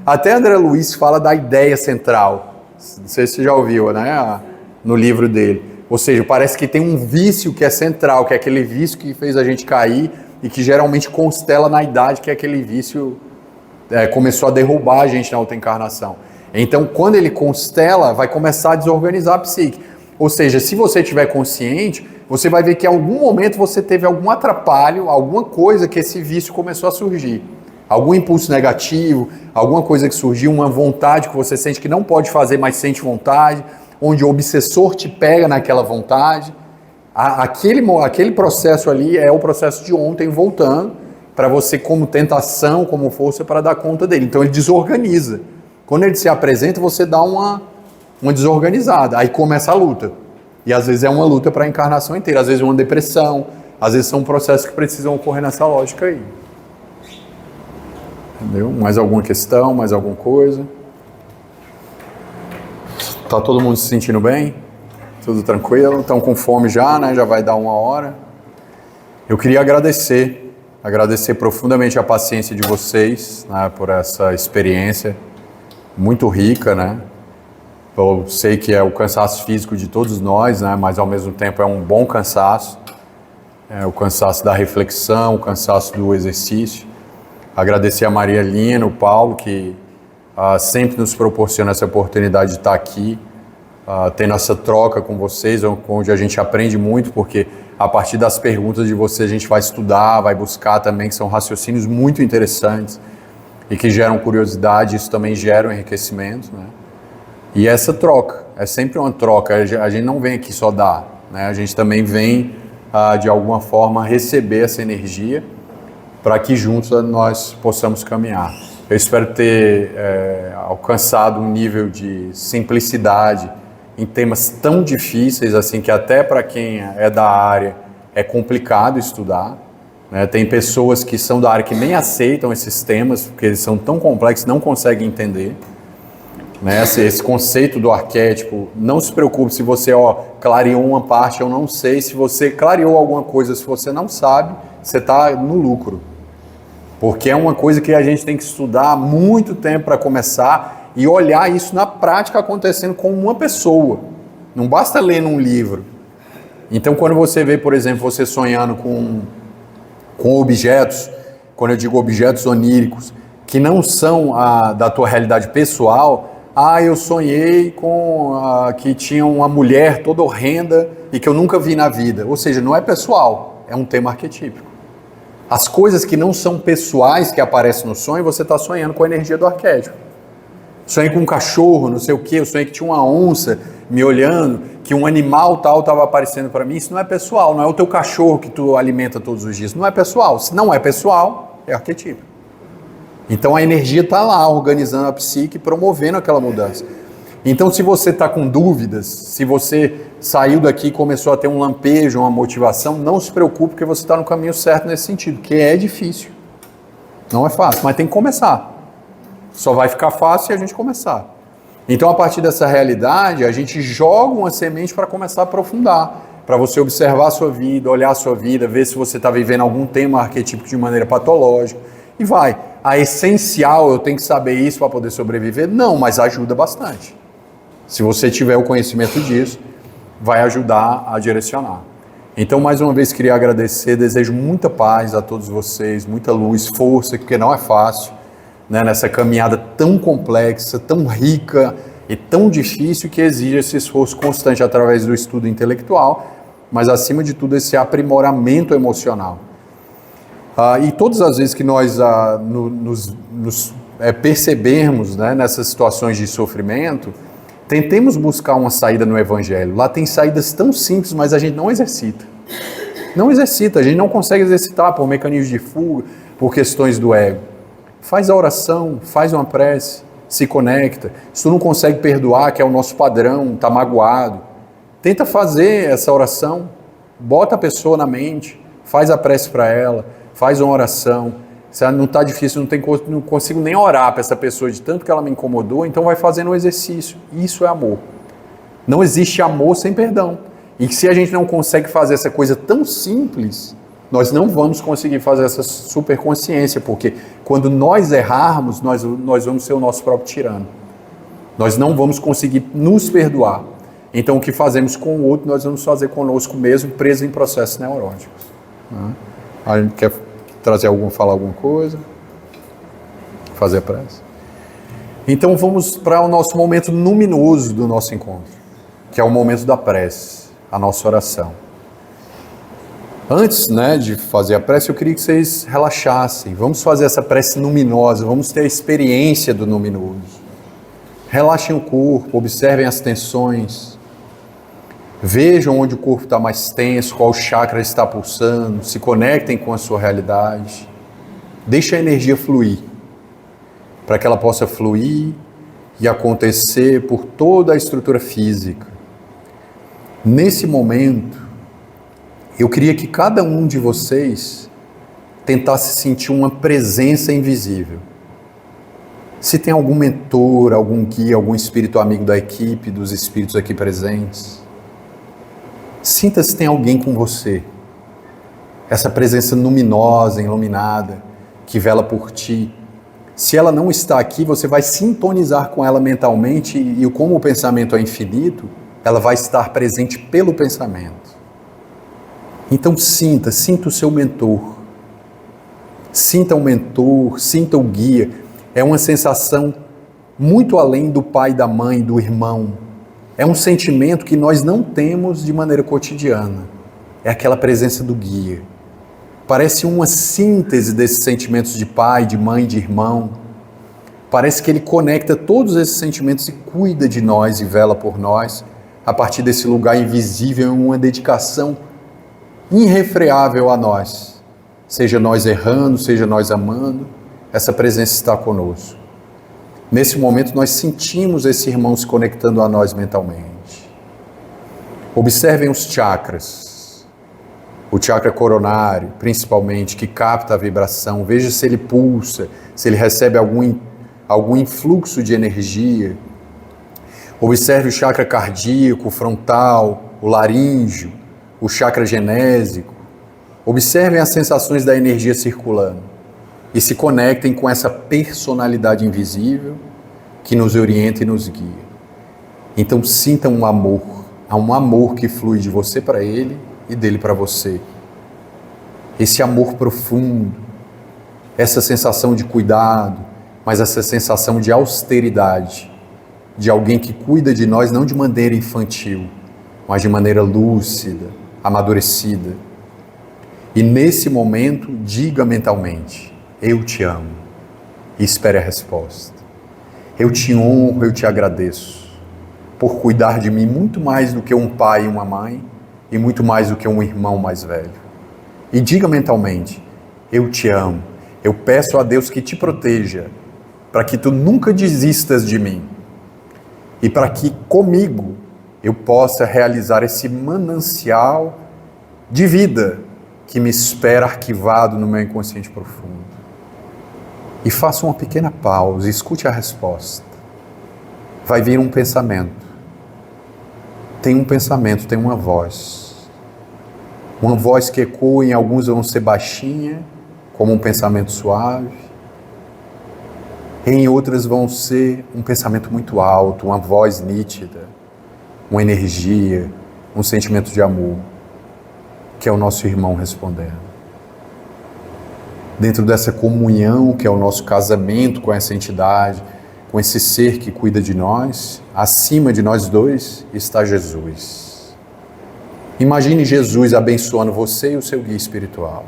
Até André Luiz fala da ideia central. Não sei se você já ouviu, né? No livro dele. Ou seja, parece que tem um vício que é central, que é aquele vício que fez a gente cair e que geralmente constela na idade, que é aquele vício começou a derrubar a gente na outra encarnação. Então, quando ele constela, vai começar a desorganizar a psique. Ou seja, se você estiver consciente, você vai ver que em algum momento você teve algum atrapalho, alguma coisa que esse vício começou a surgir. Algum impulso negativo, alguma coisa que surgiu, uma vontade que você sente que não pode fazer, mas sente vontade, onde o obsessor te pega naquela vontade. Aquele processo ali é o processo de ontem voltando para você como tentação, como força para dar conta dele. Então ele desorganiza. Quando ele se apresenta, você dá uma desorganizada. Aí começa a luta. E às vezes é uma luta para a encarnação inteira. Às vezes é uma depressão. Às vezes são processos que precisam ocorrer nessa lógica aí. Entendeu? Mais alguma questão? Mais alguma coisa? Tá todo mundo se sentindo bem? Tudo tranquilo? Estão com fome já, né? Já vai dar 1h. Eu queria agradecer profundamente a paciência de vocês, né, por essa experiência muito rica, né? Eu sei que é o cansaço físico de todos nós, né? Mas ao mesmo tempo é um bom cansaço. É o cansaço da reflexão, o cansaço do exercício. Agradecer a Maria Lina, o Paulo, que sempre nos proporciona essa oportunidade de estar aqui, tendo essa troca com vocês, onde a gente aprende muito, porque a partir das perguntas de vocês a gente vai estudar, vai buscar também, que são raciocínios muito interessantes e que geram curiosidade, isso também gera um enriquecimento, né? E essa troca, é sempre uma troca, a gente não vem aqui só dar, né? A gente também vem, de alguma forma, receber essa energia para que juntos nós possamos caminhar. Eu espero ter alcançado um nível de simplicidade em temas tão difíceis, assim, que até para quem é da área é complicado estudar, né? Tem pessoas que são da área que nem aceitam esses temas, porque eles são tão complexos, não conseguem entender, né? Esse conceito do arquétipo, não se preocupe se você clareou uma parte, eu não sei, se você clareou alguma coisa, se você não sabe, você está no lucro. Porque é uma coisa que a gente tem que estudar há muito tempo para começar e olhar isso na prática acontecendo com uma pessoa. Não basta ler num livro. Então, quando você vê, por exemplo, você sonhando com objetos, quando eu digo objetos oníricos, que não são da tua realidade pessoal, eu sonhei que tinha uma mulher toda horrenda e que eu nunca vi na vida. Ou seja, não é pessoal, é um tema arquetípico. As coisas que não são pessoais que aparecem no sonho, você está sonhando com a energia do arquétipo. Sonhei com um cachorro, não sei o quê, eu sonhei que tinha uma onça me olhando, que um animal tal estava aparecendo para mim. Isso não é pessoal, não é o teu cachorro que tu alimenta todos os dias. Não é pessoal. Se não é pessoal, é arquetípico. Então a energia está lá organizando a psique, promovendo aquela mudança. Então se você está com dúvidas, se você saiu daqui e começou a ter um lampejo, uma motivação, não se preocupe, porque você está no caminho certo nesse sentido, que é difícil. Não é fácil, mas tem que começar. Só vai ficar fácil se a gente começar. Então a partir dessa realidade, a gente joga uma semente para começar a aprofundar, para você observar a sua vida, olhar a sua vida, ver se você está vivendo algum tema arquetípico de maneira patológica, e vai. A essencial, eu tenho que saber isso para poder sobreviver? Não, mas ajuda bastante. Se você tiver o conhecimento disso, vai ajudar a direcionar. Então, mais uma vez, queria agradecer, desejo muita paz a todos vocês, muita luz, força, porque não é fácil, né, nessa caminhada tão complexa, tão rica e tão difícil que exige esse esforço constante através do estudo intelectual, mas acima de tudo esse aprimoramento emocional. E todas as vezes que nós nos percebermos, né, nessas situações de sofrimento, tentemos buscar uma saída no Evangelho. Lá tem saídas tão simples, mas a gente não exercita. Não exercita, a gente não consegue exercitar por mecanismos de fuga, por questões do ego. Faz a oração, faz uma prece, se conecta. Se tu não consegue perdoar, que é o nosso padrão, está magoado, tenta fazer essa oração, bota a pessoa na mente, faz a prece para ela, faz uma oração. Se não está difícil, não consigo nem orar para essa pessoa de tanto que ela me incomodou, então vai fazendo um exercício. Isso é amor. Não existe amor sem perdão. E se a gente não consegue fazer essa coisa tão simples, nós não vamos conseguir fazer essa superconsciência, porque quando nós errarmos, nós vamos ser o nosso próprio tirano. Nós não vamos conseguir nos perdoar. Então o que fazemos com o outro, nós vamos fazer conosco mesmo, preso em processos neuróticos. A gente quer falar alguma coisa? Fazer a prece? Então vamos para o nosso momento luminoso do nosso encontro, que é o momento da prece, a nossa oração. Antes, de fazer a prece, eu queria que vocês relaxassem. Vamos fazer essa prece luminosa, vamos ter a experiência do luminoso. Relaxem o corpo, observem as tensões. Vejam onde o corpo está mais tenso, qual chakra está pulsando, se conectem com a sua realidade. Deixe a energia fluir, para que ela possa fluir e acontecer por toda a estrutura física. Nesse momento, eu queria que cada um de vocês tentasse sentir uma presença invisível. Se tem algum mentor, algum guia, algum espírito amigo da equipe, dos espíritos aqui presentes, sinta se tem alguém com você. Essa presença luminosa, iluminada, que vela por ti. Se ela não está aqui, você vai sintonizar com ela mentalmente e como o pensamento é infinito, ela vai estar presente pelo pensamento. Então sinta o seu mentor. Sinta o mentor, sinta o guia. É uma sensação muito além do pai, da mãe, do irmão. É um sentimento que nós não temos de maneira cotidiana. É aquela presença do guia. Parece uma síntese desses sentimentos de pai, de mãe, de irmão. Parece que ele conecta todos esses sentimentos e cuida de nós e vela por nós a partir desse lugar invisível, uma dedicação irrefreável a nós. Seja nós errando, seja nós amando, essa presença está conosco. Nesse momento nós sentimos esse irmão se conectando a nós mentalmente. Observem os chakras. O chakra coronário, principalmente, que capta a vibração. Veja se ele pulsa, se ele recebe algum influxo de energia. Observe o chakra cardíaco, o frontal, o laríngeo, o chakra genésico. Observem as sensações da energia circulando e se conectem com essa personalidade invisível que nos orienta e nos guia. Então sintam um amor, há um amor que flui de você para ele e dele para você. Esse amor profundo, essa sensação de cuidado, mas essa sensação de austeridade, de alguém que cuida de nós não de maneira infantil, mas de maneira lúcida, amadurecida. E nesse momento, diga mentalmente: eu te amo, e espere a resposta. Eu te honro, eu te agradeço por cuidar de mim muito mais do que um pai e uma mãe, e muito mais do que um irmão mais velho. E diga mentalmente: eu te amo, Eu peço a Deus que te proteja, para que tu nunca desistas de mim e para que comigo eu possa realizar esse manancial de vida que me espera arquivado no meu inconsciente profundo. E faça uma pequena pausa, escute a resposta. Vai vir um pensamento. Tem um pensamento, tem uma voz. Uma voz que ecoa, em alguns vão ser baixinha, como um pensamento suave. Em outras vão ser um pensamento muito alto, uma voz nítida, uma energia, um sentimento de amor, que é o nosso irmão respondendo. Dentro dessa comunhão, que é o nosso casamento com essa entidade, com esse ser que cuida de nós, acima de nós dois está Jesus. Imagine Jesus abençoando você e o seu guia espiritual.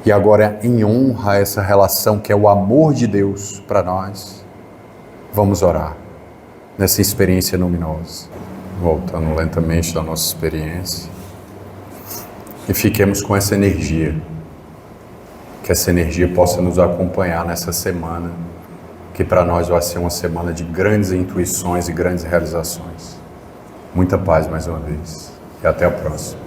E agora, em honra a essa relação que é o amor de Deus para nós, vamos orar nessa experiência luminosa. Voltando lentamente da nossa experiência. E fiquemos com essa energia. Que essa energia possa nos acompanhar nessa semana, que para nós vai ser uma semana de grandes intuições e grandes realizações. Muita paz mais uma vez. E até a próxima.